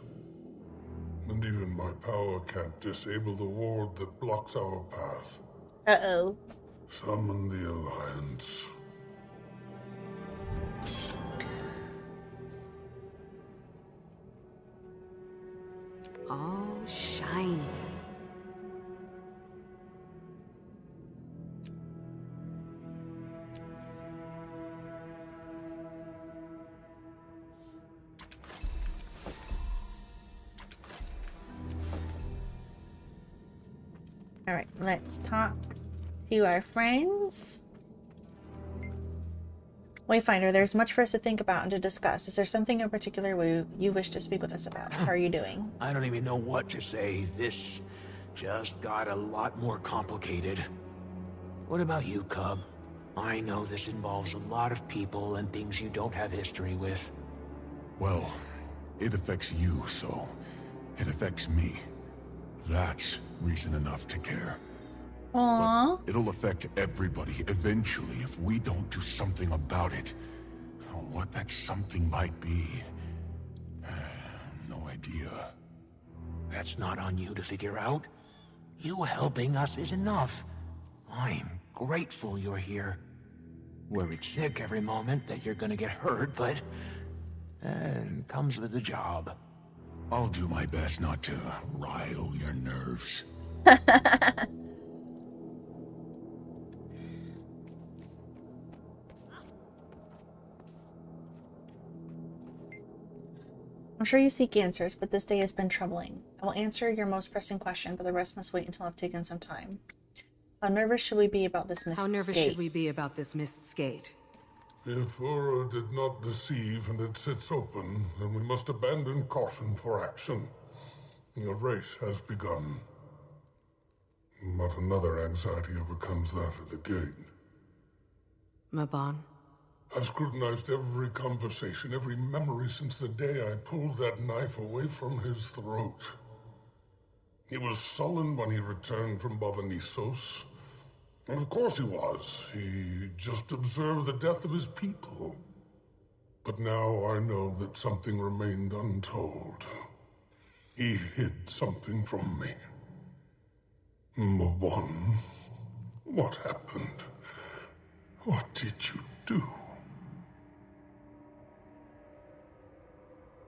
And even my power can't disable the ward that blocks our path. Uh-oh. Summon the Alliance. All shiny. All right, let's talk to our friends. Wayfinder, there's much for us to think about and to discuss. Is there something in particular you wish to speak with us about? How are you doing? I don't even know what to say. This just got a lot more complicated. What about you, Cub? I know this involves a lot of people and things you don't have history with. Well, It affects you, so it affects me. That's reason enough to care. Aww. But it'll affect everybody eventually if we don't do something about it. What that something might be, no idea. That's not on you to figure out. You helping us is enough. I'm grateful you're here. Worried sick every moment that you're gonna get hurt, but it comes with the job. I'll do my best not to rile your nerves. I'm sure you seek answers, but this day has been troubling. I will answer your most pressing question, but the rest must wait until I've taken some time. How nervous should we be about this missed How nervous skate? should we be about this missed skate? If Ura did not deceive and it sits open, then we must abandon caution for action. The race has begun. But another anxiety overcomes that at the gate. Mabon? I've scrutinized every conversation, every memory since the day I pulled that knife away from his throat. He was sullen when he returned from Botanissos. And of course he was. He just observed the death of his people. But now I know that something remained untold. He hid something from me. Mabon, what happened? What did you do?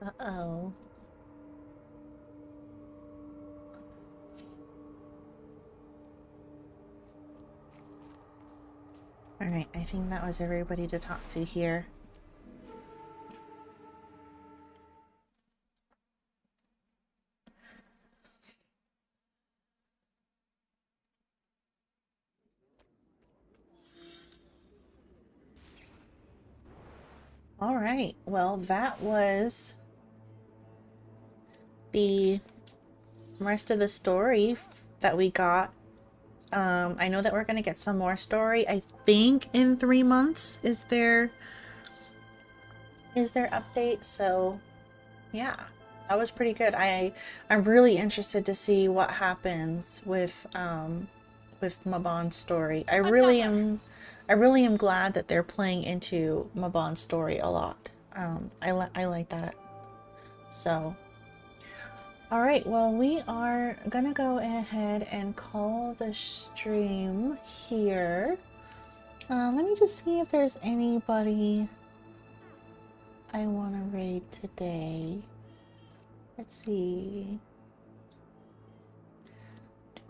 Uh-oh. Alright, I think that was everybody to talk to here. Alright, well that was the rest of the story that we got. I know that we're gonna get some more story, I think in 3 months is their update, so yeah, that was pretty good. I'm really interested to see what happens with Mabon's story. I really am glad that they're playing into Mabon's story a lot. I like that. So all right, well, we are gonna go ahead and call the stream here. Let me just see if there's anybody I want to raid today. Let's see.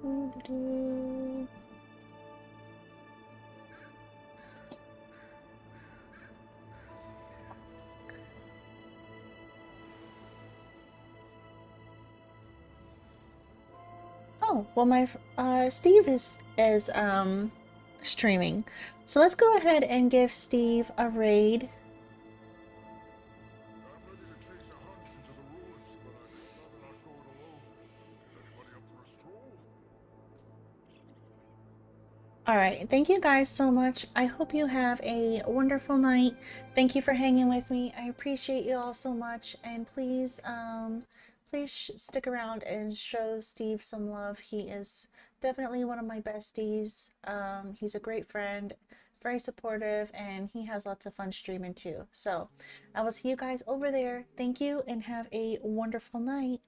Doo-doo-doo. Oh, well, my Steve is streaming, so let's go ahead and give Steve a raid. All right, thank you guys so much. I hope you have a wonderful night. Thank you for hanging with me. I appreciate you all so much, and please please stick around and show Steve some love. He is definitely one of my besties. He's a great friend, very supportive, and he has lots of fun streaming too. So I will see you guys over there. Thank you and have a wonderful night.